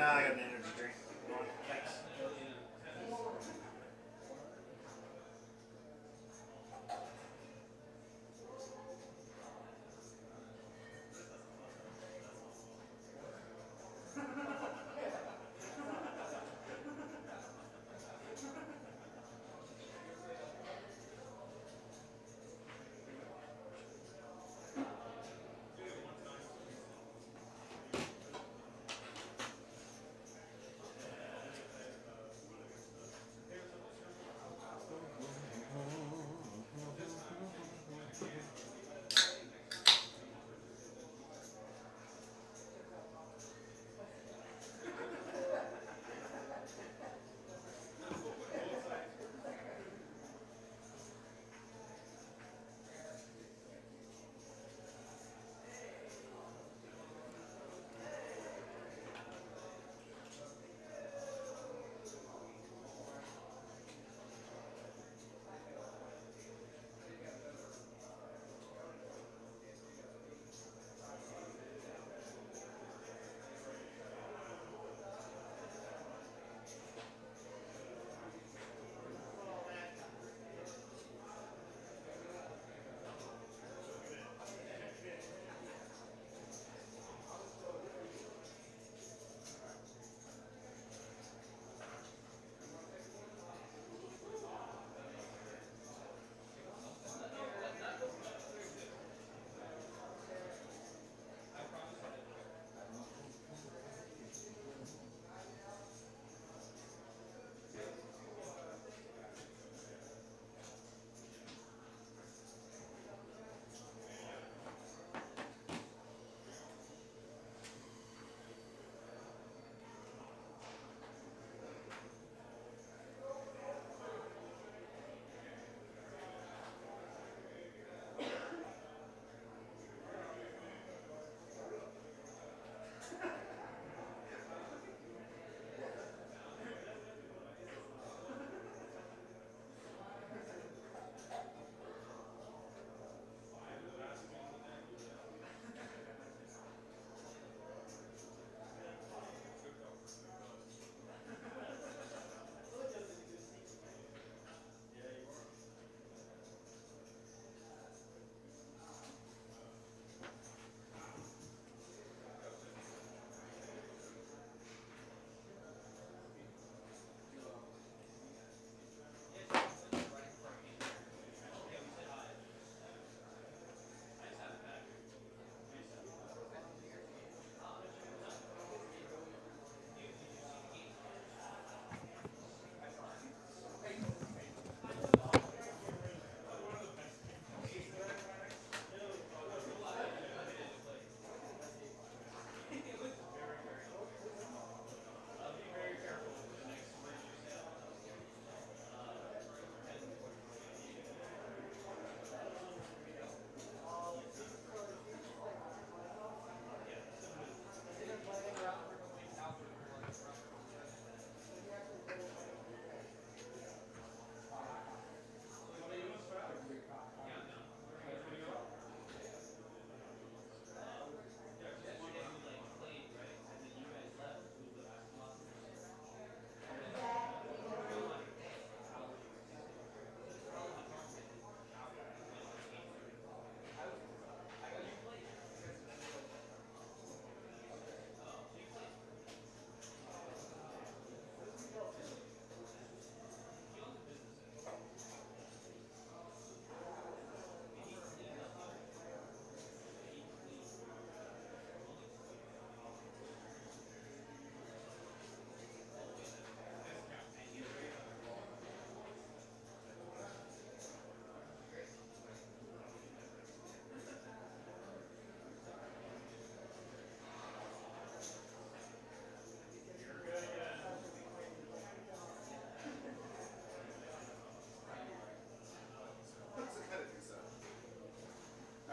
Nah, I got an energy drink. Thanks.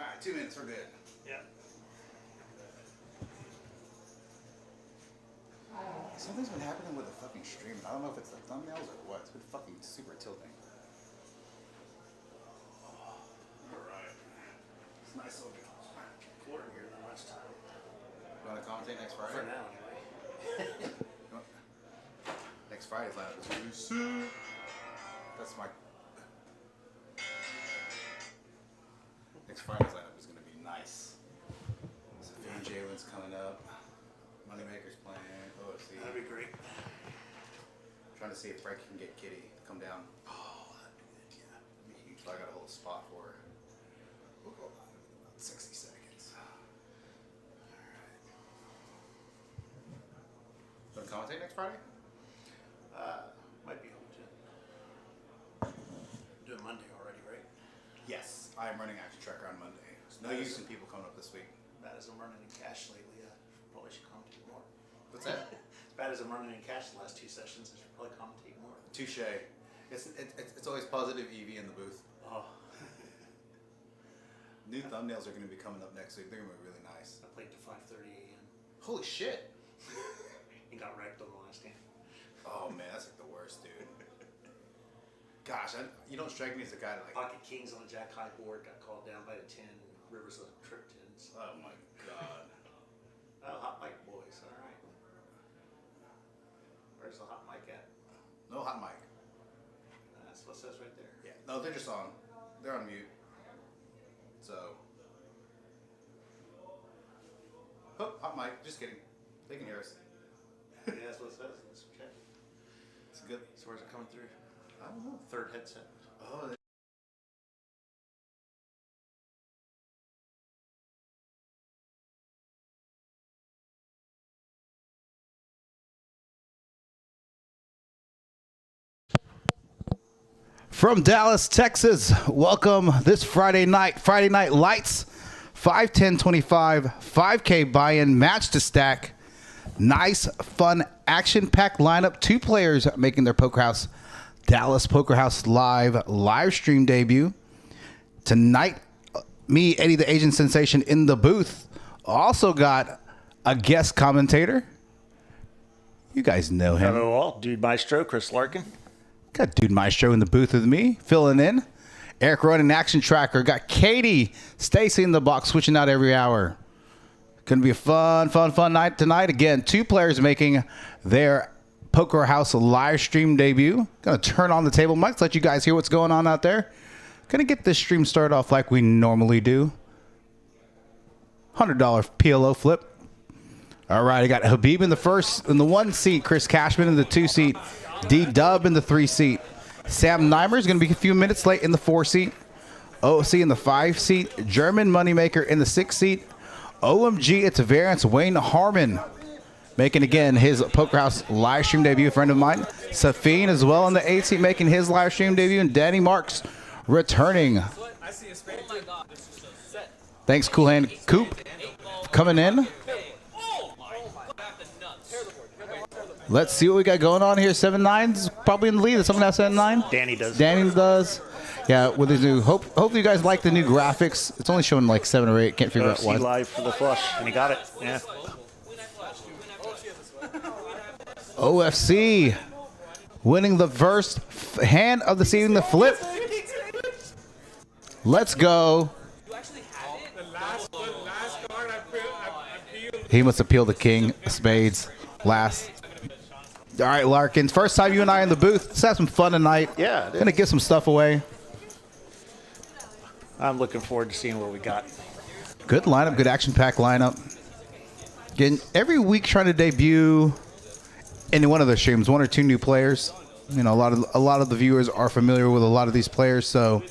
Alright, 2 minutes, we're good. Yep. Something's been happening with the fucking stream. I don't know if it's the thumbnails or what. It's been fucking super tilting. Alright. It's nice little quarter here, not much time. You want to commentate next Friday? For now, anyway. Friday's lineup is going to be sick. That's my... Next Friday's lineup is going to be nice. Safeen Jalen's coming up. Moneymaker's playing. OFC. That'd be great. Trying to see if Frank can get Kitty to come down. Oh, that'd be good, yeah. That'd be huge. I got a whole spot for her. We'll go live in about 60 seconds. Alright. Want to commentate next Friday? Might be able to. Doing Monday already, right? Yes. I am running Action Tracker on Monday. There's no use in people coming up this week. Bad as I'm running in cash lately, probably should commentate more. What's that? As bad as I'm running in cash the last 2 sessions, I should probably commentate more. Touche. It's always positive EV in the booth. Oh. New thumbnails are going to be coming up next week. They're going to be really nice. I played to 5:30 a.m. Holy shit. and got wrecked on the last game. Oh man, that's like the worst, dude. Gosh, you don't strike me as a guy that like... Pocket kings on a jack high board, got called down by the 10. Rivers of trip 10s. Oh my god. Oh, hot mic boys, alright. Where's the hot mic at? No hot mic. That's what it says right there. Yeah, no, they're just on. They're on mute. So... Oh, hot mic. Just kidding. They can hear us. Yeah, that's what it says. Let's check. It's good. So where's it coming through? I don't know. Third headset. Oh, from Dallas, Texas, welcome this Friday Night Lights, 5-10-25, 5K buy-in, match to stack. Nice, fun, action-packed lineup. 2 players making their Poker House, Dallas Poker House live stream debut. Tonight, me, Eddie the Asian Sensation, in the booth. Also got a guest commentator. You guys know him. Hello all, Dude Maestro, Chris Larkin. Got Dude Maestro in the booth with me, filling in. Eric running Action Tracker. Got Katie, Stacy in the box, switching out every hour. Gonna be a fun night tonight. Again, 2 players making their Poker House live stream debut. Gonna turn on the table mics, let you guys hear what's going on out there. Gonna get this stream started off like we normally do. $100 PLO flip. All right, I got Habib in the 1 seat, Chris Cashman in the 2 seat, D-Dub in the 3 seat. Sam Nimer is going to be a few minutes late in the 4 seat. OC in the 5 seat. German Moneymaker in the 6 seat. OMGITSVARIANCE Wayne Harmon making again his Poker House live stream debut. A friend of mine. Safeen as well in the 8 seat making his live stream debut. And Danny Marx returning. Thanks, Cool Hand Coop, coming in. Let's see what we got going on here. 7-9's probably in the lead. Does someone have 7-9? Danny does. Danny does. Yeah, with his new. Hopefully you guys like the new graphics. It's only showing like 7 or 8. Can't figure out why. Live for the flush, and he got it. Yeah. OFC winning the first hand of the season, the flip. Let's go. He must appeal the king of spades last. All right, Larkin. First time you and I in the booth. Let's have some fun tonight. Yeah. Gonna give some stuff away. I'm looking forward to seeing what we got. Good lineup, good action-packed lineup. Again, every week trying to debut in one of the streams, 1 or 2 new players. You know, a lot of the viewers are familiar with a lot of these players, so.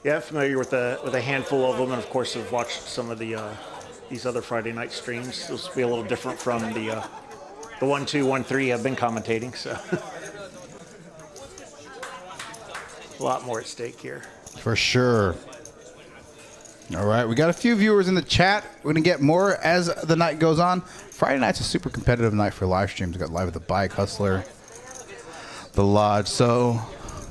Yeah, familiar with a handful of them, and of course have watched some of the these other Friday night streams. This will be a little different from the 1-2, 1-3 I've been commentating, so a lot more at stake here. For sure. All right, we got a few viewers in the chat. We're going to get more as the night goes on. Friday night's a super competitive night for live streams. We got live at the Bike Hustler, the Lodge. So,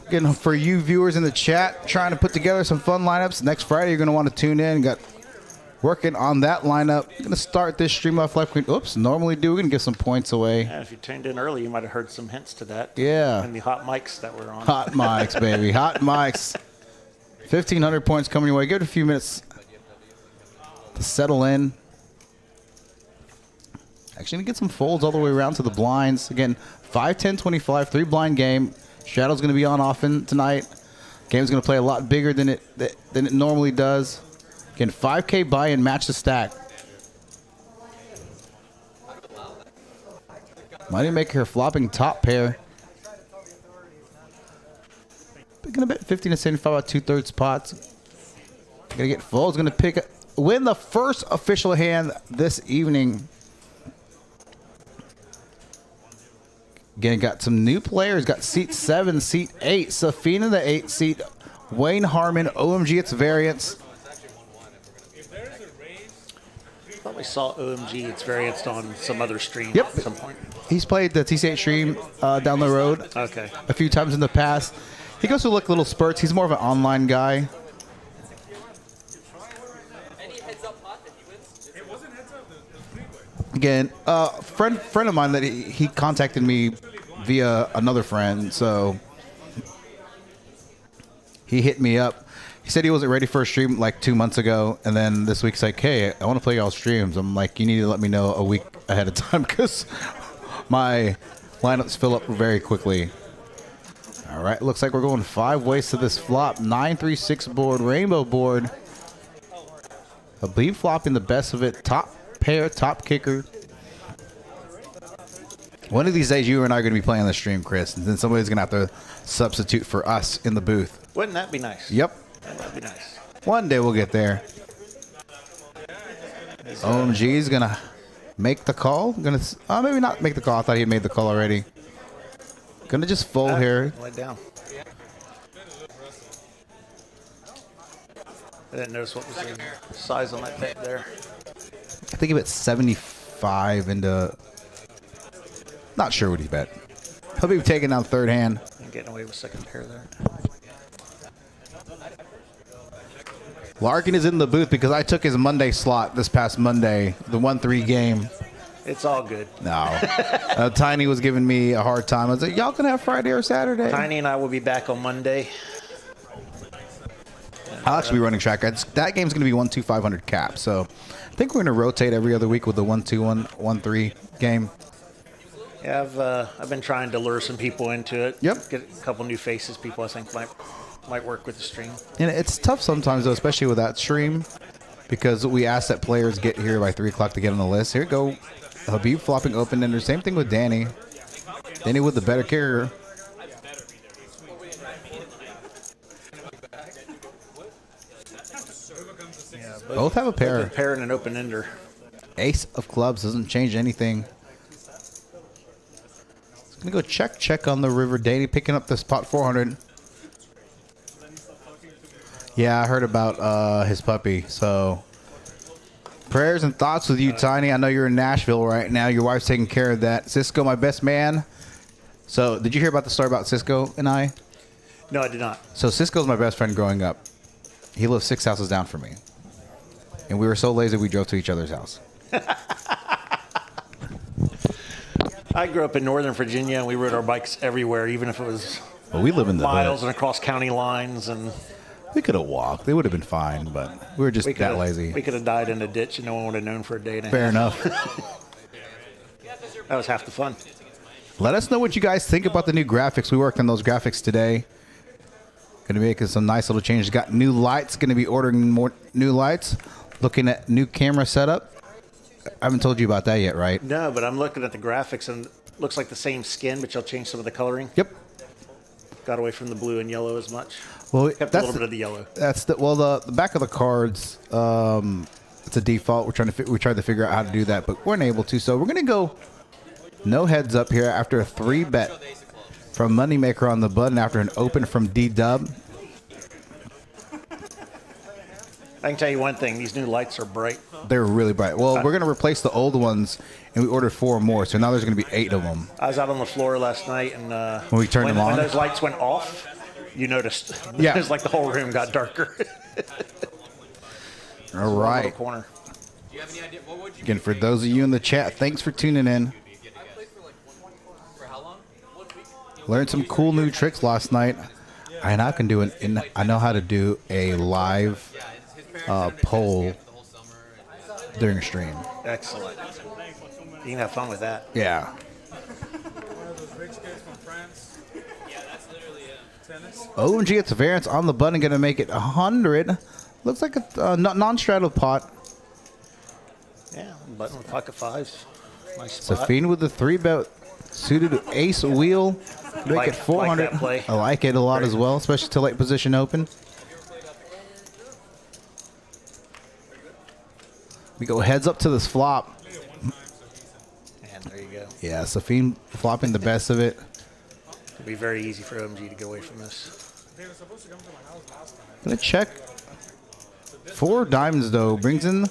again, for you viewers in the chat, trying to put together some fun lineups. Next Friday, you're going to want to tune in. Got working on that lineup. Going to start this stream off like we normally do. We're going to give some points away. Yeah, if you tuned in early, you might have heard some hints to that. Yeah. And the hot mics that were on. Hot mics, baby. Hot mics. 1,500 points coming your way. Give it a few minutes to settle in. Actually, gonna get some folds all the way around to the blinds. Again, 5, 10, 25, 3 blind game. Shadow's gonna be on often tonight. Game's gonna play a lot bigger than it normally does. Again, 5K buy-in, match the stack. Moneymaker flopping top pair. Gonna bet 15 to 75 about 2/3 pots. Gonna get folds. Gonna win the first official hand this evening. Again, got some new players. Got seat 7, seat 8. Safeen in the 8 seat. Wayne Harmon, OMG It's Variance. I thought we saw OMG It's Variance on some other stream Yep. at some point. He's played the TC8 stream down the road a few times in the past. He goes through like little spurts. He's more of an online guy. Again, friend of mine that he contacted me via another friend, so he hit me up. He said he wasn't ready for a stream like 2 months ago, and then this week's like, hey, I want to play y'all streams. I'm like, you need to let me know a week ahead of time because my lineups fill up very quickly. All right, looks like we're going 5 ways to this flop. 9-3-6 board, rainbow board. Habib flopping the best of it. Top pair, top kicker. One of these days, you and I are going to be playing the stream, Chris, and then somebody's going to have to substitute for us in the booth. Wouldn't that be nice? Yep. That'd be nice. One day we'll get there. OMG is going to make the call. Maybe not make the call. I thought he had made the call already. Gonna just fold here. Went down. I didn't notice what was the size on that bet there. I think he bet 75 into. Not sure what he bet. He'll be taking down third hand. And getting away with second pair there. Larkin is in the booth because I took his Monday slot this past Monday, the 1-3 game. It's all good. No. Tiny was giving me a hard time. I was like, y'all can have Friday or Saturday. Tiny and I will be back on Monday. I'll actually be running track. That game's going to be 1-2-500 cap. So I think we're going to rotate every other week with the 1-2, 1-3 game. Yeah, I've been trying to lure some people into it. Yep. Get a couple new faces. People I think might work with the stream. And it's tough sometimes, though, especially with that stream, because we ask that players get here by 3 o'clock to get on the list. Here we go. Habib flopping open ender. Same thing with Danny. Danny with the better carrier. Yeah, Both have a pair. A pair and an open ender. Ace of clubs doesn't change anything. It's going to go check on the river. Danny picking up this pot 400. Yeah, I heard about his puppy. So prayers and thoughts with you, Tiny. I know you're in Nashville right now. Your wife's taking care of that. Cisco, my best man. So did you hear about the story about Cisco and I? No, I did not. So Cisco's my best friend growing up. He lived 6 houses down from me. And we were so lazy we drove to each other's house. I grew up in Northern Virginia, and we rode our bikes everywhere, even if it was Well, we live in the miles hood. and across county lines. And We could have walked. They would have been fine, but we were just that lazy. We could have died in a ditch, and no one would have known for a day and a half. Fair enough. That was half the fun. Let us know what you guys think about the new graphics. We worked on those graphics today. Going to be making some nice little changes. Got new lights. Going to be ordering more new lights. Looking at new camera setup. I haven't told you about that yet, right? No, but I'm looking at the graphics, and it looks like the same skin, but you'll change some of the coloring. Yep. Got away from the blue and yellow as much. Well, Kept a little bit of the yellow. That's the back of the cards. It's a default. We tried to figure out how to do that, but weren't able to. So we're gonna go no heads up here after a 3-bet from Moneymaker on the button after an open from D-Dub. I can tell you one thing. These new lights are bright. They're really bright. Well, we're going to replace the old ones, and we ordered 4 more, so now there's going to be 8 of them. I was out on the floor last night, and When we turned them on? when those lights went off, you noticed. Yeah. It was like the whole room got darker. All right. Little corner. Again, for those of you in the chat, thanks for tuning in. Learned some cool new tricks last night. I know how to do a live poll during a stream. Excellent. You can have fun with that. Yeah. One of those rich kids from France. Yeah, that's literally tennis. OMG, it's variance on the button, going to make it 100. Looks like a non-straddle pot. Yeah, button with pocket fives. Nice spot. Safeen with the 3-bet suited ace wheel. Make it 400. Like that play. I like it a lot as well, especially to late position open. We go heads up to this flop. And there you go. Yeah, Safeen flopping the best of it. It'll be very easy for OMG to go away from this. They were supposed to come to my house last time. Gonna check. 4 diamonds though, brings in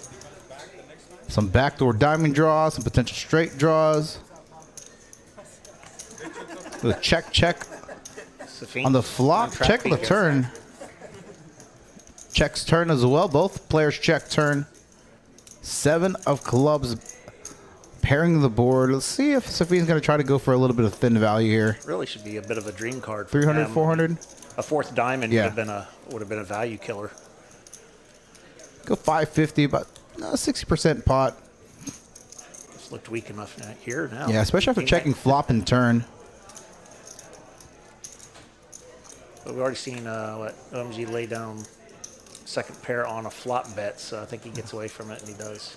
some backdoor diamond draws, some potential straight draws. With a check Safeen on the flop, trap check the peek. turn. Checks turn as well. Both players check turn. 7 of clubs pairing the board. Let's see if Safeen's going to try to go for a little bit of thin value here. Really should be a bit of a dream card. 300, 400. A 4th diamond Yeah. would have been a value killer. Go 550, about 60% pot. It's looked weak enough here now. Yeah, especially after King checking nine. flop and turn. But we've already seen what OMG lay down second pair on a flop bet, so I think he gets away from it, and he does.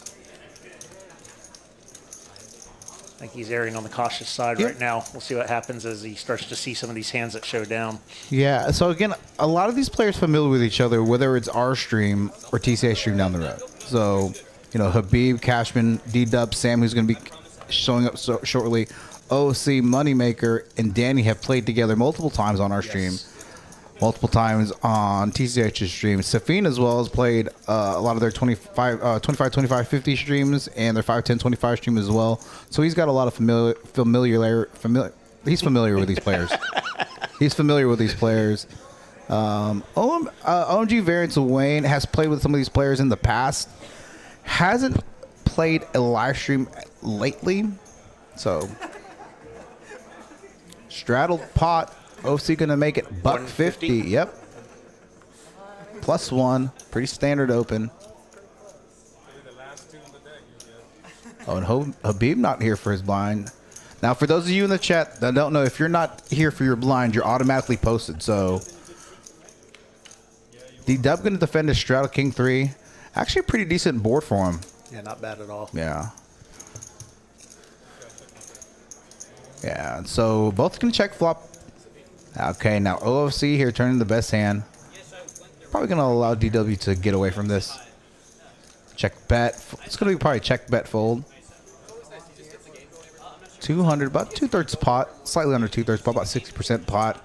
I think he's erring on the cautious side Yep. right now. We'll see what happens as he starts to see some of these hands that show down. Yeah, so again, a lot of these players familiar with each other, whether it's our stream or TCA stream down the road. So, you know, Habib, Cashman, D-Dub, Sam, who's going to be showing up shortly, OC, Moneymaker, and Danny have played together multiple times on our stream. Multiple times on TCH's stream. Safeen as well has played a lot of their 25, 50 streams and their 5, 10, 25 stream as well. So he's got a lot of familiar. He's familiar with these players. He's familiar with these players. OMG Variance Wayne has played with some of these players in the past. Hasn't played a live stream lately. So straddled pot. OC gonna make it buck 50. Yep. +1. Pretty standard open. Oh, and Habib not here for his blind. Now, for those of you in the chat that don't know, if you're not here for your blind, you're automatically posted. So, D-Dub gonna defend his straddle king 3. Actually, a pretty decent board for him. Yeah, not bad at all. Yeah. Yeah, and so both can check flop. Okay, now OFC here turning the best hand. Probably going to allow DW to get away from this. Check bet. It's going to be probably check bet fold. 200, about 2/3 pot. Slightly under 2/3 pot, about 60% pot.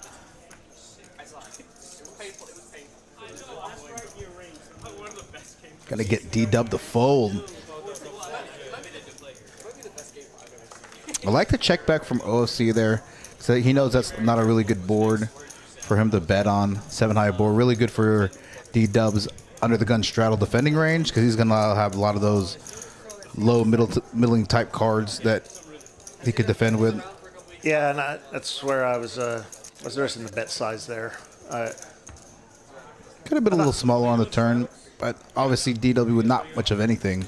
Going to get D-Dub to fold. I like the check back from OFC there. So he knows that's not a really good board for him to bet on. 7-high board. Really good for D-Dub's under the gun straddle defending range because he's going to have a lot of those low middling type cards that he could defend with. Yeah, and that's where I was noticing the bet size there. Could have been a little smaller on the turn, but obviously DW with not much of anything.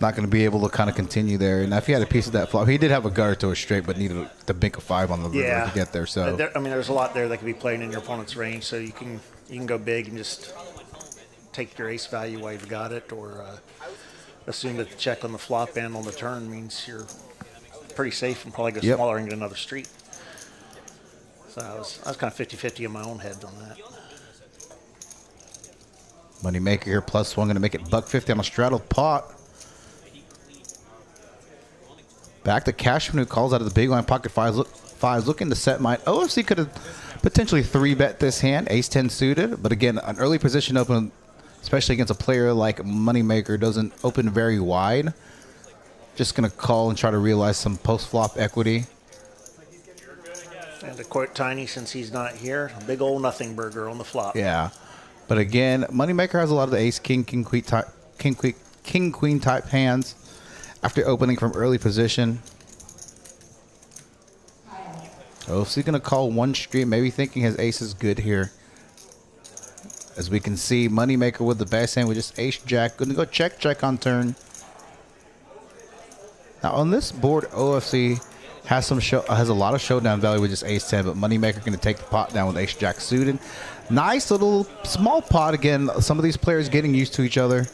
Not going to be able to kind of continue there. And if he had a piece of that flop, he did have a gutter to a straight, but needed to bank a 5 on the river to get there. So I mean, there's a lot there that could be playing in your opponent's range. So you can go big and just take your ace value while you've got it, or assume that the check on the flop and on the turn means you're pretty safe and probably go smaller and get another street. So I was kind of 50-50 in my own head on that. Moneymaker here +1 going to make it buck 50 on a straddle pot. Back to Cashman, who calls out of the big line pocket fives, looking to set mine. OFC could have potentially 3-bet this hand, ace-10 suited, but again, an early position open, especially against a player like Moneymaker, doesn't open very wide. Just going to call and try to realize some post-flop equity. And to quote Tiny, since he's not here, a big old nothing burger on the flop. Yeah, but again, Moneymaker has a lot of the ace, king, queen type hands. After opening from early position. OFC going to call one street, maybe thinking his ace is good here. As we can see, Moneymaker with the best hand with just ace-jack. Going to go check on turn. Now on this board, OFC has has a lot of showdown value with just ace 10, but Moneymaker going to take the pot down with ace jack suited. Nice little small pot again. Some of these players getting used to each other.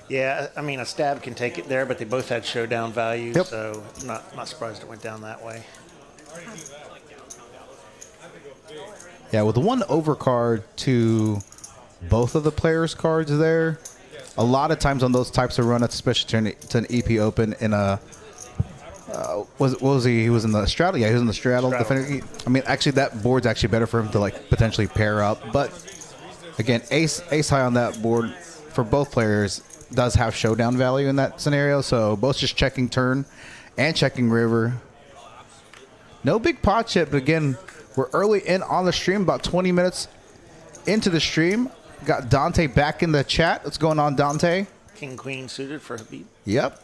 Yeah, I mean, a stab can take it there, but they both had showdown value, Yep. so not surprised it went down that way. Yeah, with the one overcard to both of the players' cards there, a lot of times on those types of run-ups, especially to an EP Open in a what was he? He was in the straddle. Yeah, he was in the straddle. I mean, actually, that board's actually better for him to like potentially pair up. But again, ace high on that board for both players does have showdown value in that scenario. So both just checking turn and checking river. No big pot chip, but again, we're early in on the stream, about 20 minutes into the stream. Got Dante back in the chat. What's going on, Dante? King Queen suited for Habib. Yep.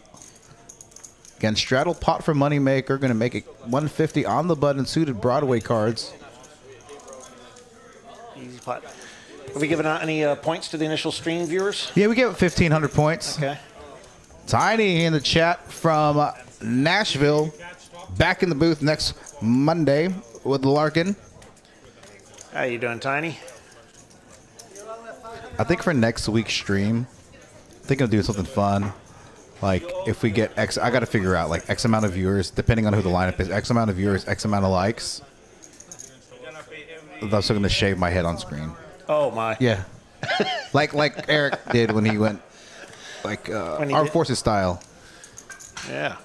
Again, straddle pot for Moneymaker. Going to make it 150 on the button. Suited Broadway cards. Easy pot. Have we given out any points to the initial stream viewers? Yeah, we gave it 1,500 points. Okay. Tiny in the chat from Nashville. Back in the booth next Monday with Larkin. How you doing, Tiny? I think for next week's stream, I think I'll do something fun. Like, if we get X, I got to figure out, like, X amount of viewers, depending on who the lineup is, X amount of viewers, X amount of likes. I'm still going to shave my head on screen. Oh, my. Yeah. like Eric did when he went, like, Armed Forces style. Yeah.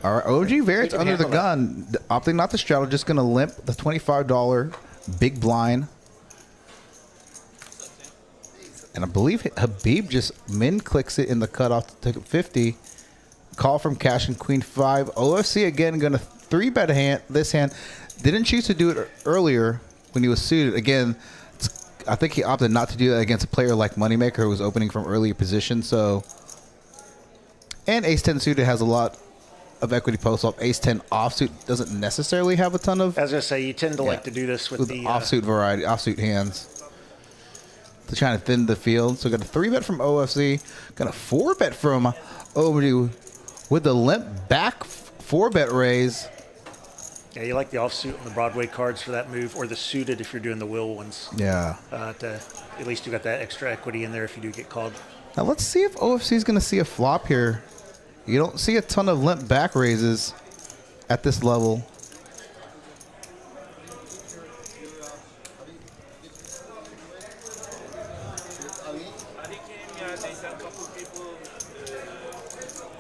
All right, OG Variance under the handle gun. Opting not to straddle, just going to limp the $25 big blind. And I believe Habib just min clicks it in the cutoff to take it 50. Call from cash and queen 5. OFC again going to 3-bet hand. This hand didn't choose to do it earlier when he was suited. Again, I think he opted not to do that against a player like Moneymaker who was opening from earlier position. So, and ace 10 suited has a lot of equity post off. Ace 10 offsuit doesn't necessarily have a ton of. As I say, you tend to like to do this with the offsuit variety, offsuit hands. To try to thin the field. So got a 3-bet from OFC. Got a 4-bet from OMG with the limp back 4-bet raise. Yeah, you like the offsuit and the Broadway cards for that move, or the suited if you're doing the will ones. Yeah. At least you got that extra equity in there if you do get called. Now let's see if OFC is going to see a flop here. You don't see a ton of limp back raises at this level.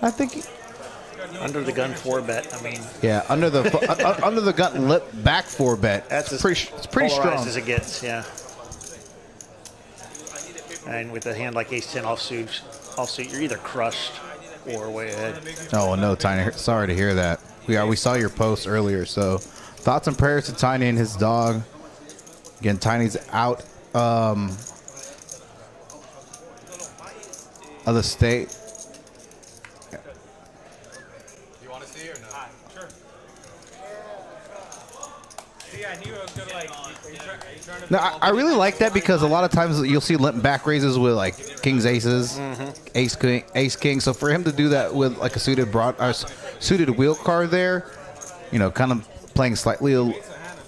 I think under the gun 4-bet. I mean, yeah, under the gun lip back 4-bet. That's it's pretty strong as it gets. Yeah. And with a hand like ace 10 offsuit, you're either crushed or way ahead. Oh no, Tiny. Sorry to hear that. We saw your post earlier. So thoughts and prayers to Tiny and his dog. Again, Tiny's out of the state. No, I really like that because a lot of times you'll see limp back raises with like kings, aces, ace king. So for him to do that with like a suited wheel card there, you know, kind of playing slightly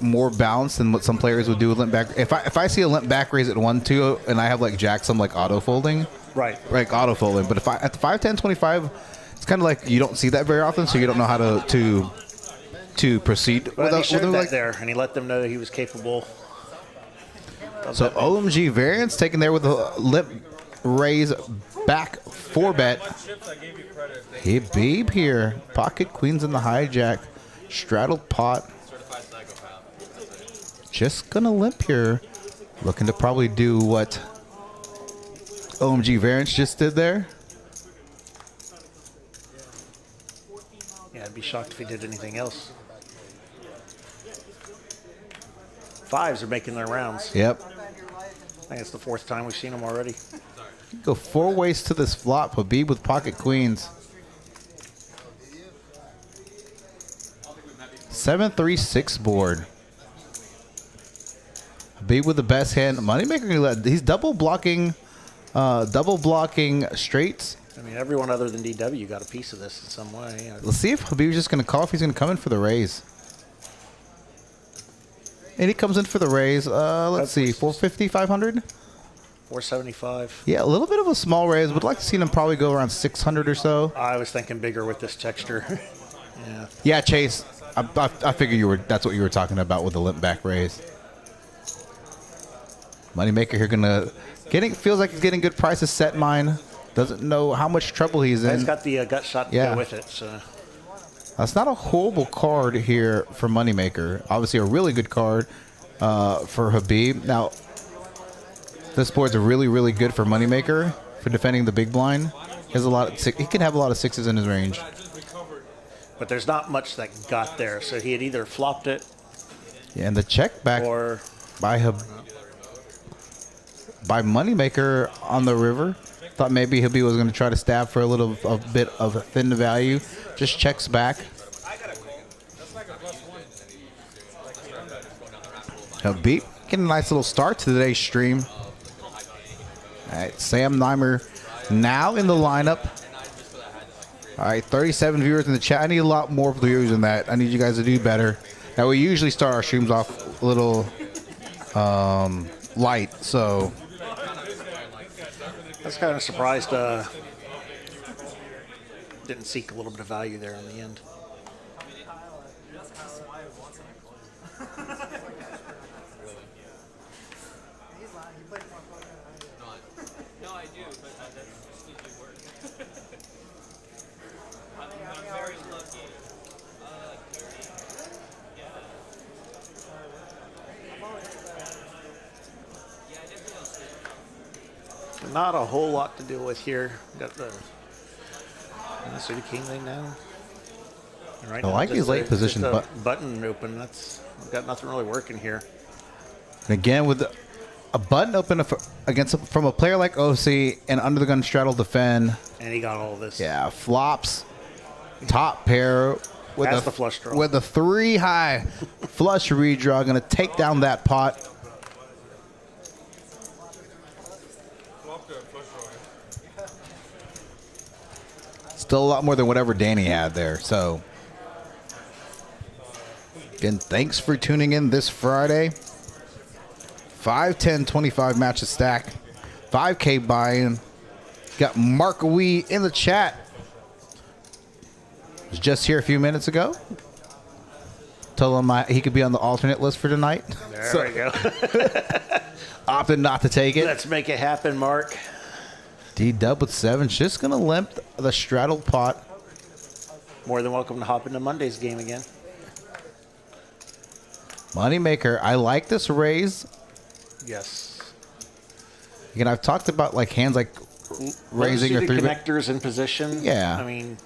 more balanced than what some players would do with limp back. If I see a limp back raise at 1-2 and I have like jacks, I'm like auto folding. Right. Like auto folding. But if at the 5, 10, 25, it's kind of like you don't see that very often, so you don't know how to proceed. But he showed that there, and he let them know that he was capable. So OMG Variance taken there with a lip raise back 4-bet. Habib here. Pocket queens in the hijack. Straddled pot. Just gonna limp here. Looking to probably do what OMG Variance just did there. Yeah, I'd be shocked if he did anything else. 5s are making their rounds. Yep. I think it's the 4th time we've seen them already. Go 4 ways to this flop. Habib with pocket queens. 7-3-6 board. Habib with the best hand. Moneymaker, he's double blocking straights I mean, everyone other than DW got a piece of this in some way. Let's see if Habib's just going to call, if he's going to come in for the raise. And he comes in for the raise. Let's see, 450, 500? 475. Yeah, a little bit of a small raise. Would like to see him probably go around 600 or so. I was thinking bigger with this texture. Yeah. Yeah, Chase. I figured that's what you were talking about with the limp back raise. Moneymaker here feels like he's getting good prices. Set mine. Doesn't know how much trouble he's in. He's got the gut shot to go with it. So. That's not a horrible card here for Moneymaker. Obviously, a really good card for Habib. Now, this board's really, really good for Moneymaker for defending the big blind. He has he can have a lot of sixes in his range. But there's not much that got there, so he had either flopped it. Yeah, and the check back or by Moneymaker on the river. Thought maybe Habib was going to try to stab for a bit of thin value. Just checks back. Habib getting a nice little start to today's stream. All right, Sam Nimer now in the lineup. All right, 37 viewers in the chat. I need a lot more viewers than that. I need you guys to do better. Now, we usually start our streams off a little light, so... I was kind of surprised didn't seek a little bit of value there in the end. No, I do, but that's just work. I'm very lucky. Not a whole lot to deal with here. Got the suited king thing now. Right, I like these late position button open. We've got nothing really working here. And again, with a button open from a player like OC and under the gun straddle defend. And he got all of this. Yeah, flops, top pair with the flush draw. With a 3 high flush redraw, going to take down that pot. Still a lot more than whatever Danny had there. So, again, thanks for tuning in this Friday. 5, 10, 25 matches stack. 5K buy-in. Got Mark Wee in the chat. Was just here a few minutes ago. Told him he could be on the alternate list for tonight. There we go. Opted not to take it. Let's make it happen, Mark. D-Dub with 7. Just going to limp the straddle pot. More than welcome to hop into Monday's game again. Moneymaker, I like this raise. Yes. Again, I've talked about like hands like raising or 3 connectors in position. Yeah. I mean,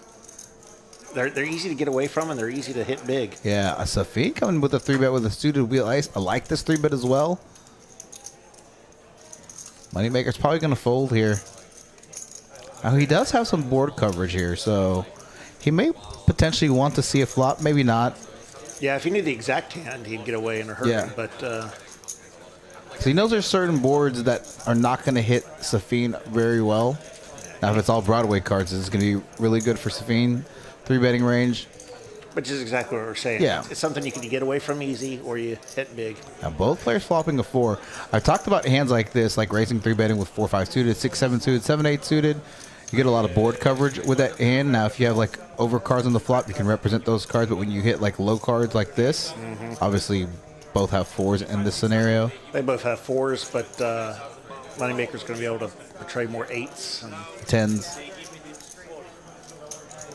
they're easy to get away from and they're easy to hit big. Yeah, a Safeen coming with a 3-bet with a suited wheel ice. I like this 3-bet as well. Moneymaker's probably going to fold here. Now, he does have some board coverage here, so he may potentially want to see a flop, maybe not. Yeah, if he knew the exact hand, he'd get away in a hurry. Yeah. But so he knows there's certain boards that are not going to hit Safeen very well. Now, if it's all Broadway cards, it's going to be really good for Safeen. 3-betting range. which is exactly what we're saying. Yeah. It's something you can get away from easy or you hit big. Now, both players flopping a 4. I've talked about hands like this, like raising 3-betting with 4-5 suited, 6-7 suited, 7-8 suited. You get a lot of board coverage with that hand. Now, if you have like over cards on the flop, you can represent those cards. But when you hit like low cards like this, obviously both have 4s in this scenario. They both have 4s, but Moneymaker's going to be able to portray more 8s. And 10s.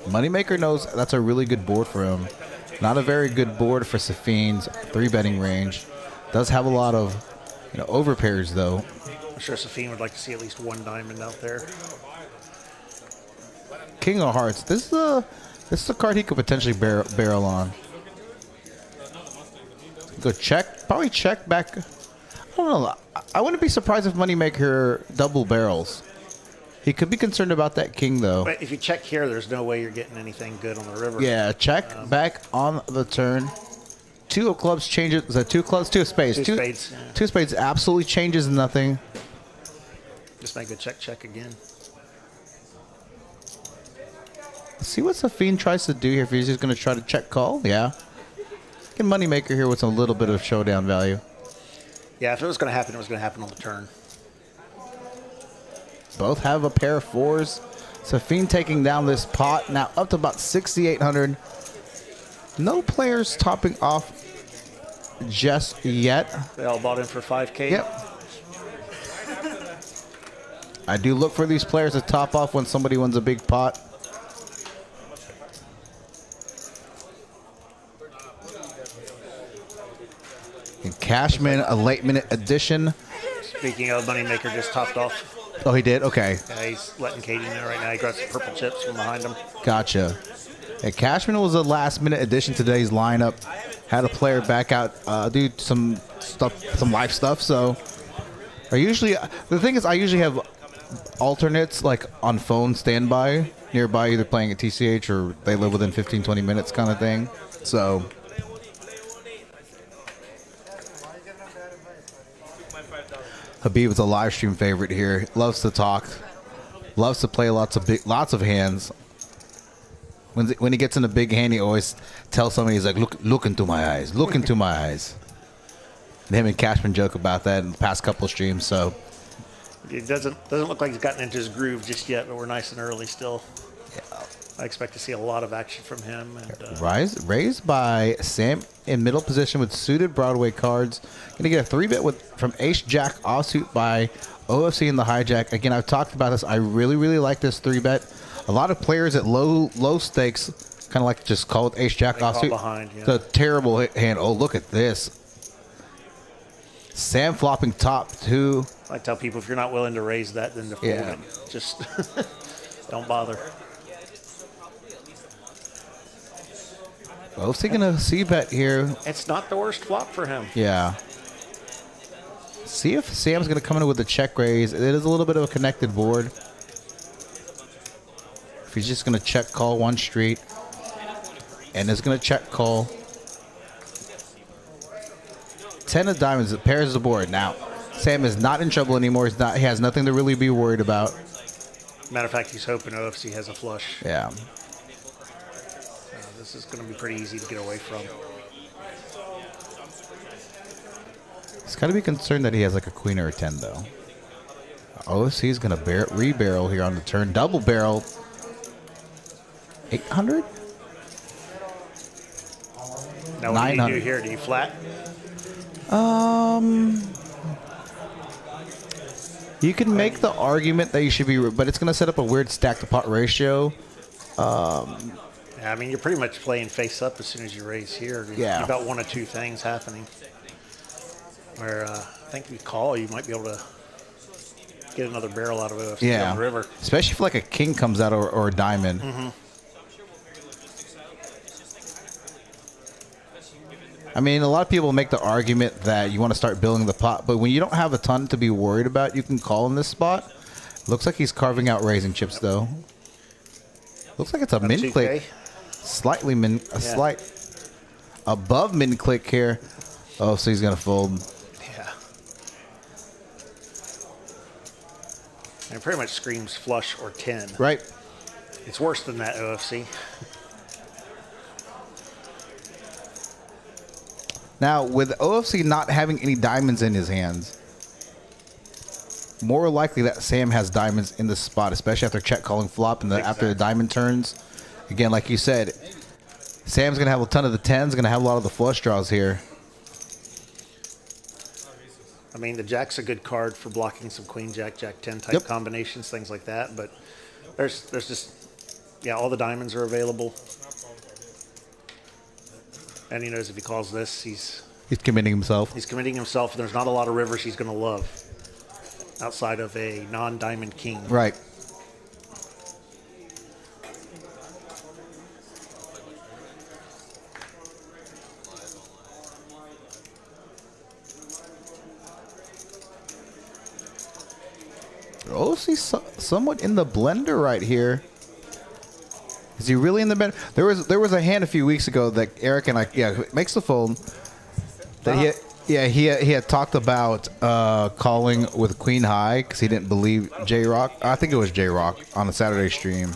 Moneymaker knows that's a really good board for him. Not a very good board for Safeen's 3-betting range. Does have a lot of overpairs though. I'm sure Safeen would like to see at least one diamond out there. King of Hearts. This is a card he could potentially barrel on. Go check. Probably check back. I don't know. I wouldn't be surprised if Moneymaker double barrels. He could be concerned about that king, though. But if you check here, there's no way you're getting anything good on the river. Yeah, check back on the turn. 2 of clubs changes. Is that 2 clubs? 2 of spades. 2 spades. Yeah. 2 spades absolutely changes nothing. Just make a check again. Let's see what Safeen tries to do here. If he's just going to try to check call. Yeah. Get Moneymaker here with a little bit of showdown value. Yeah, if it was going to happen, it was going to happen on the turn. Both have a pair of fours. Safeen taking down this pot. Now up to about 6,800. No players topping off just yet. They all bought in for 5K. Yep. I do look for these players to top off when somebody wins a big pot. And Cashman, a late minute addition. Speaking of, Moneymaker just topped off. Oh, he did? Okay. Yeah, he's letting Katie know right now. He got some purple chips from behind him. Gotcha. And Cashman was a last minute addition to today's lineup. Had a player back out, do some stuff, some live stuff. So the thing is, I usually have alternates like on phone standby nearby, either playing at TCH or they live within 15-20 minutes kind of thing. So Habib is a live stream favorite here. Loves to talk, loves to play lots of hands. When he gets in a big hand, he always tells somebody, he's like, look into my eyes, look into my eyes. And him and Cashman joke about that in the past couple of streams. So it doesn't look like he's gotten into his groove just yet, but we're nice and early still. Yeah. I expect to see a lot of action from him. And, raised by Sam in middle position with suited Broadway cards. Going to get a 3-bet from Ace Jack offsuit by OFC in the hijack. Again, I've talked about this. I really, really like this 3-bet. A lot of players at low stakes kind of like just call it Ace Jack offsuit. Behind, yeah. It's a terrible hand. Oh, look at this. Sam flopping top 2. I tell people, if you're not willing to raise that, then to fold it. Just don't bother. Both taking a C-bet here. It's not the worst flop for him. Yeah. See if Sam's going to come in with a check raise. It is a little bit of a connected board. If he's just going to check call one street. And is going to check call. 10 of diamonds. It pairs the board. Now, Sam is not in trouble anymore. He has nothing to really be worried about. Matter of fact, he's hoping OFC has a flush. Yeah. This is going to be pretty easy to get away from. He's got to be concerned that he has like a queen or a 10, though. OFC is going to rebarrel here on the turn. Double barrel. 800? Now, what do you do here? Do you flat? You can make the argument that you should be, but it's going to set up a weird stack to pot ratio. Yeah, I mean, you're pretty much playing face up as soon as you raise here. Yeah. You've got one or two things happening. Where I think if you call, you might be able to get another barrel out of it on the river. Especially if like a king comes out or a diamond. Mm-hmm. I mean, a lot of people make the argument that you want to start building the pot, but when you don't have a ton to be worried about, you can call in this spot. Looks like he's carving out raising chips, though. Looks like it's a min click. Slightly slight above min click here. Oh, so he's going to fold. Yeah. And it pretty much screams flush or 10. Right. It's worse than that, OFC. Now, with OFC not having any diamonds in his hands, more likely that Sam has diamonds in this spot, especially after check calling flop and after the diamond turns. Again, like you said, Sam's going to have a ton of the 10s, going to have a lot of the flush draws here. I mean, the jack's a good card for blocking some queen, jack, jack 10 type combinations, things like that. But there's just, all the diamonds are available. And he knows if he calls this, he's committing himself. He's committing himself, and there's not a lot of rivers he's going to love outside of a non-diamond king. Right. Oh, he's somewhat in the blender right here. Is he really in the blender? There was a hand a few weeks ago that Eric and I makes the fold. That he had talked about calling with queen high because he didn't believe J Rock. I think it was J Rock on a Saturday stream.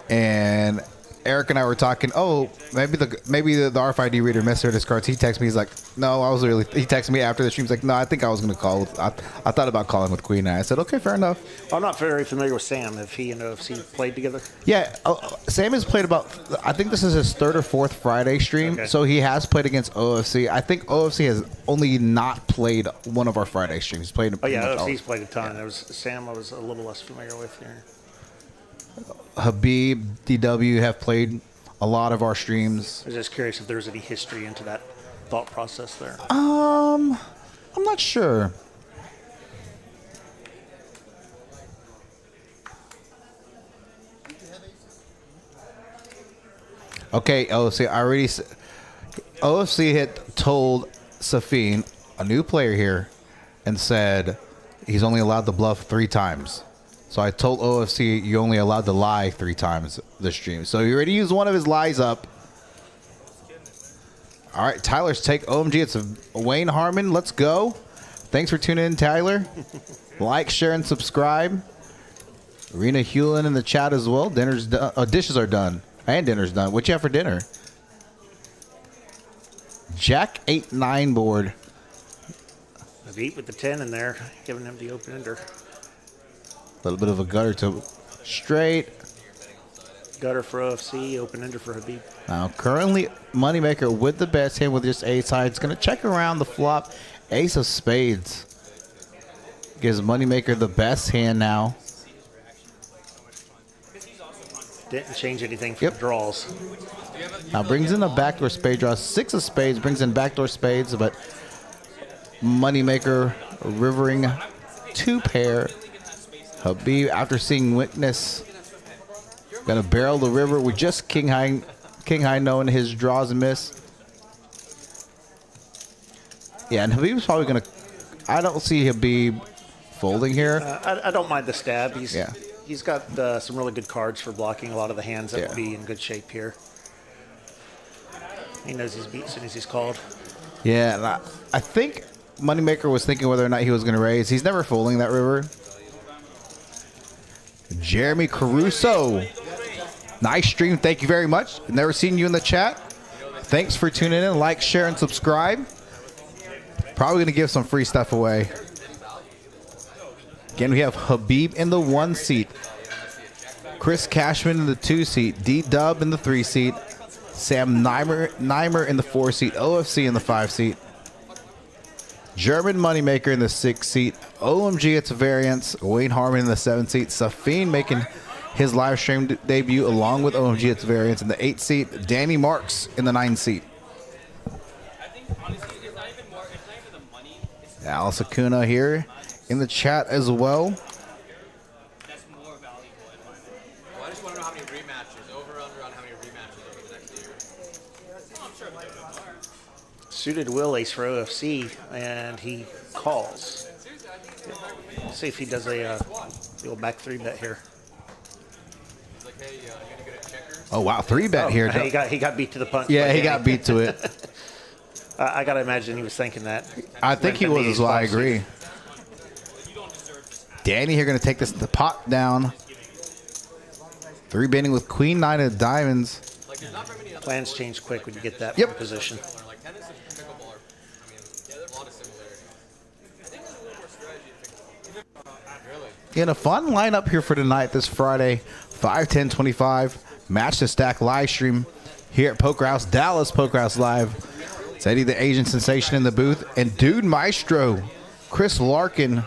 And Eric and I were talking. Oh, maybe the RFID reader misread his cards. He texted me. He's like, no, I was really. He texted me after the stream. He's like, no, I think I was going to call. I thought about calling with Queen Eye. I said, okay, fair enough. I'm not very familiar with Sam. Have he and OFC played together? Yeah, Sam has played about. I think this is his third or fourth Friday stream. Okay. So he has played against OFC. I think OFC has only not played one of our Friday streams. He's played. Oh yeah, pretty much all. OFC's played a ton. There was Sam. I was a little less familiar with here. Habib, DW have played a lot of our streams. I was just curious if there's any history into that thought process there. I'm not sure. Okay, OFC, OFC had told Safeen, a new player here, and said he's only allowed to bluff 3 times. So I told OFC you're only allowed to lie 3 times this stream. So he already used one of his lies up. All right, Tyler's take OMG. It's Wayne Harmon. Let's go. Thanks for tuning in, Tyler. Like, share, and subscribe. Rena Hewlin in the chat as well. Dinner's done. Oh, dishes are done. And dinner's done. What you have for dinner? Jack 8-9 board. Habip with the 10 in there, giving him the open ender. A little bit of a gutter to straight. Gutter for OFC, open ender for Habib. Now, currently, Moneymaker with the best hand with just ace high. It's going to check around the flop. Ace of spades. Gives Moneymaker the best hand now. Didn't change anything for the draws. Now brings in a backdoor spade draw. 6 of spades brings in backdoor spades, but Moneymaker rivering 2 pair. Habib, after seeing Witness, gonna barrel the river with just King High knowing his draws and miss. Yeah, and Habib's probably gonna. I don't see Habib folding here. I don't mind the stab. Yeah. He's got some really good cards for blocking a lot of the hands that would be in good shape here. He knows he's beat as soon as he's called. Yeah, and I think Moneymaker was thinking whether or not he was going to raise. He's never folding that river. Jeremy Caruso. Nice stream. Thank you very much. Never seen you in the chat. Thanks for tuning in. Like, share, and subscribe. Probably going to give some free stuff away. Again, we have Habib in the 1 seat. Chris Cashman in the 2 seat. D-Dub in the 3 seat. Sam Nimer in the 4 seat. OFC in the 5 seat. German Moneymaker in the 6 seat. OMG, it's a variance. Wayne Harmon in the 7 seat. Safeen making his live stream debut along with OMG, it's a variance in the 8 seat. Danny Marx in the 9 seat. I think honestly, it's not even more. It's not even the money. It's Alice Acuna here in the chat as well. that's more valuable in my mind. Well, I just want to know how many rematches, over under on how many rematches over the next year. I'm sure we do more. Suited Will ace for OFC, and he calls. Let's see if he does a the old back 3 bet here. It's like, hey, you gonna get a checker? Oh wow, 3 bet here. He got beat to the punch. Yeah, by he Danny. got beat to it. I gotta imagine he was thinking that. I think he was as well. I agree. Danny here going to take this the pot down. 3 betting with Queen 9 of diamonds. Like, there's not very many other Plans change quick when you get that Yep. position. like tennis and pickleball are, I mean, yeah, there's a lot of similarities. I think there's a little more strategy in pickleball. Really? In a fun lineup here for tonight, this Friday, 5/10/25, Match to Stack live stream here at Poker House, Dallas Poker House Live. It's Eddie the Asian Sensation in the booth, and Dude Maestro, Chris Larkin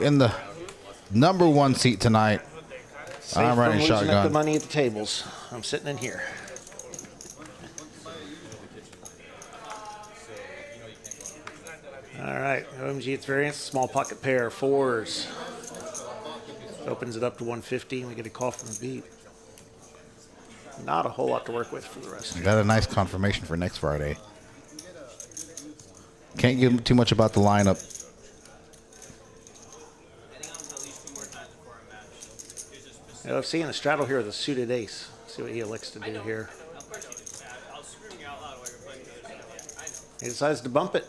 in the number 1 seat tonight. Safe I'm from running losing up the shotgun. money at the tables. I'm sitting in here. All right, OMG, it's variance, small pocket pair, 4s. Opens it up to 150, and we get a call from the beat. Not a whole lot to work with for the rest. Got a nice confirmation for next Friday. Can't give too much about the lineup. OFC in the straddle here with a suited ace. See what he elects to do here. He decides to bump it.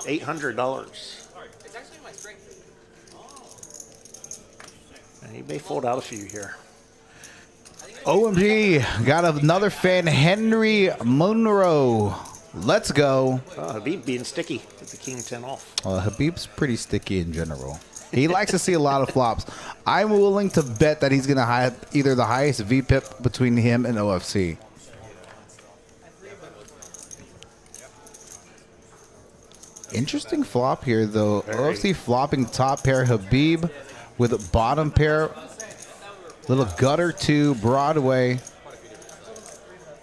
$800. It's actually my strength. He may fold out a few here. OMG, got another fan, Henry Monroe. Let's go. Habib being sticky with the king 10 off. Habib's pretty sticky in general. He likes to see a lot of flops. I'm willing to bet that he's going to have either the highest VPIP between him and OFC. Interesting flop here, though. OFC flopping top pair, Habib with a bottom pair. Little gutter to Broadway.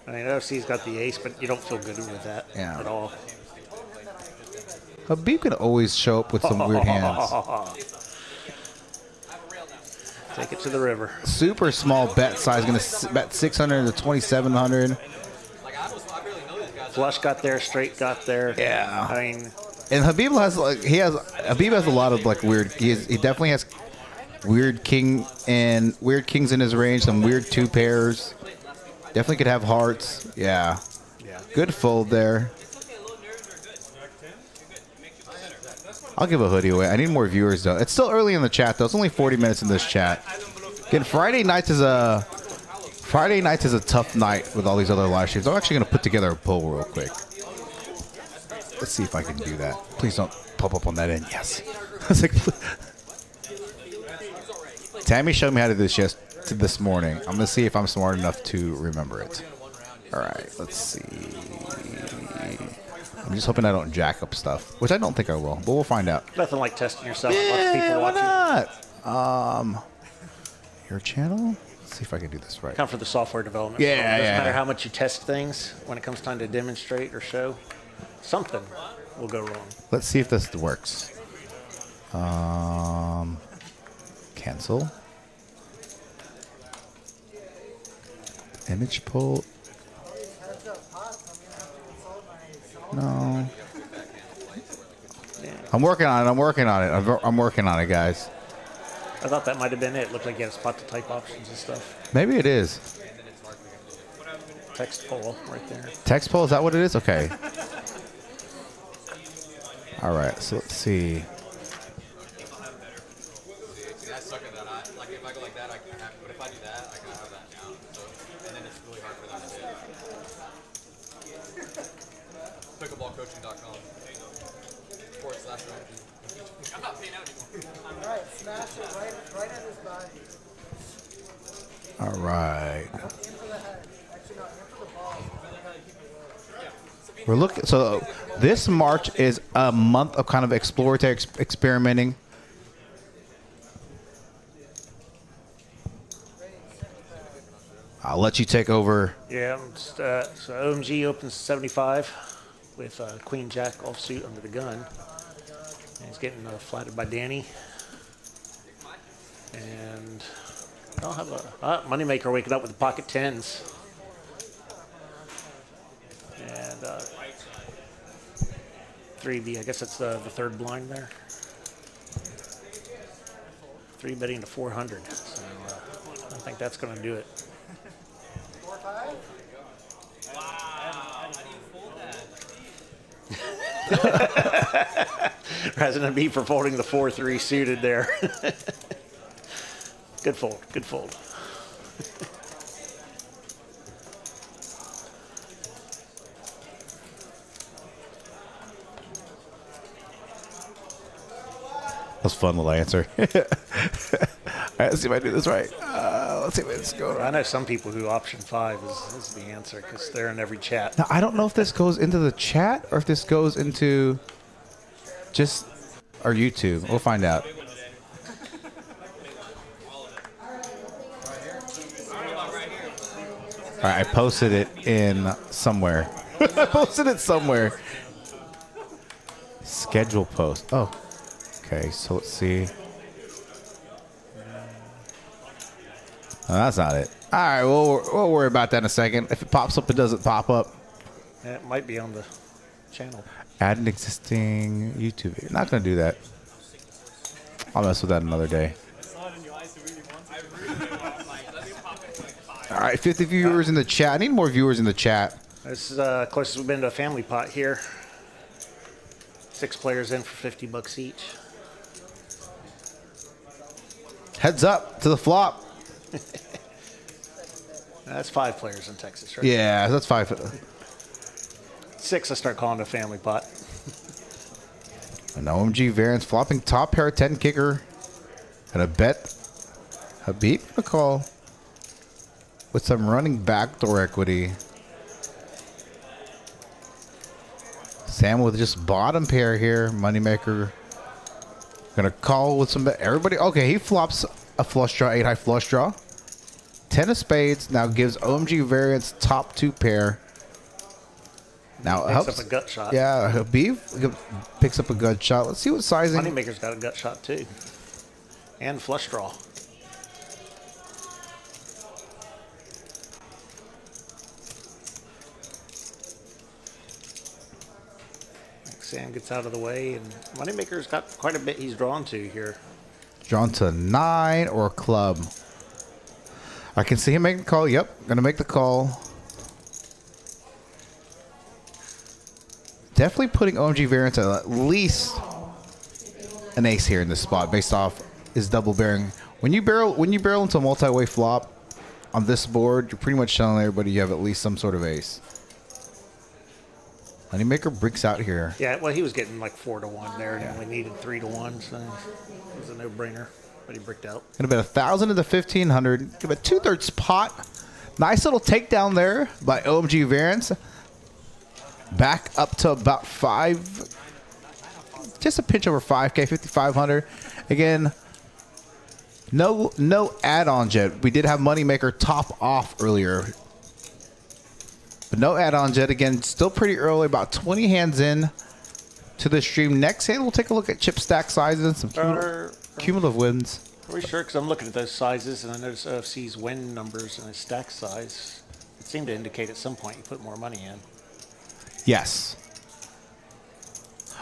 I mean, OFC's got the ace, but you don't feel good with that at all. Habib can always show up with some weird hands. Take it to the river. Super small bet size, going to bet 600 to 2,700. Flush got there, straight got there. Yeah. I mean, and Habib has Habib has a lot of like weird. He definitely has weird king and weird kings in his range. Some weird two pairs. Definitely could have hearts. Yeah. Good fold there. I'll give a hoodie away. I need more viewers though. It's still early in the chat though. It's only 40 minutes in this chat. Again, Friday nights is a tough night with all these other live streams. I'm actually gonna put together a poll real quick. Let's see if I can do that. Please don't pop up on that end. Yes. I was like, Tammy showed me how to do this this morning. I'm gonna see if I'm smart enough to remember it. All right, let's see. I'm just hoping I don't jack up stuff, which I don't think I will, but we'll find out. nothing like testing yourself. Lots of Yeah, people why watching. not? Your channel? Let's see if I can do this right. Come for the software development. Yeah, It doesn't yeah. matter how much you test things. When it comes time to demonstrate or show, something will go wrong. Let's see if this works. Cancel. Image pull. No. I'm working on it. I'm working on it, guys. I thought that might have been it. Looked like you had a spot to type options and stuff. Maybe it is. Text poll right there. Text poll, is that what it is? Okay. All right, so let's see. That sucker that like if I go like that, I can have, but if I do that, I can have that down. So, and then it's really hard for them to hit. Pickleballcoaching.com/OMG. I'm not paying out anymore. All right, smash it right at his body. All right. Aim for the head. Actually, no, aim for the ball. We're looking. So this March is a month of kind of exploratory experimenting. I'll let you take over. Yeah, just, so OMG opens 75 with Queen Jack offsuit under the gun. And he's getting flattered by Danny. And I'll have a Moneymaker waking up with the pocket tens. And 3B, I guess that's the third blind there. 3 betting to 400. So I think that's going to do it. President B for folding the 4-3 suited there. Good fold, good fold. That was a fun little answer. All right, let's see if I do this right. Let's see if it's going I on. know some people who option 5 is the answer because they're in every chat. Now, I don't know if this goes into the chat or if this goes into just our YouTube. We'll find out. All right, I posted it in somewhere. I posted it somewhere. Schedule post. Oh, okay. So let's see. Oh, that's not it. All right, we'll worry about that in a second. If it pops up, it doesn't pop up. Yeah, it might be on the channel. Add an existing YouTube video. Not going to do that. I'll mess with that another day. All right, 50 viewers in the chat. I need more viewers in the chat. This is closest we've been to a family pot here. 6 players in for $50 each. Heads up to the flop. That's 5 players in Texas, right? Yeah, that's 5. 6, I start calling it a family pot. An OMG variance flopping top pair 10 kicker. And a bet. Habip a call. With some running backdoor equity. Sam with just bottom pair here. Moneymaker. Gonna call with some bet. Everybody. Okay, he flops a flush draw, 8 high flush draw. 10 of spades. Now gives OMG variance top 2 pair. Now it Picks helps. up a gut shot. Yeah, Habib picks up a gut shot. Let's see what sizing. Moneymaker's got a gut shot too. And flush draw. Sam gets out of the way, and Moneymaker's got quite a bit he's drawn to here. Drawn to 9 or a club. I can see him making the call. Yep, gonna make the call. Definitely putting OMG variance at least an ace here in this spot based off his double bearing. When you barrel into a multi-way flop on this board, you're pretty much telling everybody you have at least some sort of ace. Moneymaker breaks out here. Yeah, well, he was getting like 4 to 1 there, and we needed 3 to 1, so it was a no-brainer. But he bricked out. Gonna bet 1,000 to the 1,500. Give a 2/3 pot. Nice little takedown there by OMG variance. Back up to about 5. Just a pinch over 5K, 5,500. Again, no add-ons yet. We did have Moneymaker top off earlier. But no add-ons yet. Again, still pretty early, about 20 hands in to the stream. Next hand, we'll take a look at chip stack sizes and some cumulative wins. Are we sure? Because I'm looking at those sizes, and I notice OFC's win numbers and his stack size. It seemed to indicate at some point you put more money in. Yes.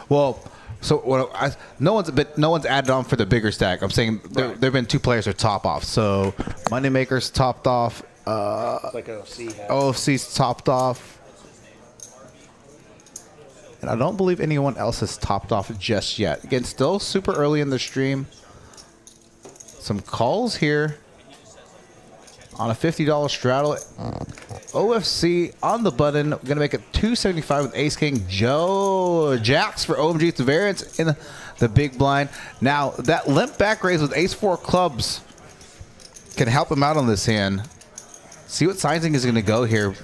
Well, so no one's added on for the bigger stack. I'm saying there've been 2 players who are top off. So Moneymaker's topped off. Like OFC has. OFC's topped off. And I don't believe anyone else has topped off just yet. Again, still super early in the stream. Some calls here on a $50 straddle. OFC on the button. We're going to make it 275 with Ace King. Joe Jacks for OMGITSVARIANCE in the big blind. Now, that limp back raise with Ace 4 clubs can help him out on this hand. See what sizing is going to go here.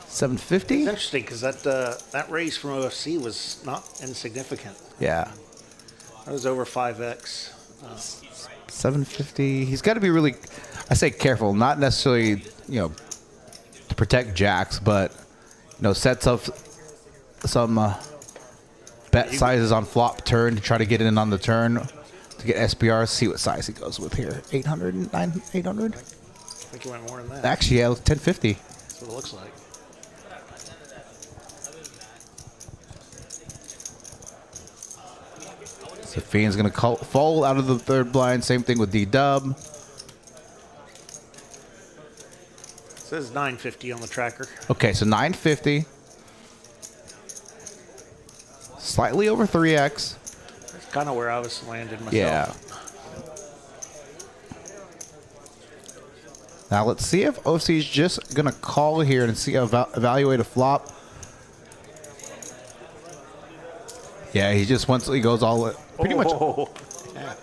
750? It's interesting because that raise from OFC was not insignificant. Yeah. That was over 5x. 750. He's got to be really, I say careful, not necessarily, to protect jacks, but, sets up some bet sizes on flop turn to try to get in on the turn to get SPRs. See what size he goes with here. 800, 800? I think he went more than that. Actually, yeah, 1050. That's what it looks like. Safeen's going to fold out of the third blind. Same thing with D-Dub. It says 950 on the tracker. Okay, so 950. Slightly over 3x. That's kind of where I was landing myself. Yeah. Now let's see if OC is just going to call here and see evaluate a flop. Yeah, he goes all pretty much. Yeah.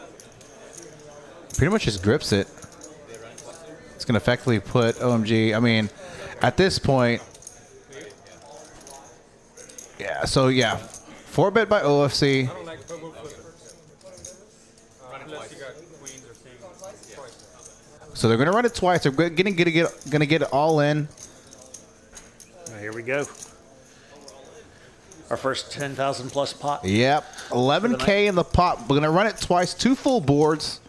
Pretty much just grips it. It's going to effectively put OMG. I mean, at this point, yeah. So yeah, 4-bet by OFC. I don't like bubble unless you got queens or kings twice. So they're going to run it twice. They're going to get it all in. Well, here we go. Our first 10,000 plus pot. Yep, 11K in the pot. We're going to run it twice. 2 full boards.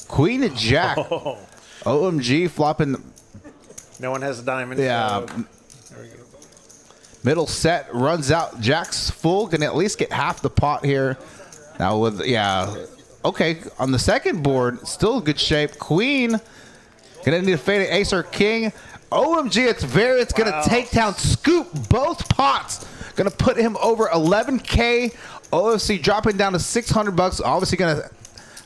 Queen and Jack. Oh. OMG flopping. No one has a diamond. Yeah. So there we go. Middle set runs out. Jack's full. Gonna at least get half the pot here. Now with okay. On the second board, still in good shape. Queen gonna need a faded ace or king. OMGITSVARIANCE gonna take down, scoop both pots. Gonna put him over 11K. OFC dropping down to $600. Obviously gonna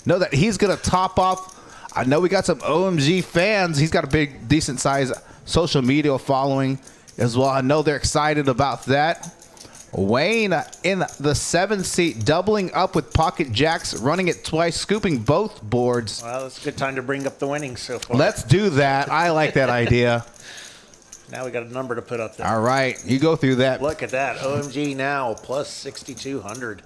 know that he's going to top off. I know we got some OMG fans. He's got a big, decent size social media following as well. I know they're excited about that. Wayne in the 7th seat, doubling up with pocket jacks, running it twice, scooping both boards. Well, it's a good time to bring up the winnings so far. Let's do that. I like that idea. Now we got a number to put up there. All right, you go through that. Look at that. OMG now, plus 6,200.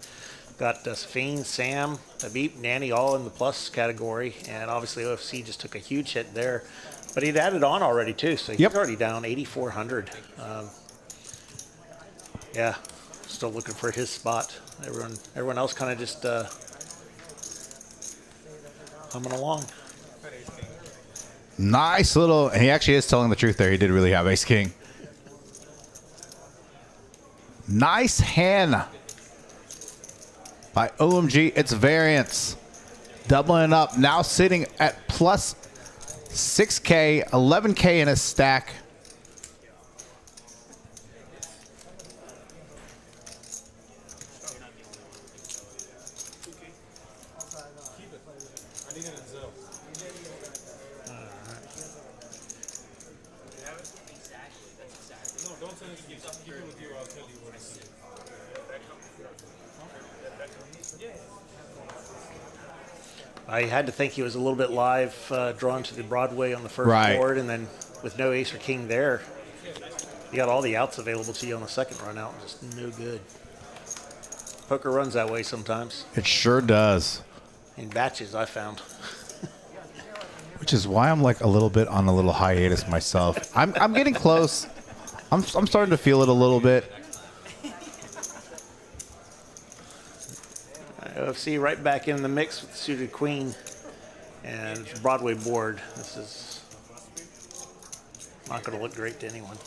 Got Safeen, Sam, Habip, Nanny all in the plus category. And obviously OFC just took a huge hit there. But he'd added on already too, so he's already down 8,400. Yeah, still looking for his spot. Everyone else kind of just humming along. Nice little, and he actually is telling the truth there. He did really have ace king. Nice hand by OMG. It's variance. Doubling up, now sitting at plus 6K, 11K in a stack. I had to think he was a little bit live, drawn to the Broadway on the first board, and then with no ace or king there, you got all the outs available to you on the second run out. Just no good. Poker runs that way sometimes. It sure does. In batches, I found. Which is why I'm like a little bit on a little hiatus myself. I'm getting close. I'm starting to feel it a little bit. OFC right back in the mix with the suited queen and Broadway board. This is not going to look great to anyone.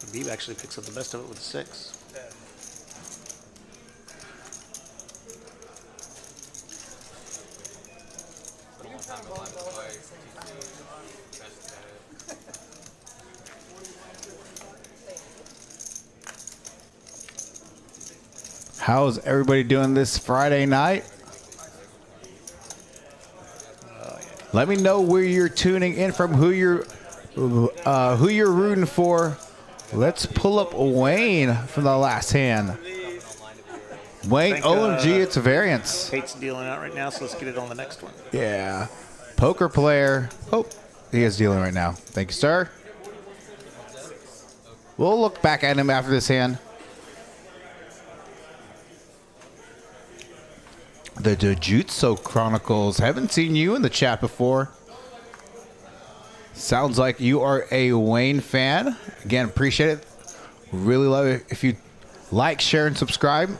Habib actually picks up the best of it with a 6. How's everybody doing this Friday night? Let me know where you're tuning in from, who you're rooting for. Let's pull up Wayne from the last hand. Wayne, OMG, it's a variance. Kate's dealing out right now, so let's get it on the next one. Yeah. Poker player. Oh, he is dealing right now. Thank you, sir. We'll look back at him after this hand. The Jujutsu Chronicles. Haven't seen you in the chat before. Sounds like you are a Wayne fan. Again, appreciate it. Really love it if you like, share, and subscribe.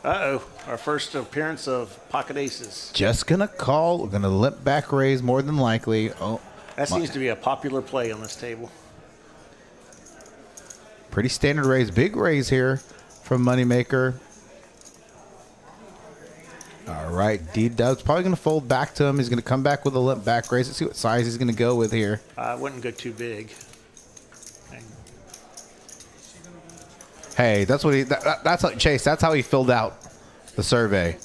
Uh-oh. Our first appearance of pocket aces. Just gonna call. We're gonna limp back raise more than likely. Oh, that seems to be a popular play on this table. Pretty standard raise. Big raise here from Moneymaker. All right, D-Dub's probably going to fold back to him. He's going to come back with a limp back raise. Let's see what size he's going to go with here. I wouldn't go too big. Hey, that's what he. That's how, Chase. That's how he filled out the survey.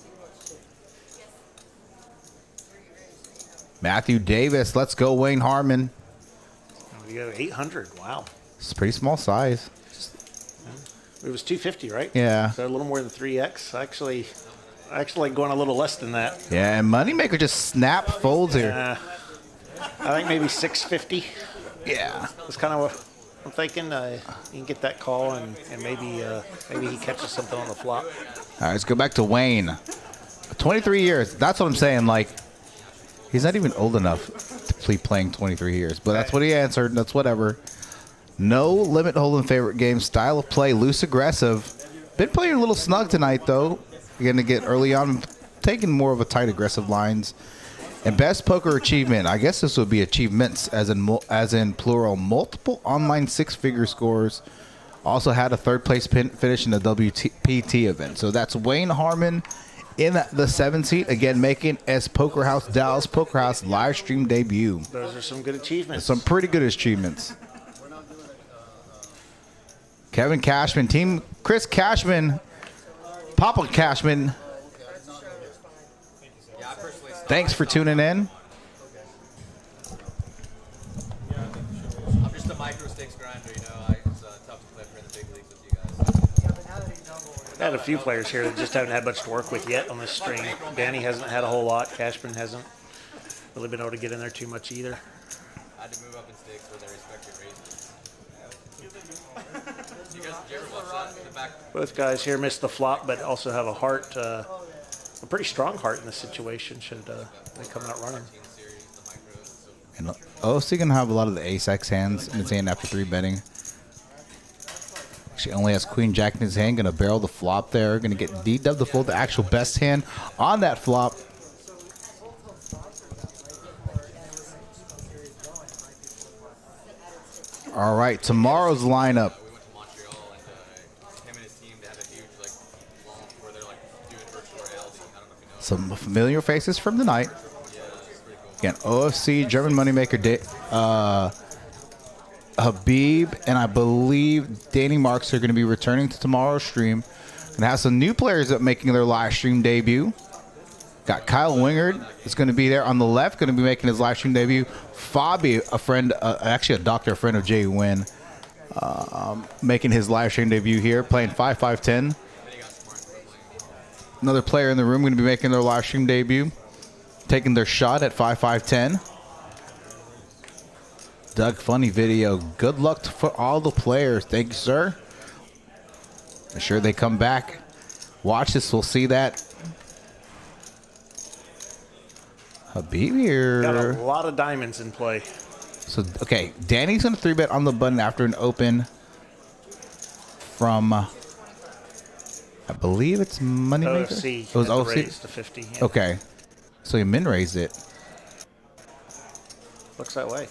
Matthew Davis. Let's go, Wayne Harmon. We go 800. Wow. It's a pretty small size. It was 250, right? Yeah. So a little more than 3x. I actually like going a little less than that. Yeah, and Moneymaker just snap folds here. I think maybe 650. Yeah. That's kind of what I'm thinking. You can get that call, and maybe he catches something on the flop. All right, let's go back to Wayne. 23 years. That's what I'm saying. Like, he's not even old enough to be playing 23 years. But that's what he answered. That's whatever. No limit hold'em favorite game. Style of play, loose aggressive. Been playing a little snug tonight, though. You're going to get early on, taking more of a tight aggressive lines. And best poker achievement. I guess this would be achievements as in plural. Multiple online 6-figure scores. Also had a third place finish in the WPT event. So that's Wayne Harmon in the 7th seat. Again, making as Poker House Dallas Poker House live stream debut. Those are some good achievements. Some pretty good achievements. Kevin Cashman, team Chris Cashman. Papa Cashman, Yeah, I personally stopped. thanks for tuning in. I'm just a micro stakes grinder, you know. It's tough to play for the big leagues with you guys. Yeah, but now that he doubled. I had a few players here that just haven't had much to work with yet on this stream. Danny hasn't had a whole lot. Cashman hasn't really been able to get in there too much either. I had to move up in stakes where they respect your raises. You guys, did you ever watch that in the back? Both guys here missed the flop, but also have a heart, a pretty strong heart in this situation. Should they come out running? Series, the micros, so And OC gonna have a lot of the ace-x hands in his hand after 3 betting. Actually, only has Queen Jack in his hand. Gonna barrel the flop there. Gonna get D-dub to fold the actual best hand on that flop. All right, tomorrow's lineup. we went to Montreal and him and his team, they had a huge like long where they're like doing virtual reality. I don't know if you know. Some familiar faces from the night. Yeah, it's pretty cool. Again, OFC, German Moneymaker, Habib, and I believe Danny Marx are going to be returning to tomorrow's stream. And have some new players up making their live stream debut. Got Kyle Wingard is going to be there on the left, going to be making his live stream debut. Fabi, a friend, actually a doctor, a friend of Jay Wynn, making his live stream debut here, playing 5-5-10. Another player in the room going to be making their live stream debut, taking their shot at 5-5-10. Doug, funny video. Good luck for all the players. Thank you, sir. Make sure they come back. Watch this. We'll see that. Habib here. Got a lot of diamonds in play. So, okay. Danny's going to 3-bet on the button after an open from, I believe it's Moneymaker. OFC. It was had to OFC? raise to 50. Yeah. Okay. So he min-raised it. Looks that way.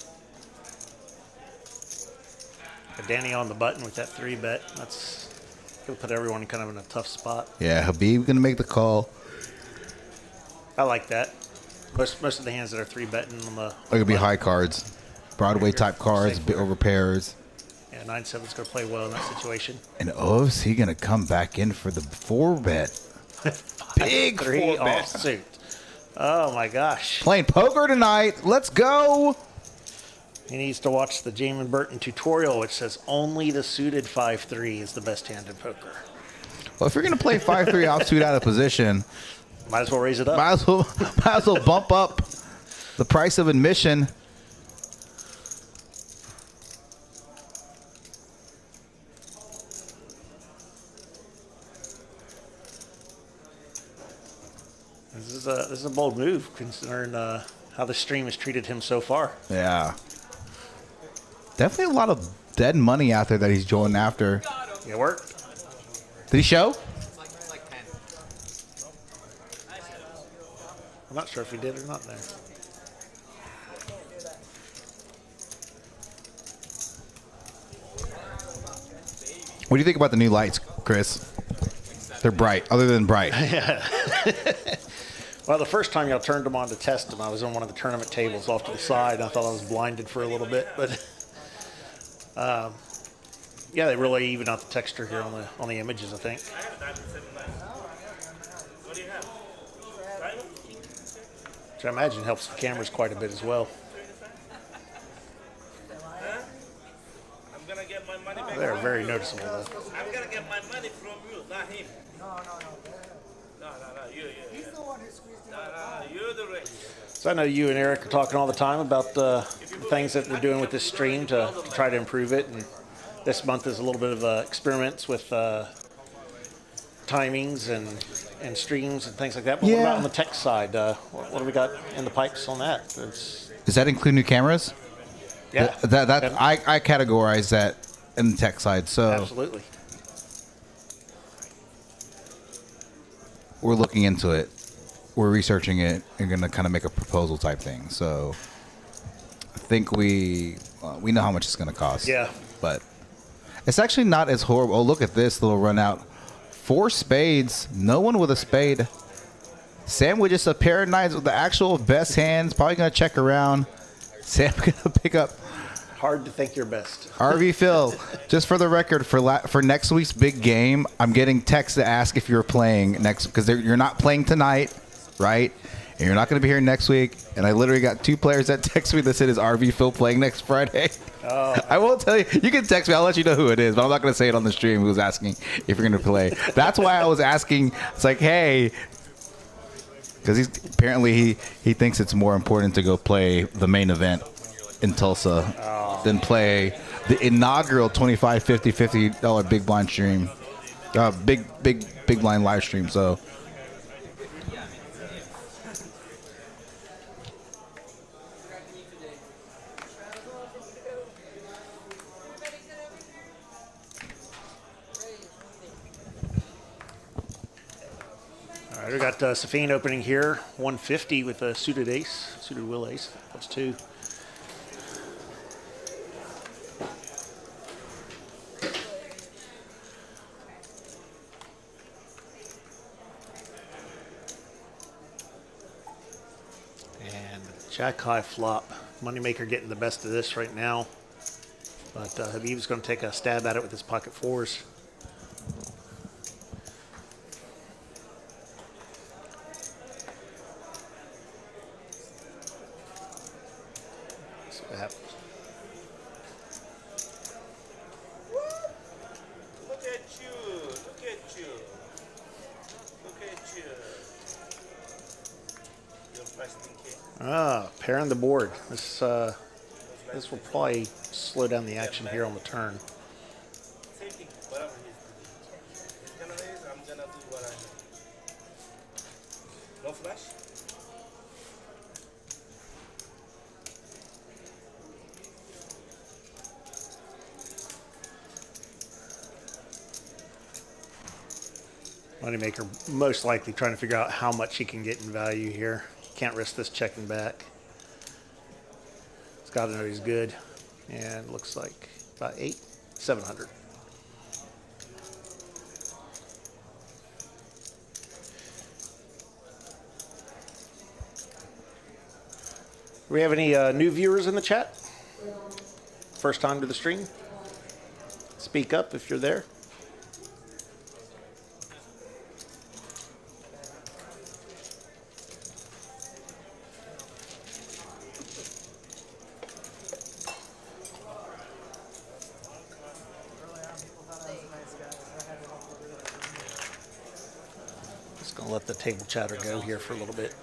Got Danny on the button with that 3-bet. That's going to put everyone kind of in a tough spot. Yeah, Habib going to make the call. I like that. Most of the hands that are 3-betting on the... It could be high cards. Broadway type cards, bit over pairs. Yeah, 9-7's going to play well in that situation. And OFC going to come back in for the 4-bet. Big 3 4-bet. offsuit. Oh, my gosh. Playing poker tonight. Let's go. He needs to watch the Jamin Burton tutorial, which says only the suited 5-3 is the best hand in poker. Well, if you're going to play 5-3 offsuit out of position, Might as well raise it up. might as well bump up the price of admission. This is a bold move, considering how the stream has treated him so far. Yeah. Definitely a lot of dead money out there that he's going after. It worked. Did he show? It's like 10. I'm not sure if he did or not there. What do you think about the new lights, Chris? They're bright, other than bright. Well, the first time y'all turned them on to test them, I was on one of the tournament tables off to the side. And I thought I was blinded for a little bit, but yeah, they really even out the texture here on the images, I think. Which I imagine helps the cameras quite a bit as well. I'm gonna get my money back. They're very noticeable, though. I'm gonna get my money from you, not him. No, No, you. he's the one who squeezed him. You're the rich. So I know you and Eric are talking all the time about the things that we're doing with this stream to try to improve it. And this month is a little bit of experiments with timings and streams and things like that. But what Yeah. about on the tech side? What do we got in the pipes on that? Does that include new cameras? Yeah, I categorize that in the tech side. So absolutely. we're looking into it. We're researching it and going to kind of make a proposal type thing. So I think we know how much it's going to cost. Yeah. But it's actually not as horrible. Oh, look at this little run out. 4 spades. No one with a spade. Sam with just a pair of nines with the actual best hands. Probably going to check around. Sam going to pick up Hard to think your best. RV Phil, just for the record, for next week's big game, I'm getting texts to ask if you're playing next, because you're not playing tonight, right? And you're not going to be here next week. And I literally got 2 players that text me that said, is RV Phil playing next Friday? Oh. I won't tell you. You can text me. I'll let you know who it is, but I'm not going to say it on the stream who's asking if you're going to play. That's why I was asking. It's like, hey, because apparently he thinks it's more important to go play the main event in Tulsa than play the inaugural $25, $50, $50 big blind stream, big blind live stream. So. All right, we got Safeen opening here, 150 with a suited ace, suited will ace. That's 2. And jack high flop. Moneymaker getting the best of this right now. But Habib's going to take a stab at it with his pocket 4s. See what happens. Look at you. Look at you. Look at you. You're fasting king. Pair on the board. This will probably slow down the action here on the turn. Same thing. Whatever he's gonna raise, I'm gonna do what I know. No flash? Moneymaker most likely trying to figure out how much he can get in value here. Can't risk this checking back. He's got to know he's good. And looks like about 700. Do we have any new viewers in the chat? First time to the stream? Speak up if you're there. Just gonna let the table chatter go here for a little bit.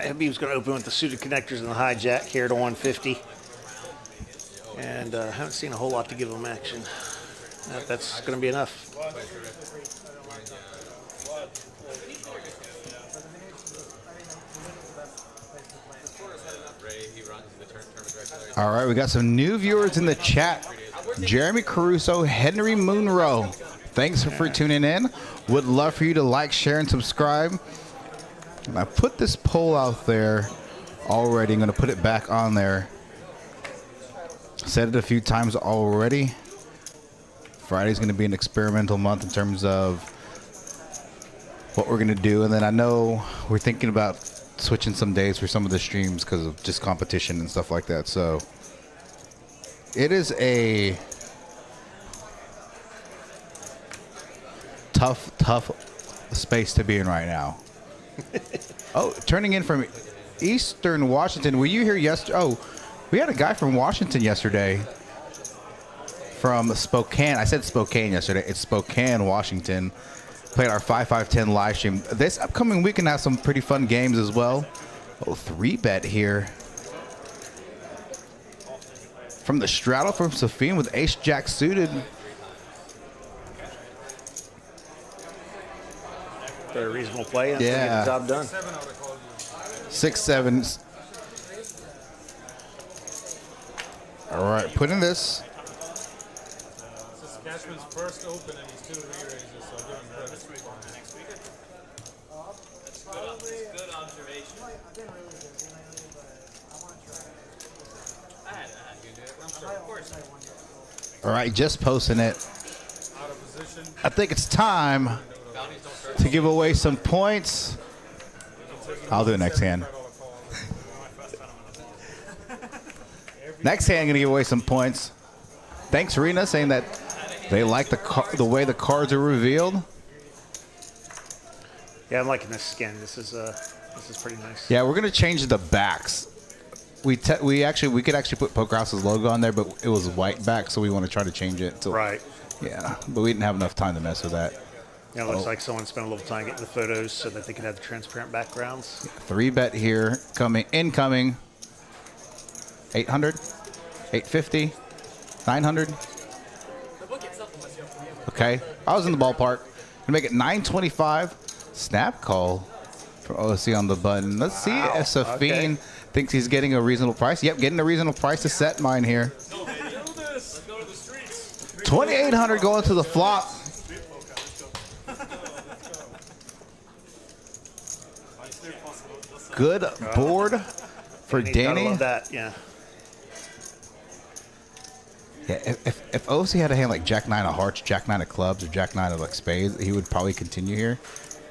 Habib's going to open with the suited connectors and the hijack here to 150. And haven't seen a whole lot to give him action. That's going to be enough. All right, we got some new viewers in the chat. Jeremy Caruso, Henry Monroe. Thanks for tuning in. Would love for you to like, share, and subscribe. And I put this poll out there already. I'm going to put it back on there. Said it a few times already. Friday's going to be an experimental month in terms of what we're going to do. And then I know we're thinking about switching some days for some of the streams because of just competition and stuff like that. So it is a tough space to be in right now. Oh, turning in from Eastern Washington. Were you here yesterday? Oh, we had a guy from Washington yesterday. From Spokane. I said Spokane yesterday. It's Spokane, Washington. Played our 5-5-10 live stream. This upcoming weekend has some pretty fun games as well. Oh, 3-bet here. From the straddle from Safeen with ace-jack suited. They're a reasonable play. And Yeah. get the job done. 7 out of call you. 6-7. All right, put in this. This is Cashman's first open and he's 2 re-raises, so I'll give him credit. Good observation. I've been really busy lately, but I want to try. I had it. I'm sure. Of course. All right, just posting it. Out of position. I think it's time to give away some points. I'll do it next hand. Next hand, gonna give away some points. Thanks, Rena, saying that they like the way the cards are revealed. Yeah, I'm liking this skin. This is pretty nice. Yeah, we're gonna change the backs. We could actually put Poker House's logo on there, but it was white back, so we want to try to change it. To, Right. Yeah, but we didn't have enough time to mess with that. Yeah, it looks like someone spent a little time getting the photos so that they could have the transparent backgrounds. 3-bet here, incoming. 800, 850, 900. Okay, I was in the ballpark. Gonna make it 925. Snap call for OC on the button. Let's see if Safeen thinks he's getting a reasonable price. Yep, getting a reasonable price to set mine here. 2,800 going to the flop. Good board for And you gotta Danny. love that, yeah. Yeah, if OC had a hand like Jack 9 of hearts, Jack 9 of clubs, or Jack 9 of like spades, he would probably continue here.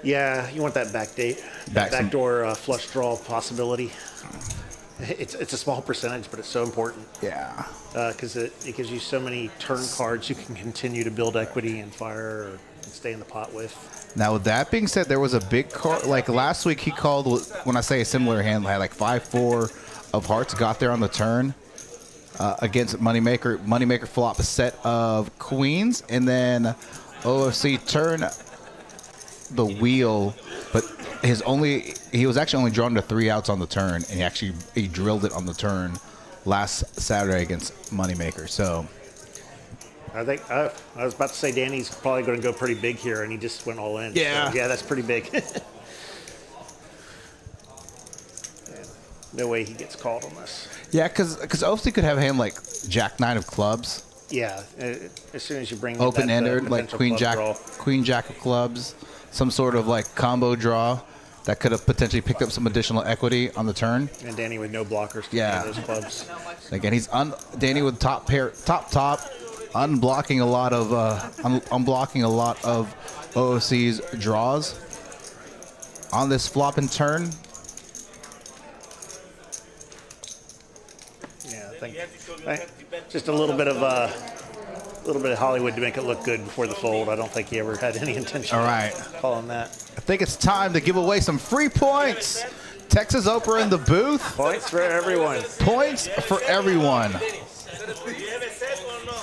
Yeah, you want that backdoor flush draw possibility. It's a small percentage, but it's so important Yeah. because it gives you so many turn cards you can continue to build equity and fire or stay in the pot with. Now, with that being said, there was a big card. Like last week, he called, when I say a similar hand, had like 5-4 of hearts, got there on the turn against Moneymaker. Moneymaker flop a set of queens, and then OFC turn the wheel, but he was actually only drawn to 3 outs on the turn, and he drilled it on the turn last Saturday against Moneymaker. So I think I was about to say Danny's probably going to go pretty big here, and he just went all in. Yeah. So, yeah, that's pretty big. No way he gets called on this. yeah, because OFC could have a hand like Jack 9 of clubs, Yeah, as soon as you bring open-ended, like potential Queen club Jack, draw. Queen Jack of clubs, some sort of like combo draw that could have potentially picked up some additional equity on the turn. And Danny with no blockers to Yeah. those clubs. Again, he's Danny with top, unblocking a lot of OOC's draws on this flop and turn. Yeah, I think just a little bit of Hollywood to make it look good before the fold. I don't think he ever had any intention All right. of calling that. I think it's time to give away some free points. Texas Oprah in the booth. Points for everyone. Points for everyone.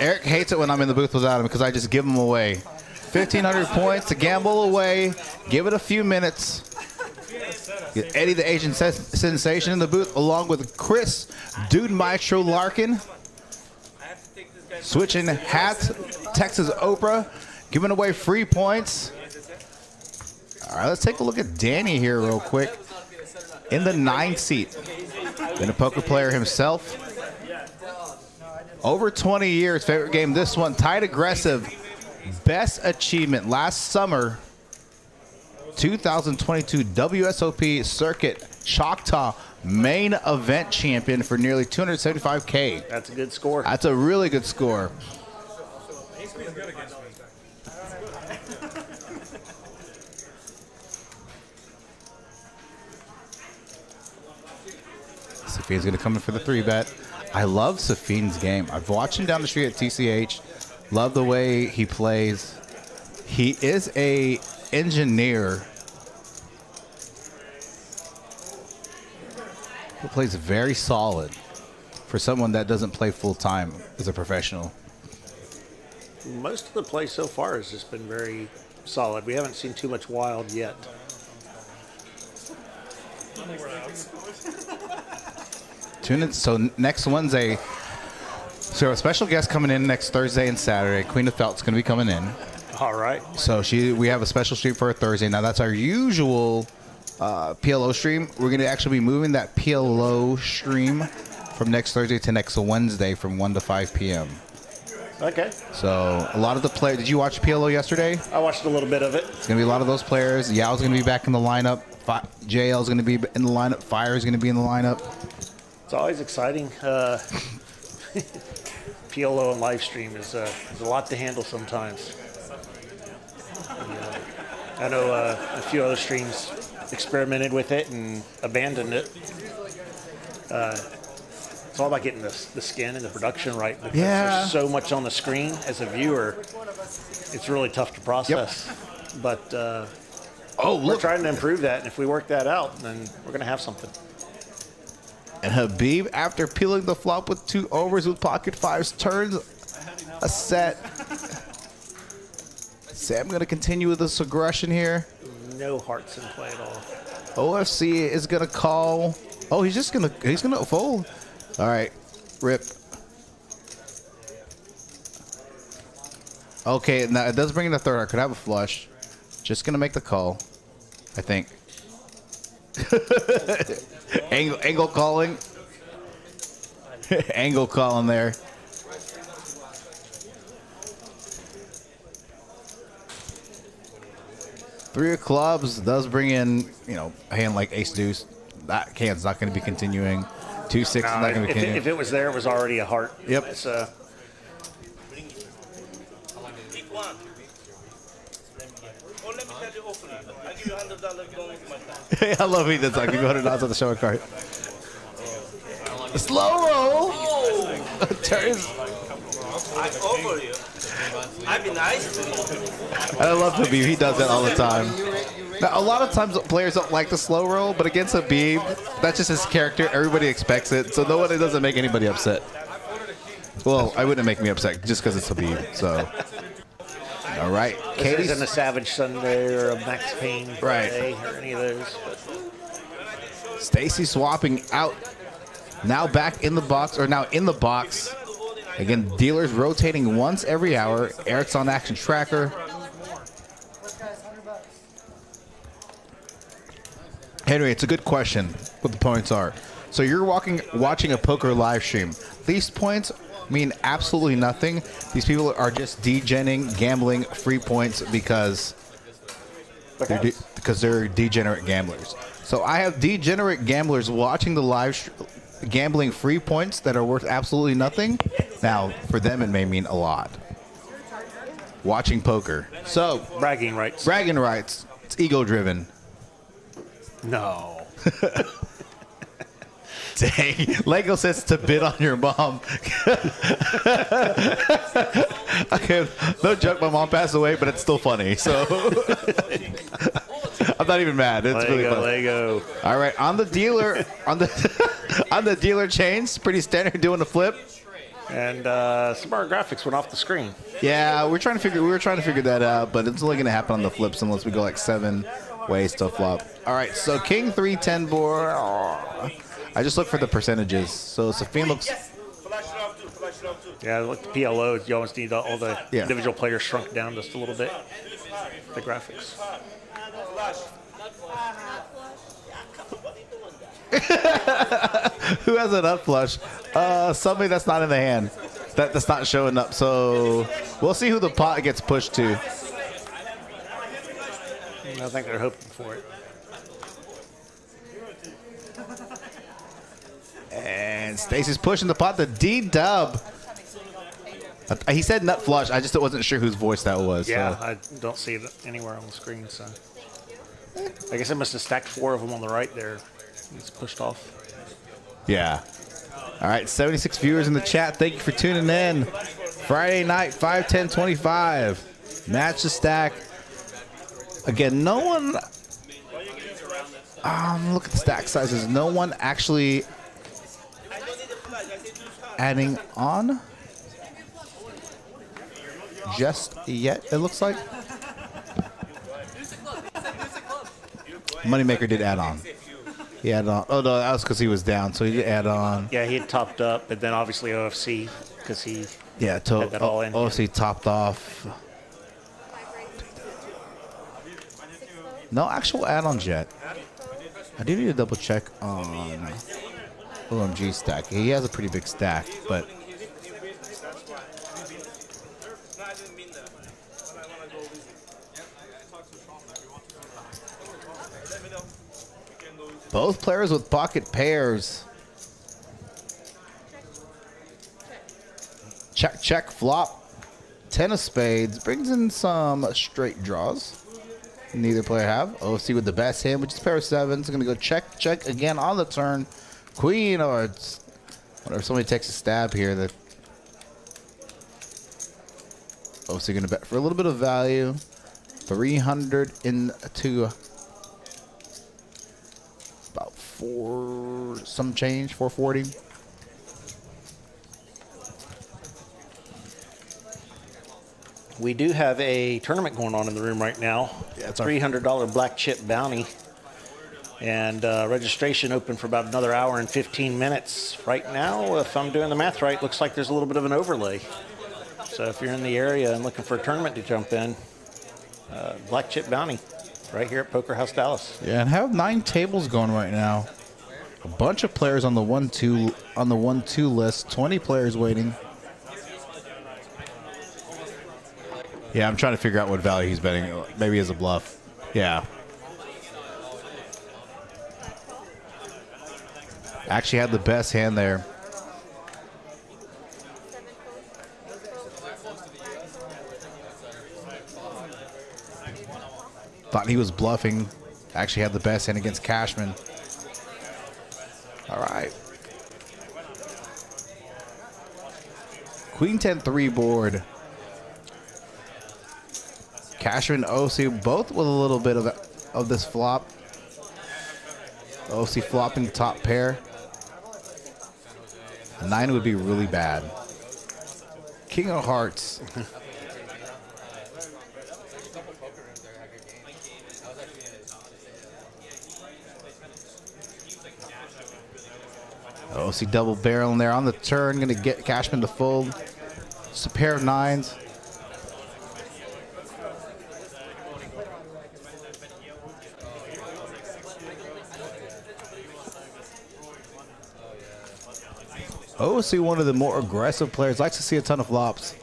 Eric hates it when I'm in the booth without him because I just give them away. 1,500 points to gamble away. Give it a few minutes. Get Eddie the Asian Sensation in the booth along with Chris Dude Maestro Larkin. Switching hats, Texas Oprah, giving away free points. All right, let's take a look at Danny here real quick. In the 9th seat. Been a poker player himself. Over 20 years, favorite game this one, tight aggressive. Best achievement last summer, 2022 WSOP Circuit Choctaw main event champion for nearly $275K. That's a good score. That's a really good score. Safeen's going to come in for the 3-bet. I love Safeen's game. I've watched him down the street at TCH. Love the way he plays. He is a engineer who plays very solid for someone that doesn't play full-time as a professional. Most of the play so far has just been very solid. We haven't seen too much wild yet. Tune in. So next Wednesday, so a special guest coming in next Thursday and Saturday. Queen of Felt's going to be coming in. All right. So we have a special stream for her Thursday. Now that's our usual PLO stream. We're going to actually be moving that PLO stream from next Thursday to next Wednesday from 1 to 5 p.m. Okay. So a lot of the players. Did you watch PLO yesterday? I watched a little bit of it. It's going to be a lot of those players. Yao's going to be back in the lineup. JL's going to be in the lineup. Fire's going to be in the lineup. It's always exciting. PLO and live stream is a lot to handle sometimes. I know a few other streams experimented with it and abandoned it. It's all about getting the skin and the production right, because there's so much on the screen as a viewer. It's really tough to process. Yep. But we're trying to improve that, and if we work that out, then we're going to have something. And Habib, after peeling the flop with 2 overs with pocket fives, turns a set. Sam going to continue with this aggression here. No hearts in play at all. OFC is going to call. Oh, he's going to fold. All right, rip. Okay, now it does bring in the third. I could have a flush. Just going to make the call, I think. Angle calling. Angle calling there. Three of clubs does bring in, a hand like ace deuce. That hand's not going to be continuing. 2-6 is not going to be continuing. If it was there, it was already a heart. Yep. It's, Pick one. Oh, let me tell you openly. I give you $100 going with my time. I love he does. I'll give you $100 on the show card. Slow roll. Turns. I offer you. I've been nice to you. I love Habib. He does that all the time. Now, a lot of times players don't like the slow roll, but against Habib, that's just his character. Everybody expects it, so no one, it doesn't make anybody upset. Well, I wouldn't make me upset just because it's Habib. So, all right, This isn't a Savage Sunday or a Max Payne Friday or any of those. Stacy swapping out. Now back in the box, or now in the box. Again, dealers rotating once every hour. Eric's on action tracker. Henry, it's a good question what the points are. So you're watching a poker live stream. These points mean absolutely nothing. These people are just degenning, gambling free points because they're degenerate gamblers. So I have degenerate gamblers watching the live gambling free points that are worth absolutely nothing. Now, for them, it may mean a lot. Watching poker. So Bragging rights. bragging rights. It's ego-driven. No. Dang. Lego says to bid on your mom. Okay, no joke, my mom passed away, but it's still funny. So I'm not even mad. It's really funny. Lego. All right, on the dealer, on the dealer chains, pretty standard doing a flip. And some of our graphics went off the screen. Yeah, we were trying to figure that out, but it's only going to happen on the flips unless we go like 7 ways to flop. All right, so King 310 board. Oh, I just look for the percentages. So Safeen looks. Yeah, like the PLO, you almost need all the individual players shrunk down just a little bit. The graphics. Who has a nut flush? Somebody that's not in the hand. That's not showing up. So we'll see who the pot gets pushed to. I think they're hoping for it. And Stacy's pushing the pot to D-Dub. He said nut flush. I just wasn't sure whose voice that was. Yeah, so. I don't see it anywhere on the screen. So I guess I must have stacked 4 of them on the right there. It's pushed off. Yeah. All right, 76 viewers in the chat. Thank you for tuning in. Friday night, 5/10/25. Match the stack. Again, no one. Look at the stack sizes. No one actually adding on just yet, it looks like. Moneymaker did add on. He added on. Oh, no, that was because he was down, so he did add on. Yeah, he had topped up, but then obviously OFC because he Yeah, had that all in. OFC topped off. No actual add-ons yet. I do need to double check on OMG stack. He has a pretty big stack, but No, I didn't mean that. But I want to go visit. Let me know. We can go visit. both players with pocket pairs. Check, check, flop. 10 of spades brings in some straight draws. Neither player have. OC with the best hand, which is pair of sevens. Going to go check, check again on the turn. Queen, or it's, whatever. Somebody takes a stab here. That OC going to bet for a little bit of value. 300 into about some change, 440. We do have a tournament going on in the room right now. Yeah, it's a $300 black chip bounty. And registration open for about another hour and 15 minutes. Right now, if I'm doing the math right, looks like there's a little bit of an overlay. So if you're in the area and looking for a tournament to jump in, black chip bounty right here at Poker House Dallas. Yeah, and have 9 tables going right now. A bunch of players on the 1-2 list. 20 players waiting. Yeah, I'm trying to figure out what value he's betting. Maybe as a bluff. Yeah. Actually had the best hand there. Thought he was bluffing. Actually had the best hand against Cashman. All right. Queen 10-3 board. Cashman, OC, both with a little bit of this flop. OC flopping top pair. A 9 would be really bad. King of Hearts. OC double barreling there on the turn. Going to get Cashman to fold. Just a pair of 9s. OC, one of the more aggressive players, likes to see a ton of flops.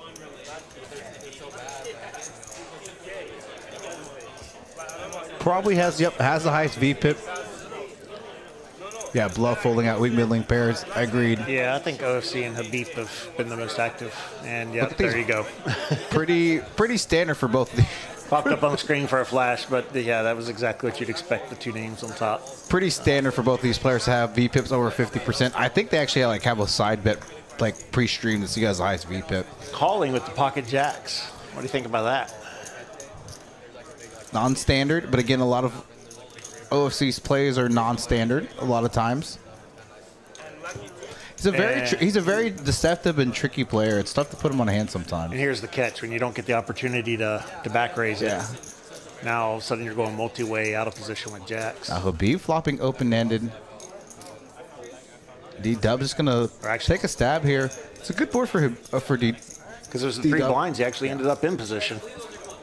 Probably has the highest VPIP. Yeah, bluff folding out weak middling pairs. Agreed. Yeah, I think OFC and Habip have been the most active. And yeah, there you go. pretty standard for both of these. Popped up on the screen for a flash, but yeah, that was exactly what you'd expect, the 2 names on top. Pretty standard for both of these players to have VPIPs over 50%. I think they actually have a side bet pre-stream to see who has the highest VPIP. Calling with the pocket jacks. What do you think about that? Non-standard, but again, a lot of OFC's plays are non-standard a lot of times. He's a very deceptive and tricky player. It's tough to put him on a hand sometimes. And here's the catch: when you don't get the opportunity to back raise it, now all of a sudden you're going multi-way out of position with jacks. Now Habib flopping open-ended. D-Dub's just gonna take a stab here. It's a good board for D. Because there's the 3 blinds, he actually ended up in position.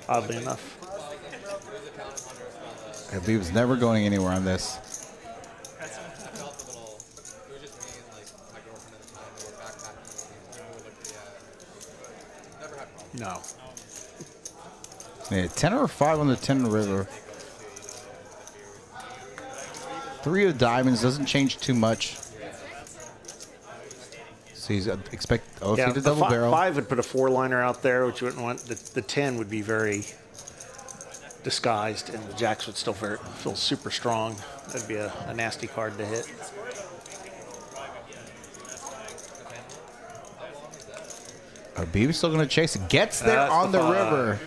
Oddly enough. Habib's never going anywhere on this. No. Yeah, 10 or 5 on the 10 river. 3 of diamonds doesn't change too much. So he's expect OC to double barrel. 5 would put a 4-liner out there, which you wouldn't want. The 10 would be very disguised, and the jacks would still feel super strong. That'd be a nasty card to hit. Habib's still going to chase it. Gets there on the river.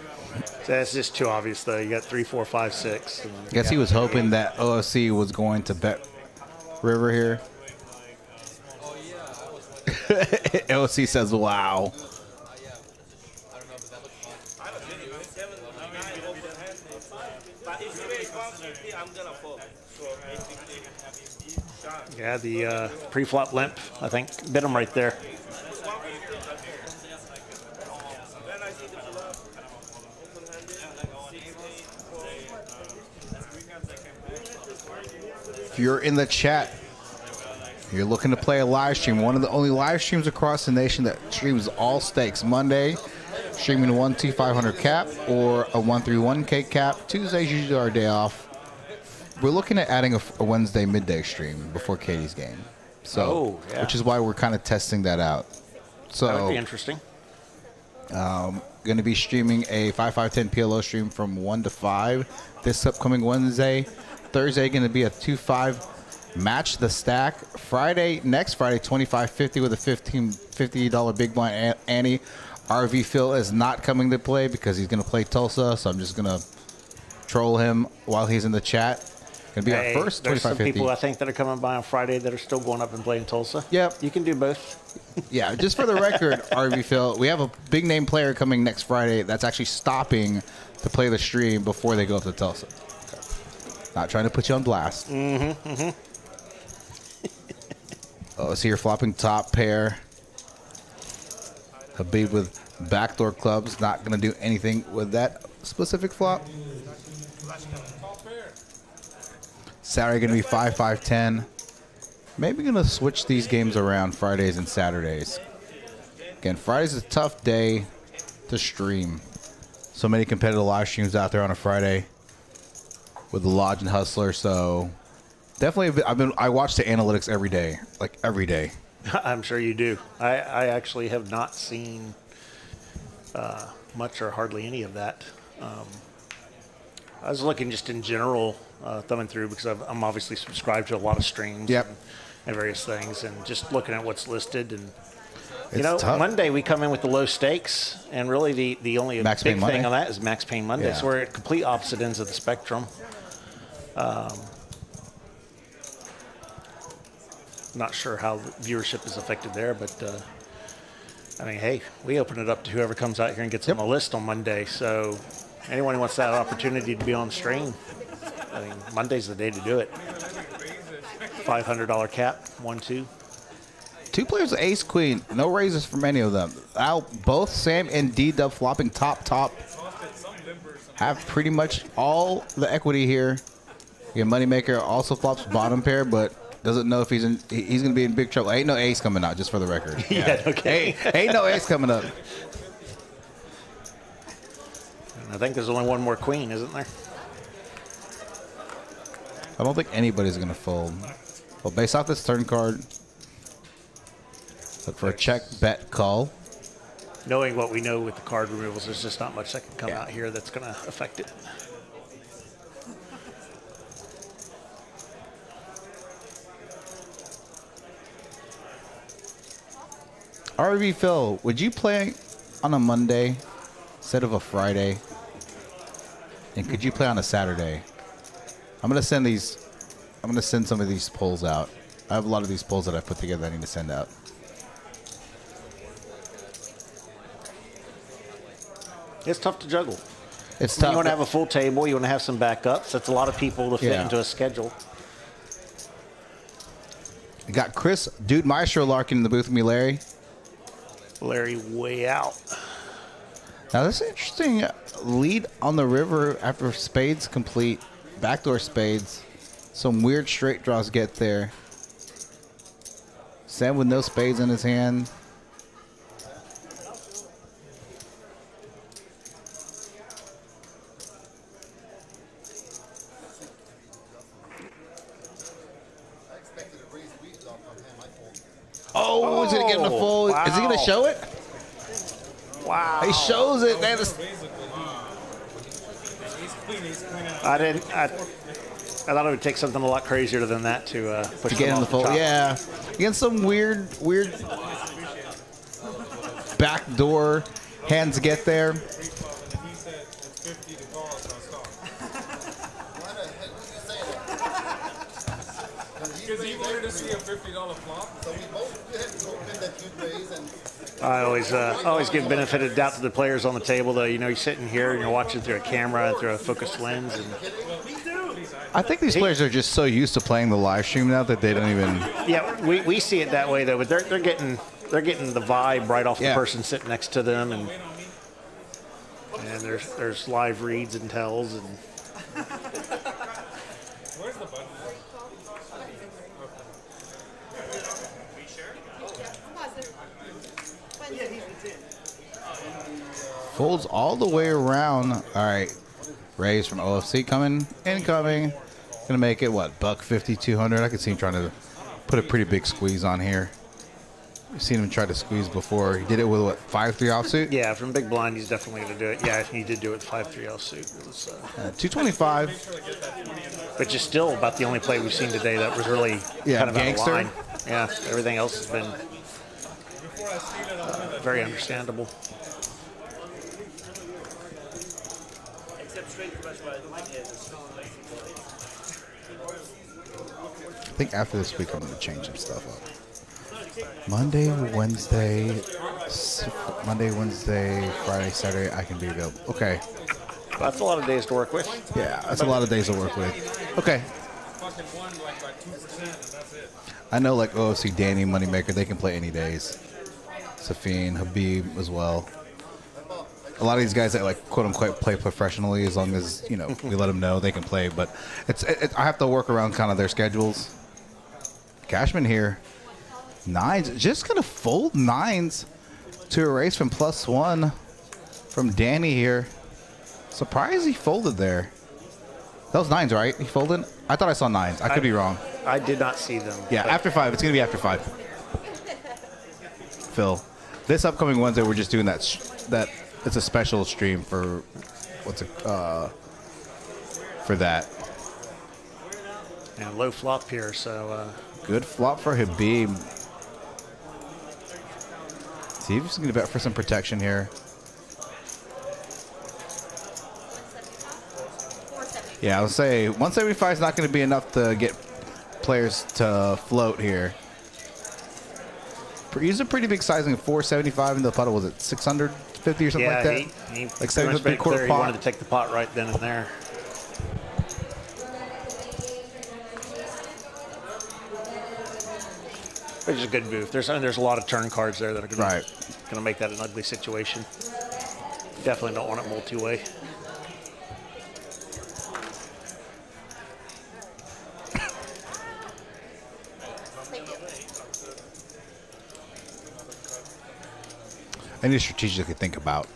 That's just too obvious, though. You got 3, 4, 5, 6. I guess he was hoping that OFC was going to bet river here. OC says, wow. Yeah, the pre-flop limp, I think, bit him right there. If you're in the chat, you're looking to play a live stream, one of the only live streams across the nation that streams all stakes. Monday, streaming 1-2-500 cap or a 1-3-1K cap. Tuesdays usually our day off. We're looking at adding a Wednesday midday stream before Katie's game. So, yeah. which is why we're kind of testing that out. So That would be interesting. Going to be streaming a 5-5-10 PLO stream from 1 to 5 this upcoming Wednesday. Thursday going to be a 2-5 match the stack. Next Friday, 25-50 with a $50 big blind ante. RV Phil is not coming to play because he's going to play Tulsa, so I'm just going to troll him while he's in the chat. Going to be our first 25-50. There's some people I think that are coming by on Friday that are still going up and playing Tulsa. Yep. You can do both. Yeah, just for the record, RV Phil, we have a big name player coming next Friday that's actually stopping to play the stream before they go up to Tulsa. Not trying to put you on blast. Oh, so you're flopping top pair. Habib with backdoor clubs. Not going to do anything with that specific flop. Saturday going to be 5-5-10. Maybe going to switch these games around Fridays and Saturdays. Again, Friday's a tough day to stream. So many competitive live streams out there on a Friday with the Lodge and Hustler. So definitely, I watch the analytics every day, like every day. I'm sure you do. I actually have not seen much or hardly any of that. I was looking just in general, thumbing through because I'm obviously subscribed to a lot of streams and various things, and just looking at what's listed. And you know, tough. Monday we come in with the low stakes, and really the only Max big Payne Monday. thing on that is Max Payne Monday. Yeah. So we're at complete opposite ends of the spectrum. Not sure how the viewership is affected there, but I mean, hey, we open it up to whoever comes out here and gets on the list on Monday. So anyone who wants that opportunity to be on stream, I mean, Monday's the day to do it. $500 cap, 1-2. Two players of Ace Queen, no raises from any of them. Both Sam and D-Dub flopping top. Have pretty much all the equity here. Your Moneymaker also flops bottom pair, but doesn't know if he's going to be in big trouble. Ain't no ace coming out, just for the record. Yeah, okay. Ain't no ace coming up. I think there's only one more queen, isn't there? I don't think anybody's going to fold. Well, based off this turn card, look for a check, bet, call. Knowing what we know with the card removals, there's just not much that can come out here that's going to affect it. RV Phil, would you play on a Monday instead of a Friday? And could you play on a Saturday? I'm gonna send some of these polls out. I have a lot of these polls that I've put together I need to send out. It's tough to juggle. It's tough. You want to have a full table. You want to have some backups. That's a lot of people to fit Yeah. into a schedule. We got Chris, Dude Maestro Larkin in the booth with me, Larry. Larry way out. Now this is interesting. Lead on the river after spades complete. Backdoor spades. Some weird straight draws get there. Sam with no spades in his hand. Oh, is he going to get him to fold? wow. Is he going to show it? Wow. He shows it. Man, this, I thought it would take something a lot crazier than that to push to get them him off to fold. top. Yeah. Against some weird backdoor hands get there. He said it's 50 to call, so I stopped. Because he wanted to see a $50 flop. I always give benefit of doubt to the players on the table, though. You know, you're sitting here and you're watching through a camera and through a focused lens. And I think these players are just so used to playing the live stream now that they don't even. yeah, we see it that way though. But they're getting the vibe right off the person sitting next to them, and there's live reads and tells and. Where's the button? Folds all the way around. All right. Raise from OFC coming, incoming. Gonna make it, what, $150, 200? I could see him trying to put a pretty big squeeze on here. We've seen him try to squeeze before. He did it with, what, 5-3 offsuit? Yeah, from big blind, he's definitely going to do it. Yeah, he did do it with 5-3 offsuit. It was, 225. but just still about the only play we've seen today that was really kind of gangster. out of line. Yeah, everything else has been very understandable. Except straight flush wise, Mike has a I think after this week, I'm going to change some stuff up. Monday, Wednesday, Friday, Saturday, I can be available. Okay. That's a lot of days to work with. Yeah, that's a lot of days to work with. Okay. Fucking won like by 2% and that's it. I know like OFC, Danny, Moneymaker, they can play any days. Safeen, Habib as well. A lot of these guys that like quote unquote play professionally, as long as we let them know they can play. But I have to work around kind of their schedules. Cashman here, nines, just gonna fold nines to erase from +1 from Danny here. Surprised he folded there. That was nines, right? He folded. I thought I saw nines. I could be wrong. I did not see them. Yeah, after 5. It's gonna be after 5. Phil, this upcoming Wednesday we're just doing that. It's a special stream for for that. And low flop here, so Good flop for Habib. See if he's going to bet for some protection here. Yeah, I would say 175 is not going to be enough to get players to float here. He's a pretty big sizing, 475 in the puddle. Was it 650 or something like that? he Like 7 pretty much quarter clear pot. He wanted to take the pot right then and there. Which is a good move. There's a lot of turn cards there that are going to make that an ugly situation. Definitely don't want it multi-way. I need to strategically think about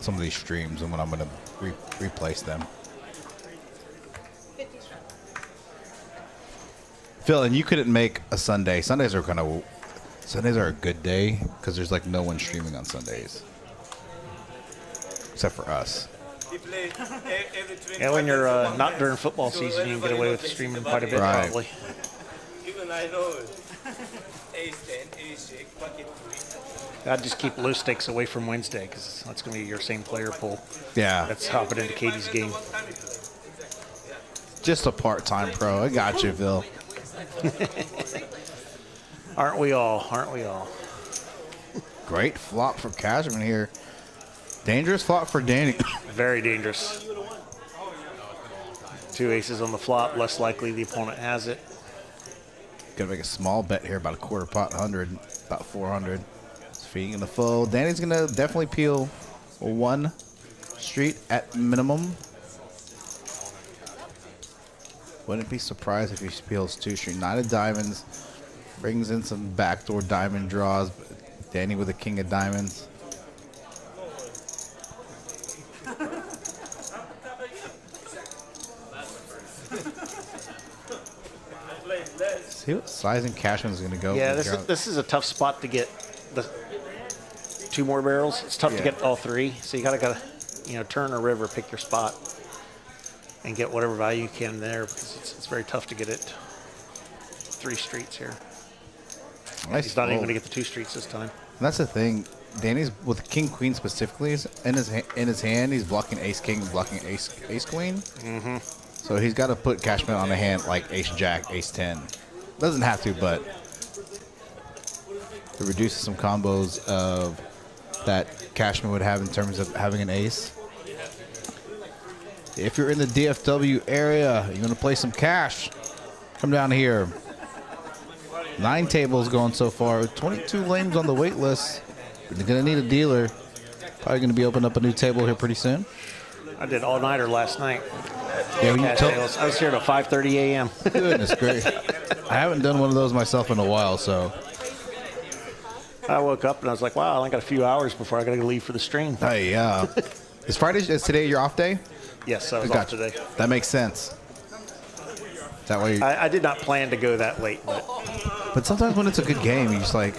some of these streams and when I'm going to replace them. Phil, and you couldn't make a Sunday. Sundays are a good day because there's like no one streaming on Sundays except for us. Yeah, when you're not during football season, you can get away with streaming quite a bit, probably. Even I know it. Ace 10, ace 6, bucket 3. I'd just keep low stakes away from Wednesday because that's going to be your same player pool. Yeah. That's hopping into Katie's game. Just a part-time pro. I got you, Phil. Aren't we all? Aren't we all? Great flop for Cashman here. Dangerous flop for Danny. Very dangerous. 2 aces on the flop. Less likely the opponent has it. Gonna make a small bet here, about a quarter pot, 100, about 400. Safeen in the fold. Danny's gonna definitely peel 1 street at minimum. Wouldn't be surprised if he peels 2 street. 9 of diamonds. Brings in some backdoor diamond draws. Danny with a king of diamonds. See what sizing Cashman's going to go. Yeah, this is a tough spot to get the 2 more barrels. It's tough to get all 3, so you gotta turn or river, pick your spot, and get whatever value you can there because it's very tough to get it 3 streets here. Nice. He's not even going to get the 2 streets this time. And that's the thing. Danny's with King Queen specifically in his hand. He's blocking Ace King, blocking Ace Queen. Mm-hmm. So he's got to put Cashman on a hand like Ace Jack, Ace 10. Doesn't have to, but it reduces some combos of that Cashman would have in terms of having an ace. If you're in the DFW area, you're going to play some cash, come down here. 9 tables going so far. 22 lanes on the wait list. You're going to need a dealer. Probably going to be opening up a new table here pretty soon. I did all-nighter last night. Yeah, I was here till 5:30 a.m. Goodness gracious. I haven't done one of those myself in a while, so. I woke up and I was like, wow, I only got a few hours before I got to leave for the stream. Hey, is today your off day? Yes, I was off Gotcha. today. That makes sense. That way, I did not plan to go that late, but sometimes when it's a good game, you just like,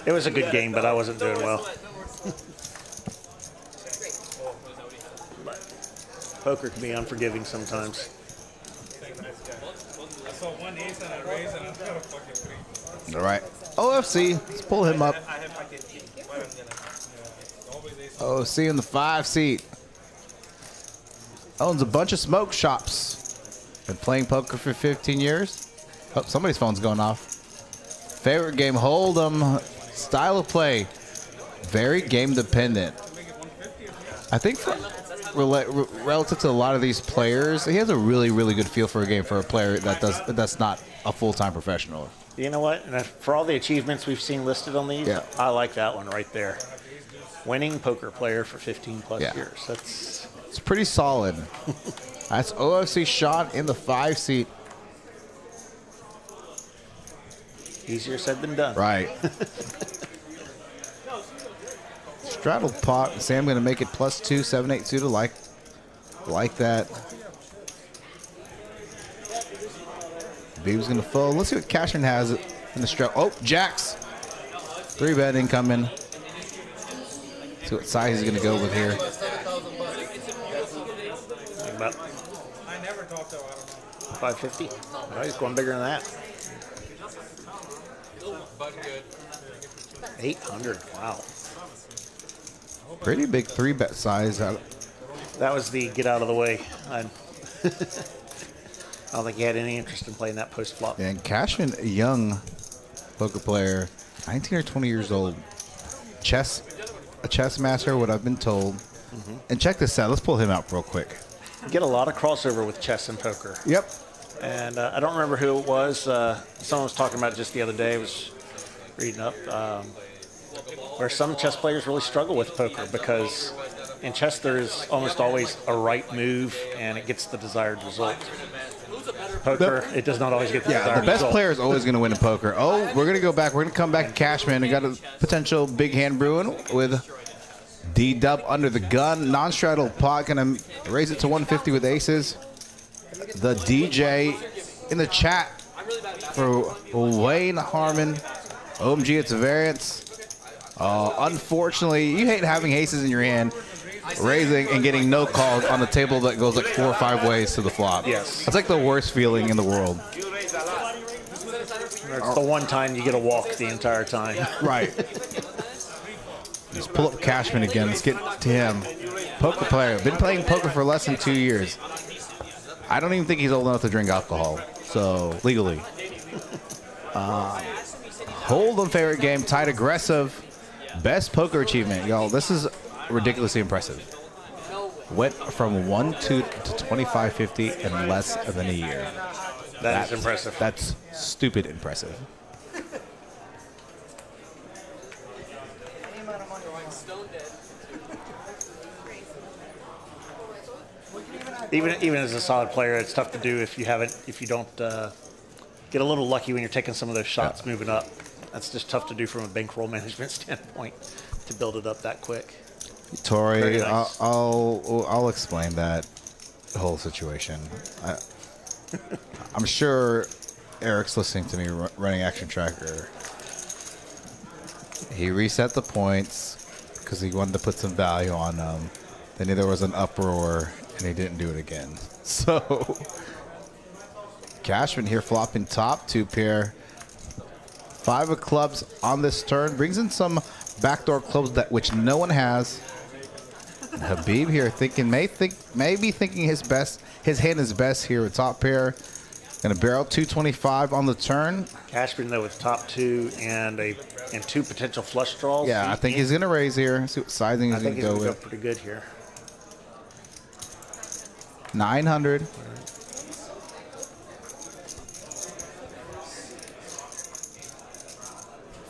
it was a good game, but I wasn't doing well. Poker can be unforgiving sometimes. I saw one ace and a raise and I got a fucking three. all right. OFC, let's pull him up. I have pocket 3. What I'm gonna. Always ace. OFC in the 5 seat. Owns a bunch of smoke shops. Been playing poker for 15 years. Oh, somebody's phone's going off. Favorite game, Hold'em. Style of play, very game dependent. I think relative to a lot of these players, he has a really, really good feel for a game for a player that's not a full-time professional. You know what? And for all the achievements we've seen listed on these, Yeah. I like that one right there. Winning poker player for 15 plus Yeah. years. That's It's pretty solid. That's OFC shot in the 5 seat. easier said than done. Right. Straddle pot. Sam going to make it +2, 7-8 suited. Like that. Beeb's going to fold. Let's see what Cashman has in the straddle. Oh, jacks. 3-bet incoming. See what size he's going to go with here. About I never talked to him, I don't know. 550. Oh, he's going bigger than that. But good. 800. Wow. Pretty big 3-bet size. That was the get out of the way. I don't think he had any interest in playing that post flop. And Cashman, a young poker player, 19 or 20 years old. A chess master, what I've been told. And check this out. Let's pull him out real quick. Get a lot of crossover with chess and poker. Yep. And I don't remember who it was. Someone was talking about it just the other day. I was reading up where some chess players really struggle with poker because in chess there is almost always a right move and it gets the desired result. Poker, it does not always get the desired The best result. player is always going to win in poker. Oh, we're going to go back. We're going to come back to Cashman and got a potential big hand brewing with D-Dub under the gun. Non-straddle pot going to raise it to 150 with aces. The DJ in the chat for Wayne Harmon. OMG, it's a variance. Unfortunately, you hate having aces in your hand, raising and getting no calls on the table that goes like 4 or 5 ways to the flop. Yes. That's like the worst feeling in the world. It's the one time you get a walk the entire time. Right. Just pull up Cashman again. Let's get to him. Poker player. Been playing poker for less than 2 years. I don't even think he's old enough to drink alcohol. So, legally. Hold'em favorite game. Tight aggressive. Best poker achievement. Y'all, this is ridiculously impressive. Went from 1-2 to 2550 in less than a year. That's impressive. That's stupid impressive. Even as a solid player, it's tough to do if you don't get a little lucky when you're taking some of those shots moving up. That's just tough to do from a bankroll management standpoint to build it up that quick. Tori, Very nice. I'll explain that whole situation. I'm sure Eric's listening to me running Action Tracker. He reset the points because he wanted to put some value on them. Then there was an uproar, and he didn't do it again. So Cashman here flopping top 2 pair. 5 of clubs on this turn. Brings in some backdoor clubs which no one has. Habib here maybe thinking his hand is best here with top pair. Gonna barrel 225 on the turn. Cashman though with top 2 and 2 potential flush draws. Yeah, I think he's gonna raise here. See what sizing I he's think gonna he's go gonna with. go pretty good here. 900.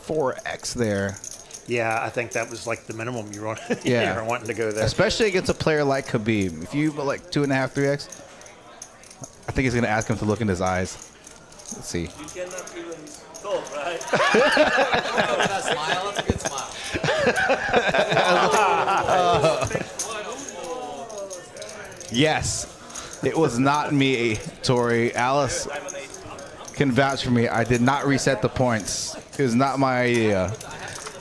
$4X there. Yeah, I think that was like the minimum you were Yeah. wanting to go there. Especially against a player like Habib. If you put like 2.5, 3X, I think he's gonna ask him to look in his eyes. Let's see. You cannot even talk, right? That smile, that's a good smile. Yes, it was not me, Tori. Alice can vouch for me. I did not reset the points. It was not my idea.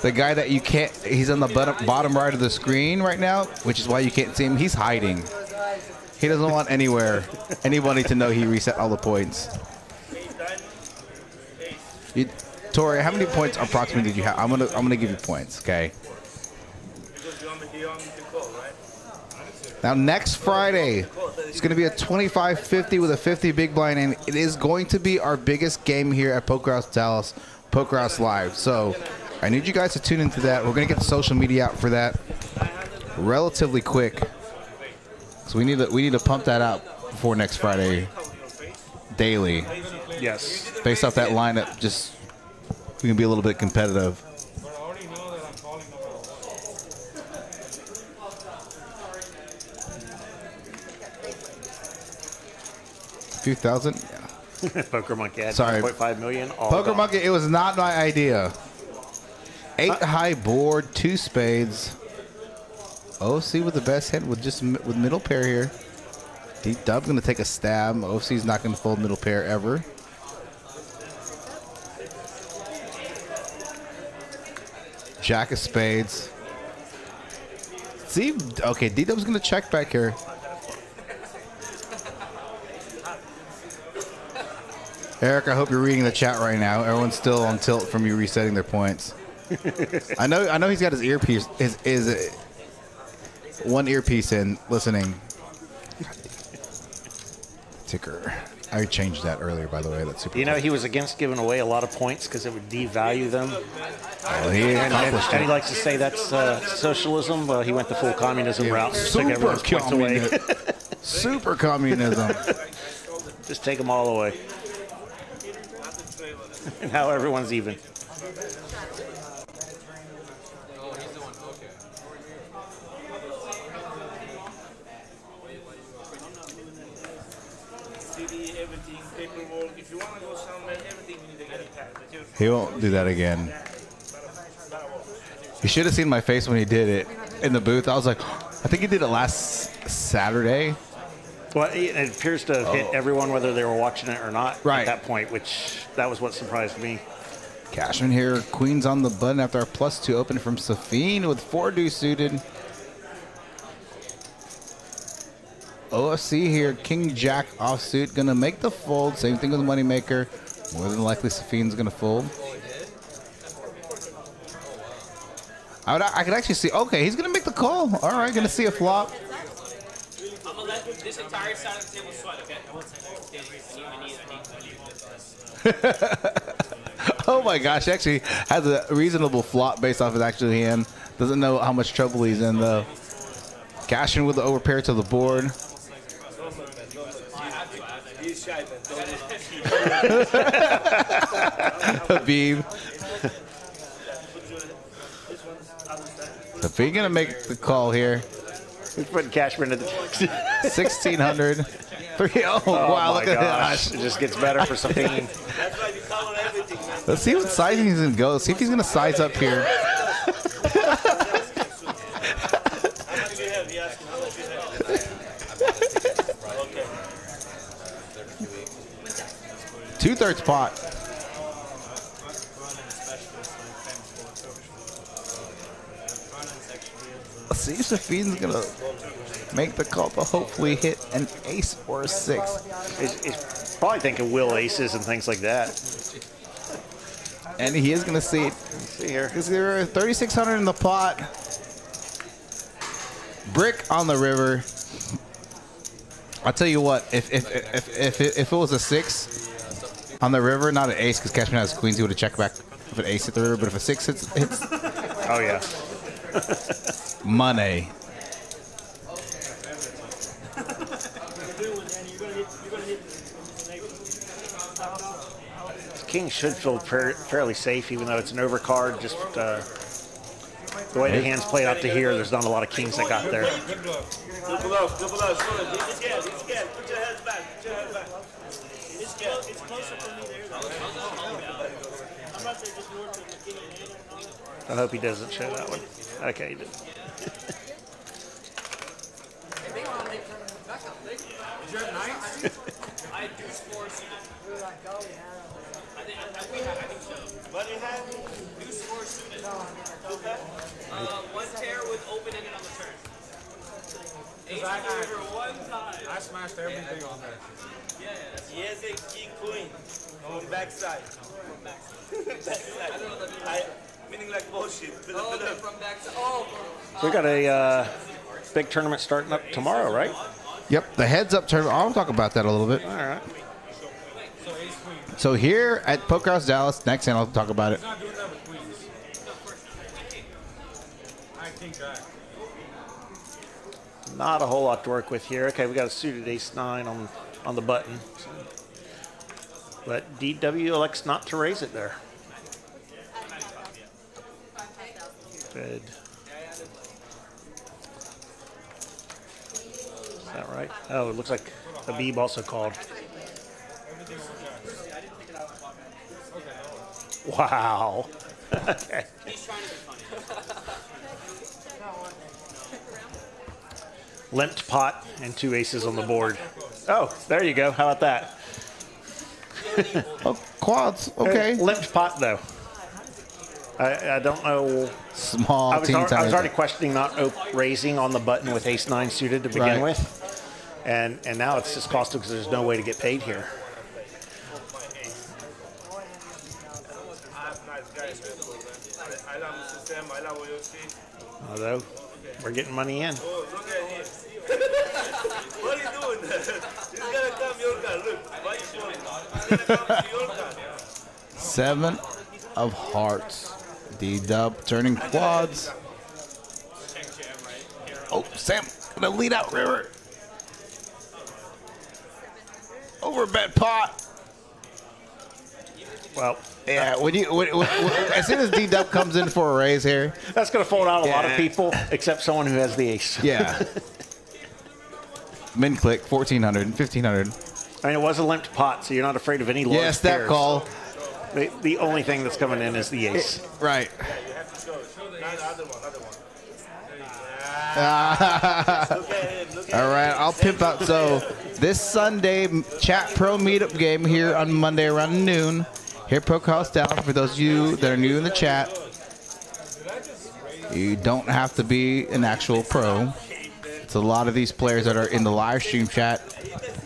The guy that you can't, he's on the bottom right of the screen right now, which is why you can't see him. He's hiding. He doesn't want anybody to know he reset all the points. Tori, how many points approximately did you have? I'm gonna give you points, okay? Because you want me to call, right? Now next Friday, it's gonna be a 25-50 with a 50 big blind, and it is going to be our biggest game here at Poker House Dallas, Poker House Live. So I need you guys to tune into that. We're gonna get the social media out for that relatively quick. So we need to pump that out before next Friday daily. Yes. Based off that lineup, just we can be a little bit competitive. But I already know that I'm calling number 1. A few thousand. Yeah. Poker Monkey had Sorry. 1.5 million. All Poker gone. Monkey, it was not my idea. 8 high board, 2 spades. OC with the best hand with middle pair here. D-Dub gonna take a stab. OC's not gonna fold middle pair ever. Jack of spades. See, okay, D-Dub's gonna check back here. Eric, I hope you're reading the chat right now. Everyone's still on tilt from you resetting their points. I know he's got his earpiece, his one earpiece in, listening. Ticker. I changed that earlier, by the way. That's super. You know, he was against giving away a lot of points because it would devalue them. Well, he accomplished And he it. likes to say that's socialism. Well, he went the full communism route. Took Super everyone's points away. communism. Super communism. Just take them all away. And now everyone's even. Oh, he's the one. Okay. CD, everything, paperwork. If you want to go somewhere, everything you need to get a pass. He won't do that again. You should have seen my face when he did it in the booth. I was like, I think he did it last Saturday. Well, it appears to have hit everyone, whether they were watching it or not, Right. at that point, which that was what surprised me. Cashman here, queens on the button after our +2 open from Safeen with 4 deuce suited. OFC here, King Jack offsuit, gonna make the fold. Same thing with Moneymaker. More than likely, Safeen's gonna fold. I could actually see. Okay, he's gonna make the call. All right, gonna see a flop. I'm gonna let this entire side of the table sweat, okay? Oh my gosh, actually has a reasonable flop based off his actual hand. Doesn't know how much trouble he's in though. Cashing with the overpair to the board. He's shy, man. Habib. So if he's gonna make the call here, He's putting Cashman in the 1600. 3 oh, Oh wow, my look at gosh. that. It just gets better for Safeen. That's why we cover everything, man. Let's see what sizing he's gonna go. See if he's gonna size up here. How much do you have? He asked me how much do you have? Okay. 2/3 pot. Let's see if Safeen's gonna make the call to hopefully hit an ace or a 6. He's probably thinking will aces and things like that. And he is gonna see it. See here. Is there 3,600 in the pot? Brick on the river. I'll tell you what. If it was a 6 on the river, not an ace, because Cashman has queens, he would have checked back if an ace hit the river. But if a 6 hits Oh, yeah. money. King should feel fairly safe, even though it's an overcard. Just the way the hand's played out to here, there's not a lot of kings that got there. Double up, double up. He's scared, he's scared. Put your head back, put your head back. He's It's closer for me there. I'm about to say just north of McKinney and I hope he doesn't show that one. Okay, he did. Did you have knights? I do score suited. I think so. What do you have? Do score suited. One pair with open-ended on the turn. Ace I- over one time. I smashed everything on that. He has a king queen on the backside. Backside. Meaning like bullshit. Oh, okay, from back to So we got a big tournament starting up tomorrow, right? Yep, the heads up tournament. I'll talk about that a little bit. All right. So here at Poker House Dallas, next time I'll talk about it. He's not doing that with queens. I king jack. Not a whole lot to work with here. Okay, we got a suited ace-9 on the button. But DW elects not to raise it there. Good. Is that right? Oh, it looks like Habib also called. Wow. Okay. He's trying to be funny. Limped pot and 2 aces on the board. Oh, there you go. How about that? Oh, quads. Okay. Limped pot, though. I don't know. Small I was team already questioning not raising on the button with ace-9 suited to begin Right. with. And now it's just costing because there's no way to get paid here. Although, we're getting money in. Oh, look at him. What are you doing? He's gonna come your car. Look. Why you showing? He's gonna come to your car. 7 of hearts. D-dub turning quads. Oh, Sam gonna lead out river. Overbet pot. Well, Yeah, as soon as D-dub comes in for a raise here, that's going to fold out a lot of Yeah. people, except someone who has the ace. yeah. Min click 1400, 1500. I mean, it was a limped pot, so you're not afraid of any large Yes, that pairs. call. The only thing that's coming in is the ace. Right. You have to show it. Not the other one. Other one. Look at him. Look at All right, I'll pimp out. So this Sunday, Chat Pro meetup game here on Monday around noon. Here at Poker House Dallas. For those of you that are new in the chat, you don't have to be an actual pro. It's a lot of these players that are in the live stream chat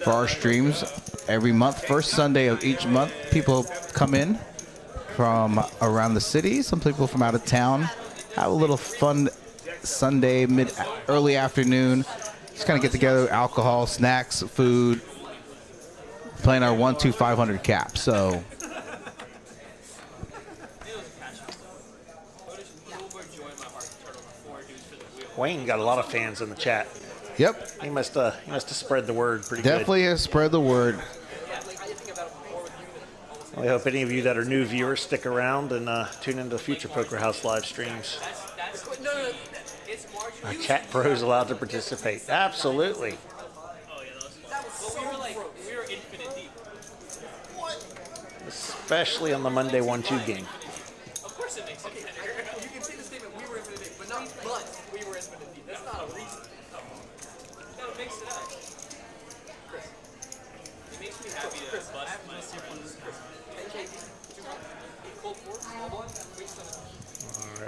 for our streams every month. First Sunday of each month, people come in from around the city. Some people from out of town. Have a little fun Sunday, early afternoon. Just kind of get together, alcohol, snacks, food, playing our 1-2-500 cap. So Wayne got a lot of fans in the chat. yep, He must have spread the word pretty definitely has spread the word. good. I hope any of you that are new viewers stick around and tune into future Poker House live streams. No, it's March. Our chat pros allowed to participate. Absolutely. But we were infinite deep. Especially on the Monday 1-2 game. Of course it makes it better. You can see the statement, we were infinite deep, but not but we were infinite deep. That's not a reason. No, it makes it up. Chris. It makes me happy to bust my friends. Cold four, small blind, weak seven.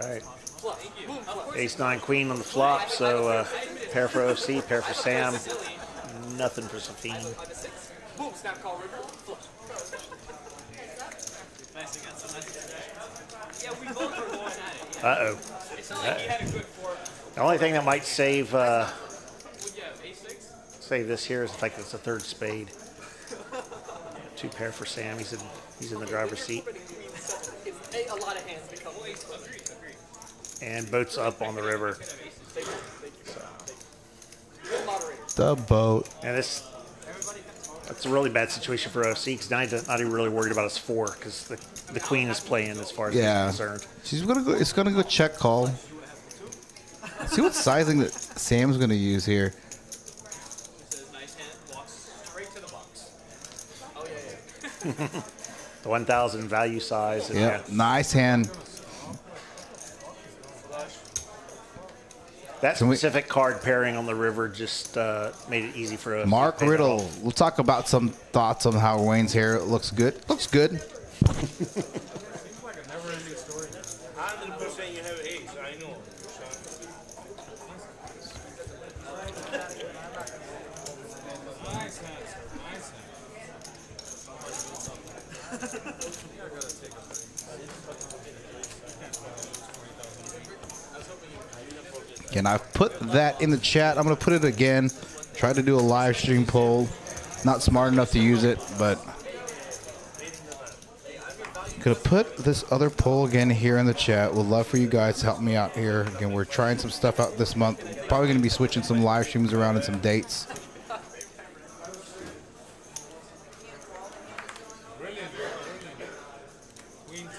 All right. Thank you. Of course. Ace-9 queen on the flop, so pair for OC, pair for Sam. Nothing for Safeen. 5 to 6. Boom, snap call river. Flush. Nice against him. Yeah, we both were going at it. Yeah. Uh-oh. It's not like he had a good four. The only thing that might save Would you have A6? save this here is the fact that it's a third spade. 2 pair for Sam. He's in the driver's seat. It's a lot of hands become ace. Agreed. And boats up on the river. Good moderator. The boat. And that's a really bad situation for OC because now he's not even really worried about his 4 because the queen is playing as far as Yeah. he's concerned. She's gonna go. It's gonna go check call. See what sizing that Sam's gonna use here. Says nice hand. Walks straight to the box. Oh, yeah. The 1,000 value size. And Yep, nice hand. That Can we- specific card pairing on the river just made it easy for us. Mark to pay that Riddle. off. We'll talk about some thoughts on how Wayne's hair looks good. Looks good. It's like a never-ending story, man. 100% you have ace. I know. Nice hand, sir. Nice hand. Can I put that in the chat? I'm going to put it again. Try to do a live stream poll. Not smart enough to use it, but could have put this other poll again here in the chat. Would love for you guys to help me out here. Again, we're trying some stuff out this month. Probably going to be switching some live streams around and some dates. Brilliant. Queen 10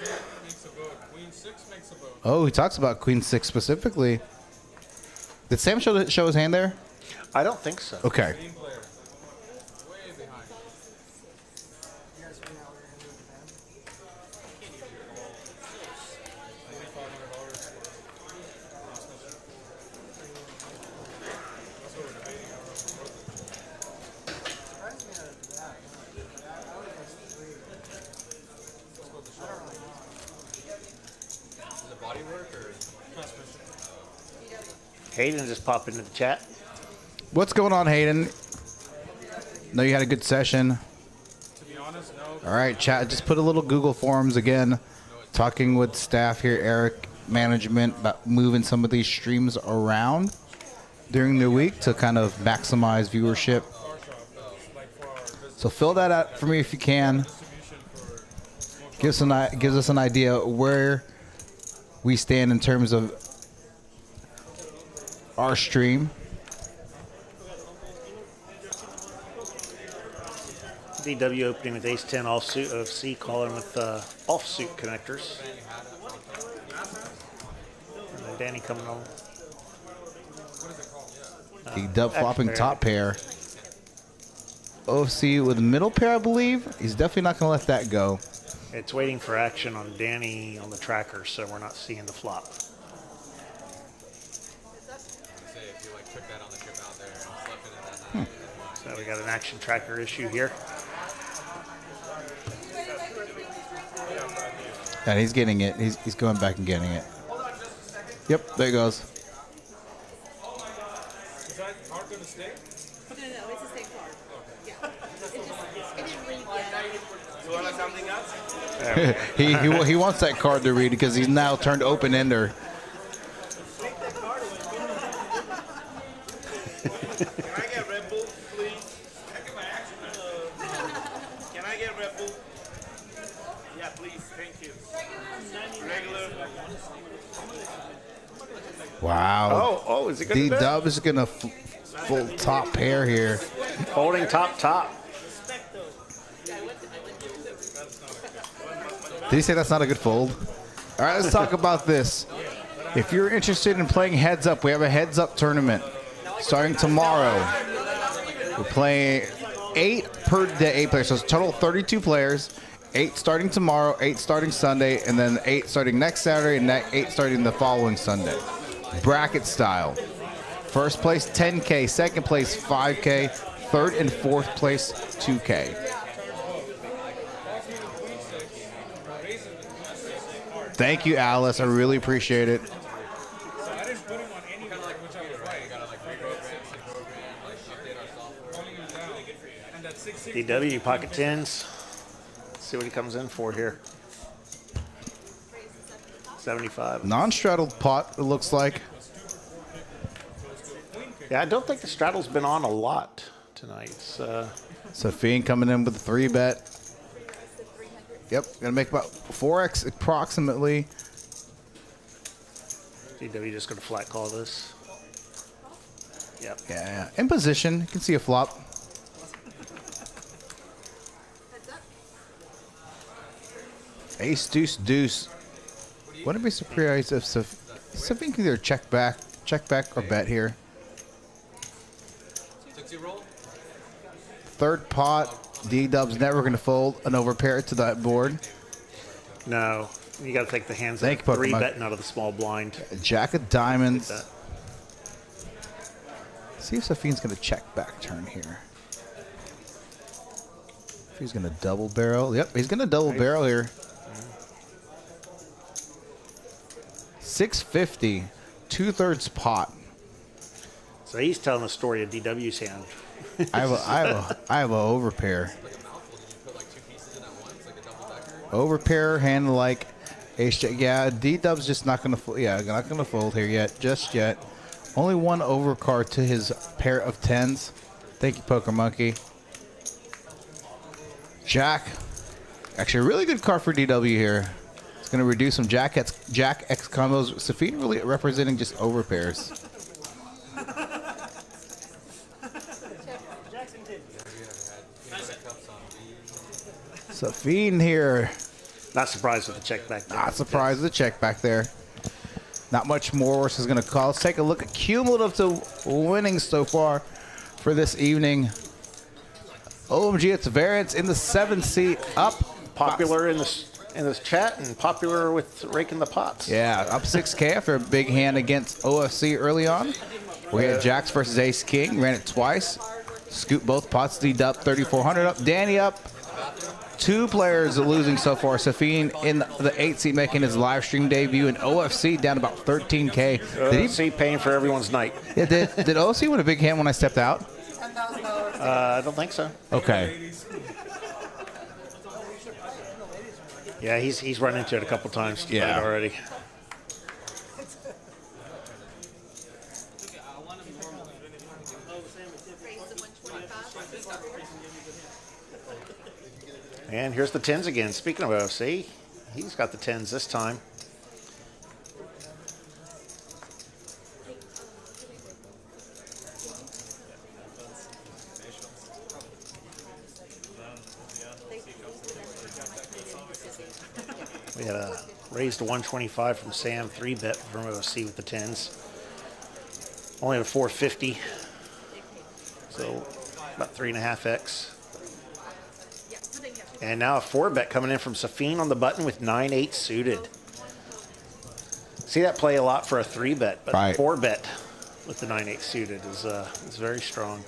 makes a vote. Queen 6 makes a vote. Oh, he talks about Queen 6 specifically. Did Sam show his hand there? I don't think so. Okay. Team player. Way behind. Is it body work or? Hayden just popped into the chat. What's going on, Hayden? Know you had a good session. To be honest, no. All right, chat. Just put a little Google Forms again. Talking with staff here, Eric, management, about moving some of these streams around during the week to kind of maximize viewership. So fill that out for me if you can. Gives us an idea where we stand in terms of our stream. DW opening with ace 10 offsuit of C, calling with offsuit connectors. And then Danny coming on. The dub flopping pair. top pair. OC with middle pair, I believe. He's definitely not going to let that go. It's waiting for action on Danny on the tracker, so we're not seeing the flop. Say if you like took that on the trip out there and slept in it that night. So we got an action tracker issue here. And he's getting it. He's going back and getting it. Yep, there he goes. Is that card going to stay? No, it's the same card. Yeah. It didn't read yet. You want something else? he wants that card to read because he's now turned open ender. Can I get Red Bull, please? Can I get Red Bull? Yeah, please. Thank you. Regular. Wow. Oh, is it going D to Dub is going to full top pair here. Holding top. Did he say that's not a good fold? All right, let's talk about this. If you're interested in playing Heads Up, we have a Heads Up tournament starting tomorrow. We're playing 8 per day, 8 players. So it's total 32 players. 8 starting tomorrow, 8 starting Sunday, and then 8 starting next Saturday, and 8 starting the following Sunday. Bracket style. First place 10K, second place 5K, third and fourth place 2K. Thank you, Alice. I really appreciate it. I didn't put him on any kind of like which I was right. You gotta like reprogram, like update our software. Pulling him down. And that 660. DW pocket tens. Let's see what he comes in for here. 75. Non-straddled pot, it looks like. Yeah, I don't think the straddle's been on a lot tonight. Safeen coming in with a 3-bet. Yep, gonna make about 4x approximately. DW just gonna flat call this. Yep. Yeah, in position. You can see a flop. Ace, deuce, deuce. Wouldn't it be surprised if Safeen can either check back or bet here. 60 roll? Third pot. D-Dub's never going to fold an overpair to that board. No, you got to take the hands Thank that you, are 3 Pokemon. betting out of the small blind. Jack of diamonds. That. See if Safeen's going to check back turn here. If he's going to double barrel. Yep, he's going to double barrel here. 650, 2/3 pot. So he's telling the story of DW's hand. I have a overpair. Overpair, hand like ace jack. Yeah, D-Dub's just not going to fold. Yeah, not going to fold here yet, just yet. Only one overcard to his pair of 10s. Thank you, Poker Monkey. Jack. Actually, a really good card for DW here. It's going to reduce some Jack X combos. Safeen really representing just overpairs. Safeen here. Not surprised with the check back there. Not surprised with the check back there. Not much more is going to call. Let's take a look at cumulative to winnings so far for this evening. OMG, it's variance in the 7th seat, up. Popular in this chat and popular with raking the pots. Yeah, up 6K after a big hand against OFC early on. We had Jacks versus Ace King, ran it twice. Scoop both pots, D-Dub 3,400 up. Danny up. 2 players losing so far. Safeen in the 8th seat making his live stream debut, and OFC down about 13K. Did he see paying for everyone's night? Yeah, did OFC win a big hand when I stepped out? I don't think so. Okay. Yeah, he's run into it a couple times tonight already. And here's the 10s again. Speaking of OFC, he's got the 10s this time. We had a raised to 125 from Sam, 3-bet from OFC with the 10s. Only a 450, so about 3.5x. And now a 4-bet coming in from Safeen on the button with 9-8 suited. See that play a lot for a 3-bet, but right. 4-bet with the 9-8 suited is very strong.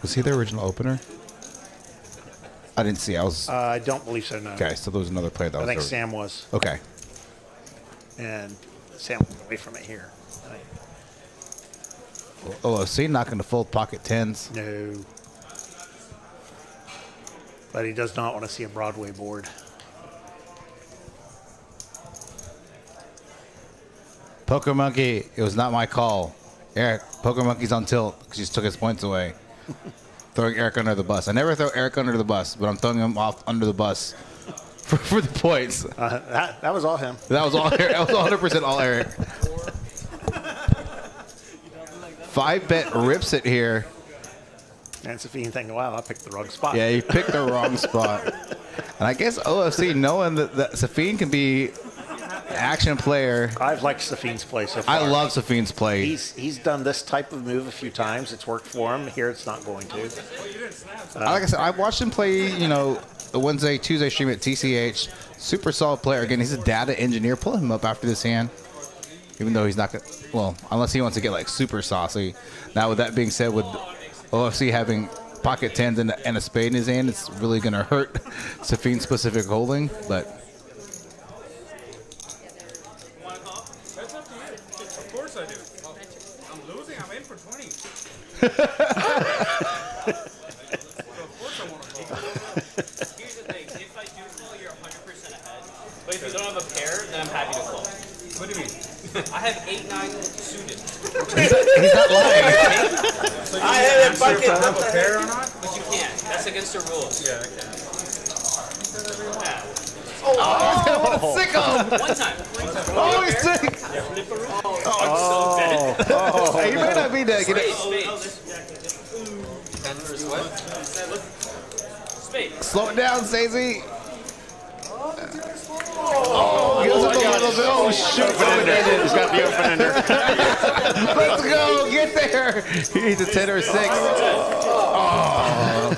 Was he the original opener? I didn't see. I don't believe so, no. Okay, so there was another player that I was. think Sam was. Okay. And Sam went away from it here. OFC not going to fold pocket 10s. No. But he does not want to see a Broadway board. Poker Monkey, it was not my call. Eric, Poker Monkey's on tilt because he just took his points away. Throwing Eric under the bus. I never throw Eric under the bus, but I'm throwing him off under the bus for the points. That was all him. That was all Eric. That was 100% all Eric. 5-bet rips it here. And Safeen thinking, wow, I picked the wrong spot. Yeah, he picked the wrong spot. And I guess OFC, knowing that Safeen can be an action player. I've liked Safeen's play so far. I love Safeen's play. He's done this type of move a few times. It's worked for him. Here it's not going to. Like I said, I watched him play, the Wednesday, Tuesday stream at TCH. Super solid player. Again, he's a data engineer. Pull him up after this hand. Even though he's not going to, well, unless he wants to get like super saucy. Now, with that being said, with OFC having pocket 10s and a spade in his hand, it's really going to hurt Safeen's specific holding. But That's up to you. Of course I do. I'm losing. I'm in for 20. Of course I want to call. Here's the thing. If I do call, you're 100% ahead. But if you don't have a pair, then I'm happy to call. What do you mean? I have 8-9 suited. he's not lying. So I have a bucket. have a pair or not? But you can't. That's against the rules. Yeah, I can. Sicko! One time. Oh, he's sick. Hey, you may not be that. Get it. Spade. Slow it down, Stacey. Oh, gives him a little bit. Oh, shoot. He's got the open ender. Let's go. Get there. He needs a 10 or 6. Oh.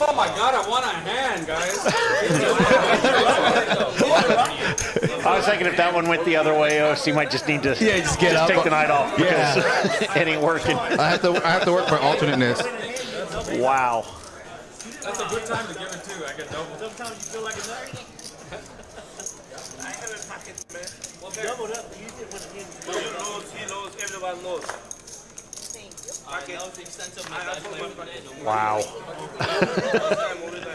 Oh my God, I won a hand, guys. I was thinking if that one went the other way, OFC might just need to just get up. take the night off because Yeah. it ain't working. I have to work my alternateness. Wow. That's a good time to give it too. I get double. Sometimes you feel like a nut. I have a packet, man. Doubled up. You did when You knows, he knows, everyone knows. Alright, that was the extent of my best play for today. No more. Wow. I wanted to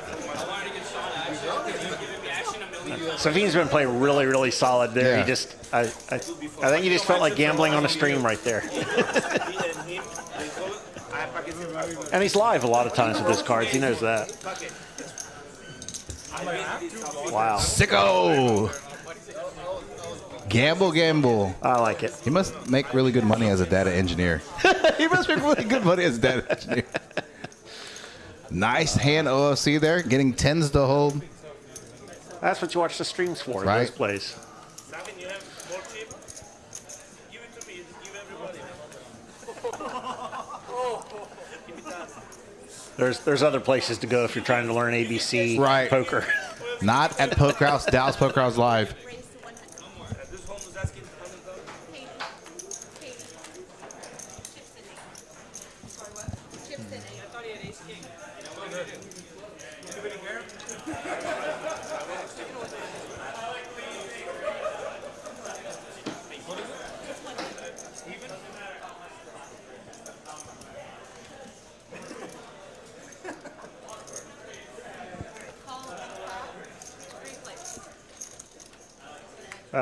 get Sean action. He's giving me action a million. Safeen's been playing really, really solid there. Yeah. He just, I think he just felt like gambling on a stream right there. Me and him, they go, I have packets in my phone. And he's live a lot of times with his cards. He knows that. Packet. Wow. Sicko. Gamble. I like it. He must make really good money as a data engineer. He must make really good money as a data engineer. Nice hand OFC there, getting tens to hold. That's what you watch the streams for, Right. those plays. Safeen, you have more chip? Give it to me. Give everybody. Give it us. There's other places to go if you're trying to learn ABC Right. poker. Not at Poker House, Dallas Poker House Live. This home is asking $100. I thought he had ace king.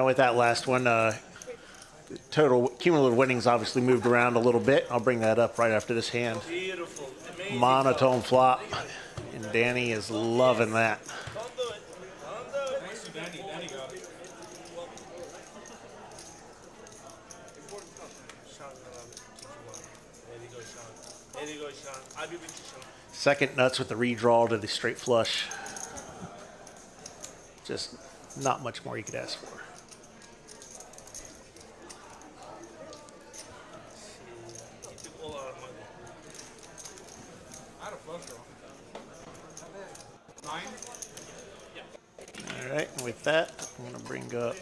With that last one, total cumulative winnings obviously moved around a little bit. I'll bring that up right after this hand. Beautiful. Amazing. Monotone flop, and Danny is loving that. Don't do it. Don't do it. Thanks to Danny. Danny got it. There you go, Sean. I'll be with you, Sean. Second nuts with the redraw to the straight flush. Just not much more you could ask for. He took all our money. I had a flush draw. 9. All right, and with that, I'm going to bring up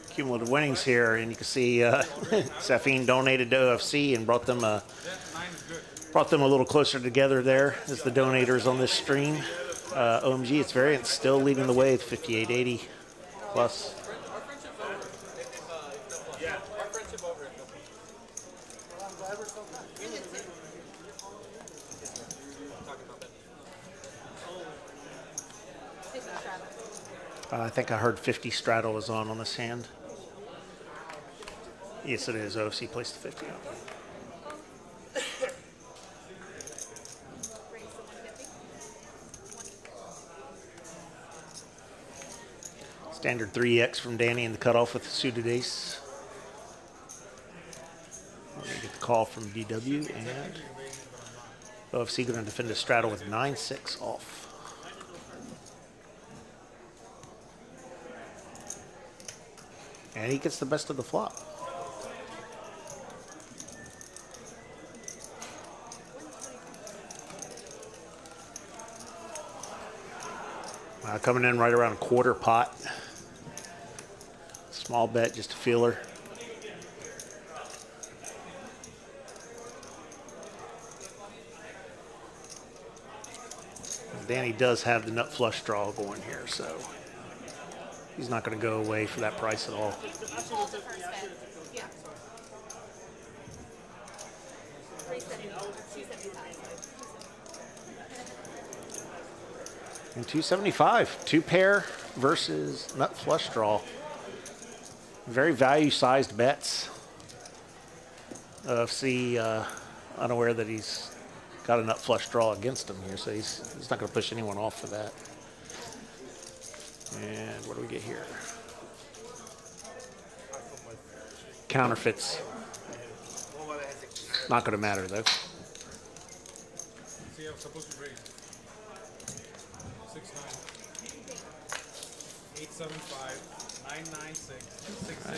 cumulative winnings here, and you can see Safeen donated to OFC and brought them a 9 is good. little closer together there as the donators on this stream. OMG, it's variance still leading the way with 5880 plus. Our friendship's over. Our friendship over. I think I heard 50 straddle is on this hand. Yes, it is. OFC placed the 50 on. Standard 3x from Danny in the cutoff with the suited ace. We're going to get the call from DW, and OFC going to defend a straddle with 9-6 off. And he gets the best of the flop. Coming in right around a quarter pot. Small bet, just a feeler. Danny does have the nut flush draw going here, so he's not going to go away for that price at all. And 275, two pair versus nut flush draw. Very value-sized bets. OFC unaware that he's got a nut flush draw against him here, so he's not going to push anyone off for that. And what do we get here? Counterfeits. Not going to matter though. See, I'm supposed to raise 6-9, 8-7-5, 9-9-6, 6-6.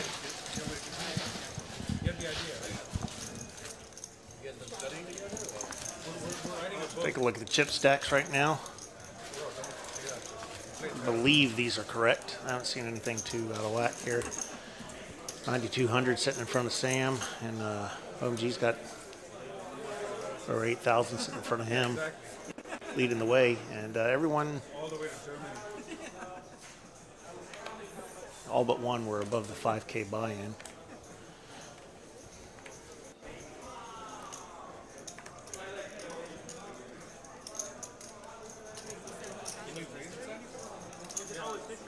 You get the idea, right? Take a look at the chip stacks right now. I believe these are correct. I haven't seen anything too out of whack here. 9,200 sitting in front of Sam, and OMG's got over 8,000 sitting in front of him, leading the way. And everyone, all but one, were above the 5K buy-in.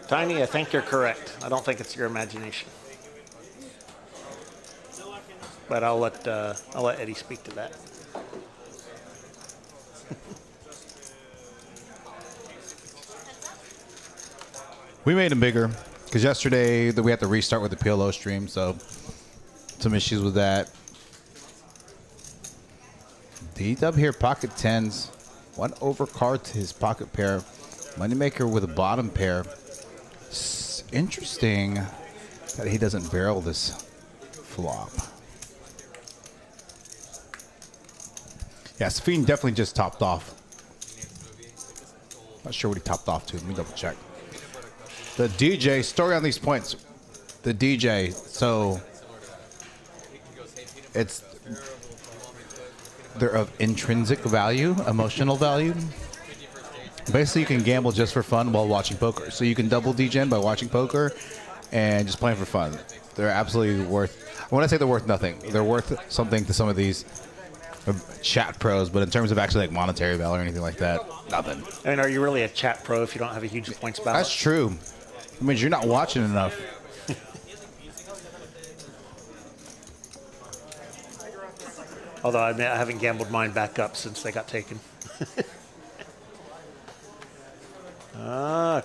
Tiny, I think you're correct. I don't think it's your imagination. But I'll let Eddie speak to that. We made them bigger because yesterday we had to restart with the PLO stream, so some issues with that. D-Dub here, pocket tens. One overcard to his pocket pair. Moneymaker with a bottom pair. It's interesting that he doesn't barrel this flop. Yeah, Safeen definitely just topped off. Not sure what he topped off to. Let me double check. The DJ, story on these points. The DJ, so they're of intrinsic value, emotional value. Basically, you can gamble just for fun while watching poker. So you can double DGen by watching poker and just playing for fun. They're absolutely worth, when I say they're worth nothing, they're worth something to some of these chat pros, but in terms of actually like monetary value or anything like that, nothing. I mean, are you really a chat pro if you don't have a huge points balance? That's true. It means you're not watching enough. Although I admit I haven't gambled mine back up since they got taken.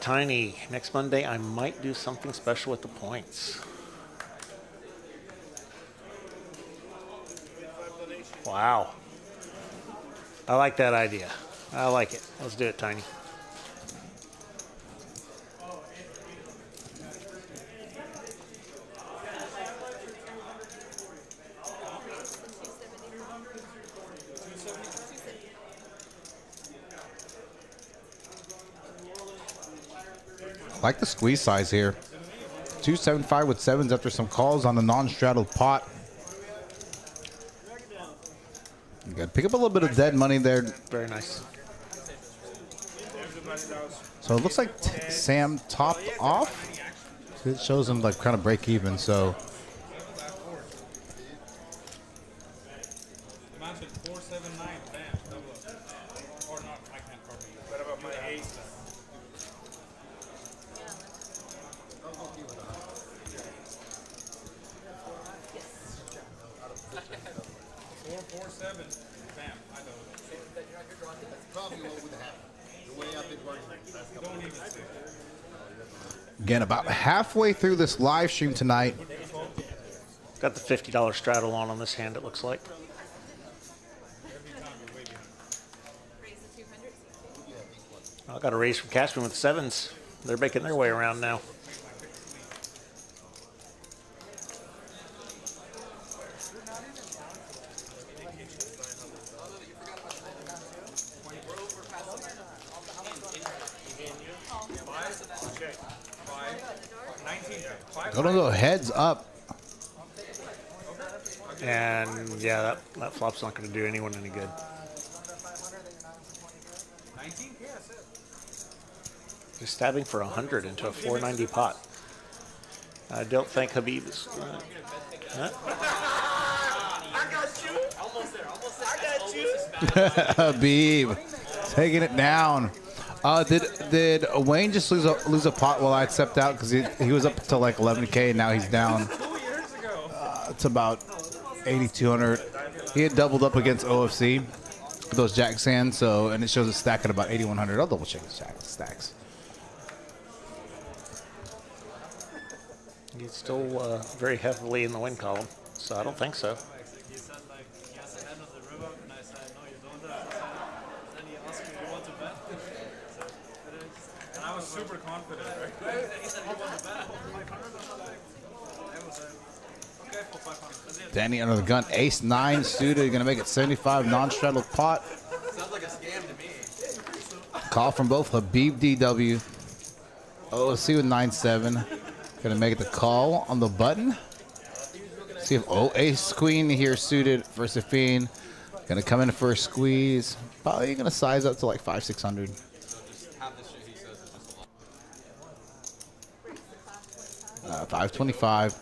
Tiny. Next Monday, I might do something special with the points. Wow. I like that idea. I like it. Let's do it, Tiny. I like the squeeze size here. 275 with sevens after some calls on the non-straddled pot. You got to pick up a little bit of dead money there. Very nice. So it looks like Sam topped off. It shows him like kind of break even. So again, about halfway through this live stream tonight. Got the $50 straddle on this hand, it looks like. I got a raise from Cashman with sevens. They're making their way around now. Gonna go heads up. And yeah, that flop's not going to do anyone any good. Just stabbing for 100 into a 490 pot. I don't think Habib is. I got you. I got you. Habib taking it down. Did Wayne just lose a pot while I stepped out because he was up to like 11K and now he's down. It's about 8,200. He had doubled up against OFC with those jack sands, so and it shows a stack at about 8,100. I'll double check the stacks. He's still very heavily in the win column, so I don't think so. He said like he has the hand of the river, and I said no, you don't have. Then he asked me, you want to bet? And I was super confident, right? He said, you want to bet? I was Okay, for 500. Danny under the gun. Ace 9 suited. Going to make it 75 non-straddled pot. Sounds like a scam to me. Call from both Habib DW. OC with 9-7. Going to make it the call on the button. See if Ace Queen here suited for Safeen. Going to come in for a squeeze. Probably going to size up to like 500-600. So just have this shit he says is just a lot. 525.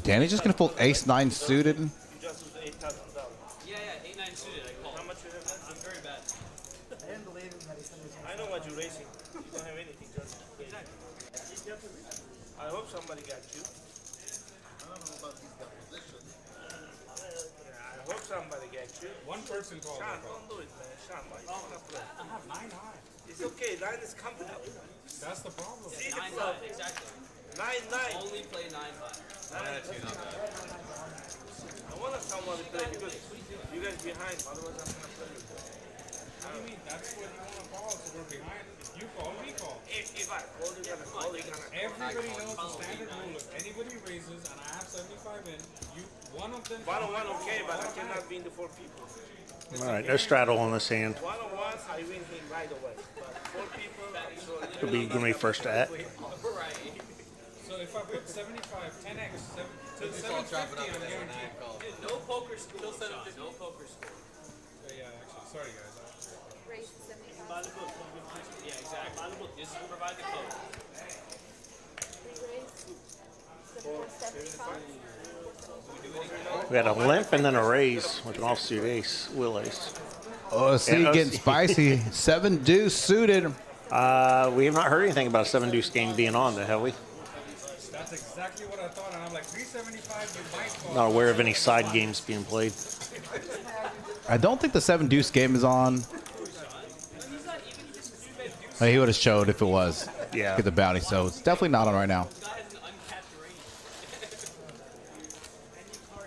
Danny's just gonna fold Ace 9 suited. You just lose $8,000. Yeah, 8-9 suited. I call. How much you have? I'm very bad. I know what you're racing. You don't have anything. Just I hope somebody got you. I hope somebody got you. One person called. Sean, don't do it, man. Sean, why you wanna play? I have 9 high. It's okay. 9 is comfortable. That's the problem. See the 9-9, problem. exactly. 9-9. Only play 9-5. I want someone to play because you guys behind. Otherwise, I'm gonna play with you. What do you mean? That's what you want to call, so we're behind. If you call, we call. If I call, you're gonna call. You're gonna. Everybody knows the standard rule. If anybody raises and I have 75 in, one of them. 1-on-1, okay, but I cannot win the 4 people. All right, no straddle on this hand. 1-on-1, I win him right away. But 4 people, I'm sorry. It'll be gonna be first at. Right. So if I put 75, 10x, to Just all chop it 750, up I'm and then guaranteed. I call. Dude, no poker school. No poker school. Yeah, actually, sorry guys. Yeah, exactly. Just provide the code. We got a limp and then a raise with an offsuit ace, will ace. OC Yeah, getting OC. spicy. 7 deuce suited. We have not heard anything about a 7 deuce game being on, though, have we? That's exactly what I thought, and I'm like, 375, you might call. Not aware of any side games being played. I don't think the 7 deuce game is on. He would have showed if it was. Yeah. Get the bounty, so it's definitely not on right now. Guy has an uncapped range. You're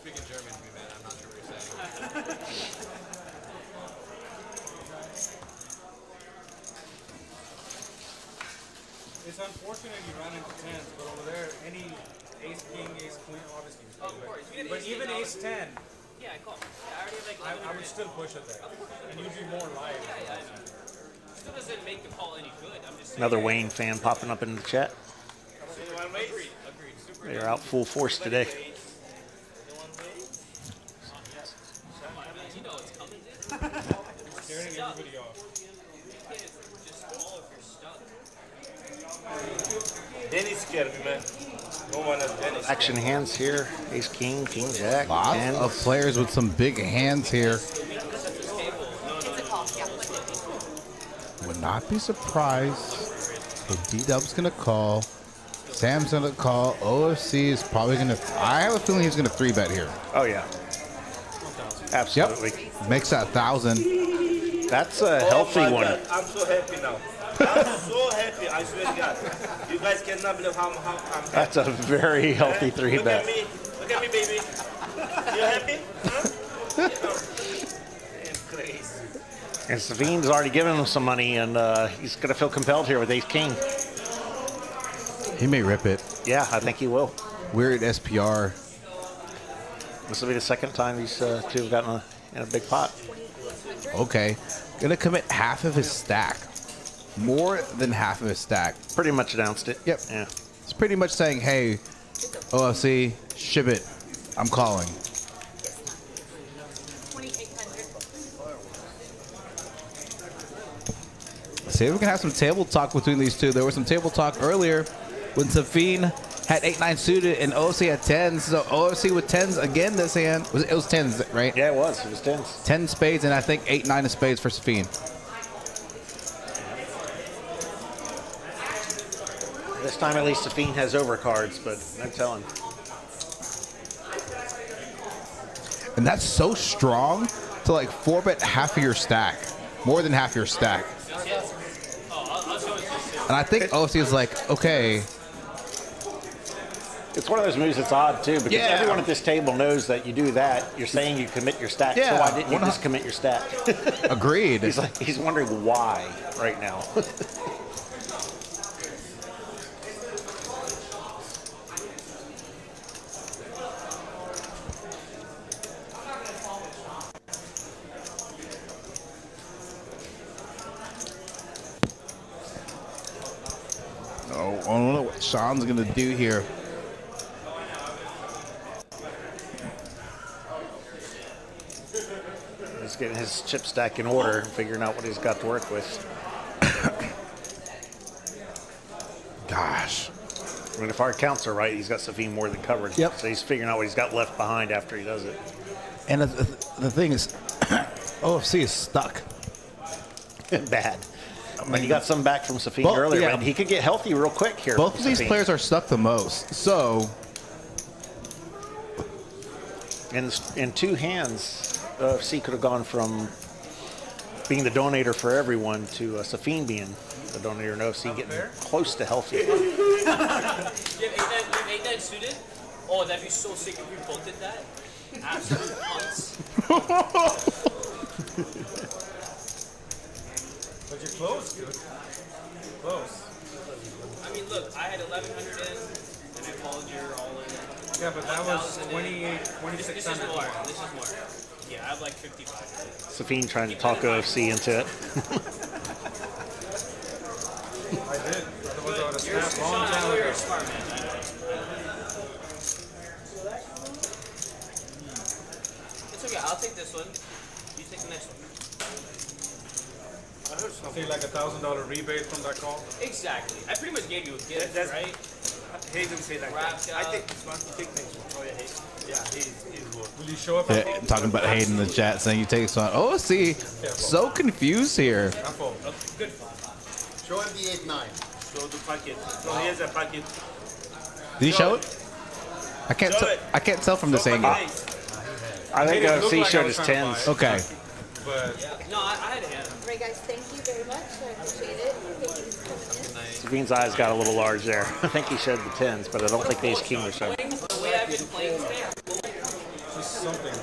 speaking German to me, man. I'm not sure what you're saying. It's unfortunate you ran into 10s, but over there, any ace, king, ace, queen, obviously. Of course. You get But ace even king, ace 10, Yeah, I call. Yeah, I already have like I 11 would still push it there. And you'd be more live. Yeah, I know. Still doesn't make the call any good. I'm just saying. Another Wayne fan popping up in the chat. Anyone raise? Agreed. Super. They're out full force today. Anyone raise? You know it's coming, dude. Scaring everybody off. Just call if you're stuck. Dennis scared me, man. No one has Dennis. Action hands here. Ace king, king jack, Lots and of players with some big hands here. Would not be surprised if D-Dub's going to call. Sam's going to call. OFC is probably going to... I have a feeling he's going to 3-bet here. oh yeah, absolutely. Makes that 1,000. That's a Oh healthy my one. God, I'm so happy now. I'm so happy, I swear to God. You guys cannot believe how I'm happy. That's a very healthy Look at 3-bet. me, baby. You happy? Huh? Damn crazy. And Safeen's already given him some money, and he's going to feel compelled here with ace king. He may rip it. Yeah, I think he will. Weird SPR. This will be the second time these two have gotten in a big pot. Okay. Going to commit half of his stack. More than half of his stack. Pretty much announced it. Yep. Yeah. It's pretty much saying, hey, OFC, ship it. I'm calling. 2,800. Let's see if we can have some table talk between these two. There was some table talk earlier when Safeen had 8-9 suited and OFC had 10s. So OFC with 10s again this hand. It was 10s, right? Yeah, it was. It was 10s. 10 spades and I think 8-9 of spades for Safeen. This time, at least, Safeen has overcards, but no telling. And that's so strong to like 4-bet half of your stack, more than half your stack. And I think OC is like, okay. It's one of those moves that's odd too, because Yeah. everyone at this table knows that you do that. You're saying you commit your stack, Yeah. so why didn't you just commit your stack? Agreed. He's wondering why right now. Oh, I don't know what Sean's gonna do here. He's getting his chip stack in order and figuring out what he's got to work with. Gosh. I mean, if our counts are right, he's got Safeen more than covered. Yep. So he's figuring out what he's got left behind after he does it. And the thing is, OFC is stuck. Bad. But you got some back from Safeen Well, earlier, yeah. and he could get healthy real quick here. Both of these Safeen. players are stuck the most. So, In two hands, C could have gone from being the donator for everyone to Safeen being the donator, and OFC getting close to healthy. You have 8-9 suited? Oh, that'd be so sick if we both did that. Absolute punts. But you're close, dude. Close. I mean, look, I had 1,100 in, and I followed your all in. Yeah, but that was 1,000 in. 28, This is 2600. more. This is more. Yeah, I have like 55. Safeen trying to talk OFC into it. I did. Otherwise, I would have You're, snapped Sean, long I time know you're ago. a smart man. I know. It's okay. I'll take this one. You take the next one. I'll take like $1,000 rebate from that call. Exactly. I pretty much gave you a gift, That's- right? Hayden say like Wrapped that. I up. take this one. You take next one. Oh yeah, Hayden. Yeah, he's good. Will you show up yeah, at fold? talking about Hayden in the chat saying you take this one. OFC, so confused here. I fold. Good. Show him the 8-9. Show the packet. So here's a packet. Did he show it? I can't. Show it. I can't tell from this angle. I think It looked OFC like I showed was his trying to tens. buy it. Okay. But No, I had a hand. All right, guys, thank you very much. I appreciate it. Thank you for coming in. Safeen's eyes got a little large there. I think he showed the tens, but I don't think the ace king are showing. The way I've been playing today, just something.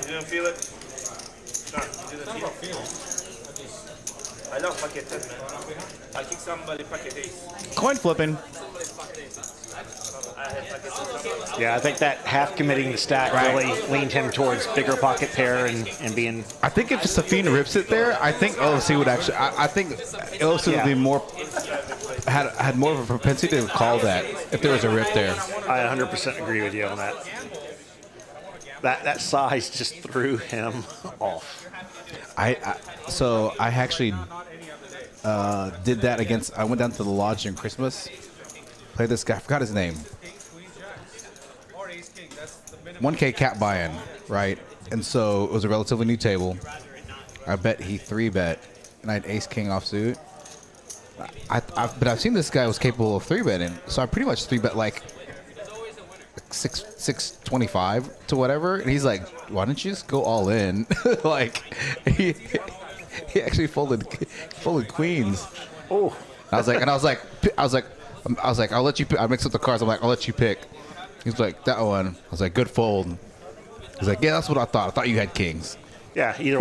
You didn't feel it? No, you didn't It's not feel about it. feeling. I love packet 10, man. I kick somebody packet ace. Coin flipping. I had packet 6. Yeah, I think that half committing the stack really leaned him towards bigger pocket pair and being. I think if Safeen rips it there, I think OFC would actually. I think OFC would be more had more of a propensity to call that if there was a rip there. I 100% agree with you on that. That size just threw him off. So I actually did that against. I went down to the lodge in Christmas. Played this guy. I forgot his name. Or ace king. That's the minimum. 1K cap buy-in, right? And so it was a relatively new table. I bet he 3-bet, and I had ace king offsuit. But I've seen this guy was capable of 3-betting, so I pretty much 3-bet like 625 to whatever, and he's like, "Why don't you just go all in?" Like he actually folded queens. Oh, I was like, I'll let you pick. I mixed up the cards. I'm like, I'll let you pick. He's like, that one. I was like, good fold. He's like, yeah, that's what I thought. I thought you had kings. yeah, either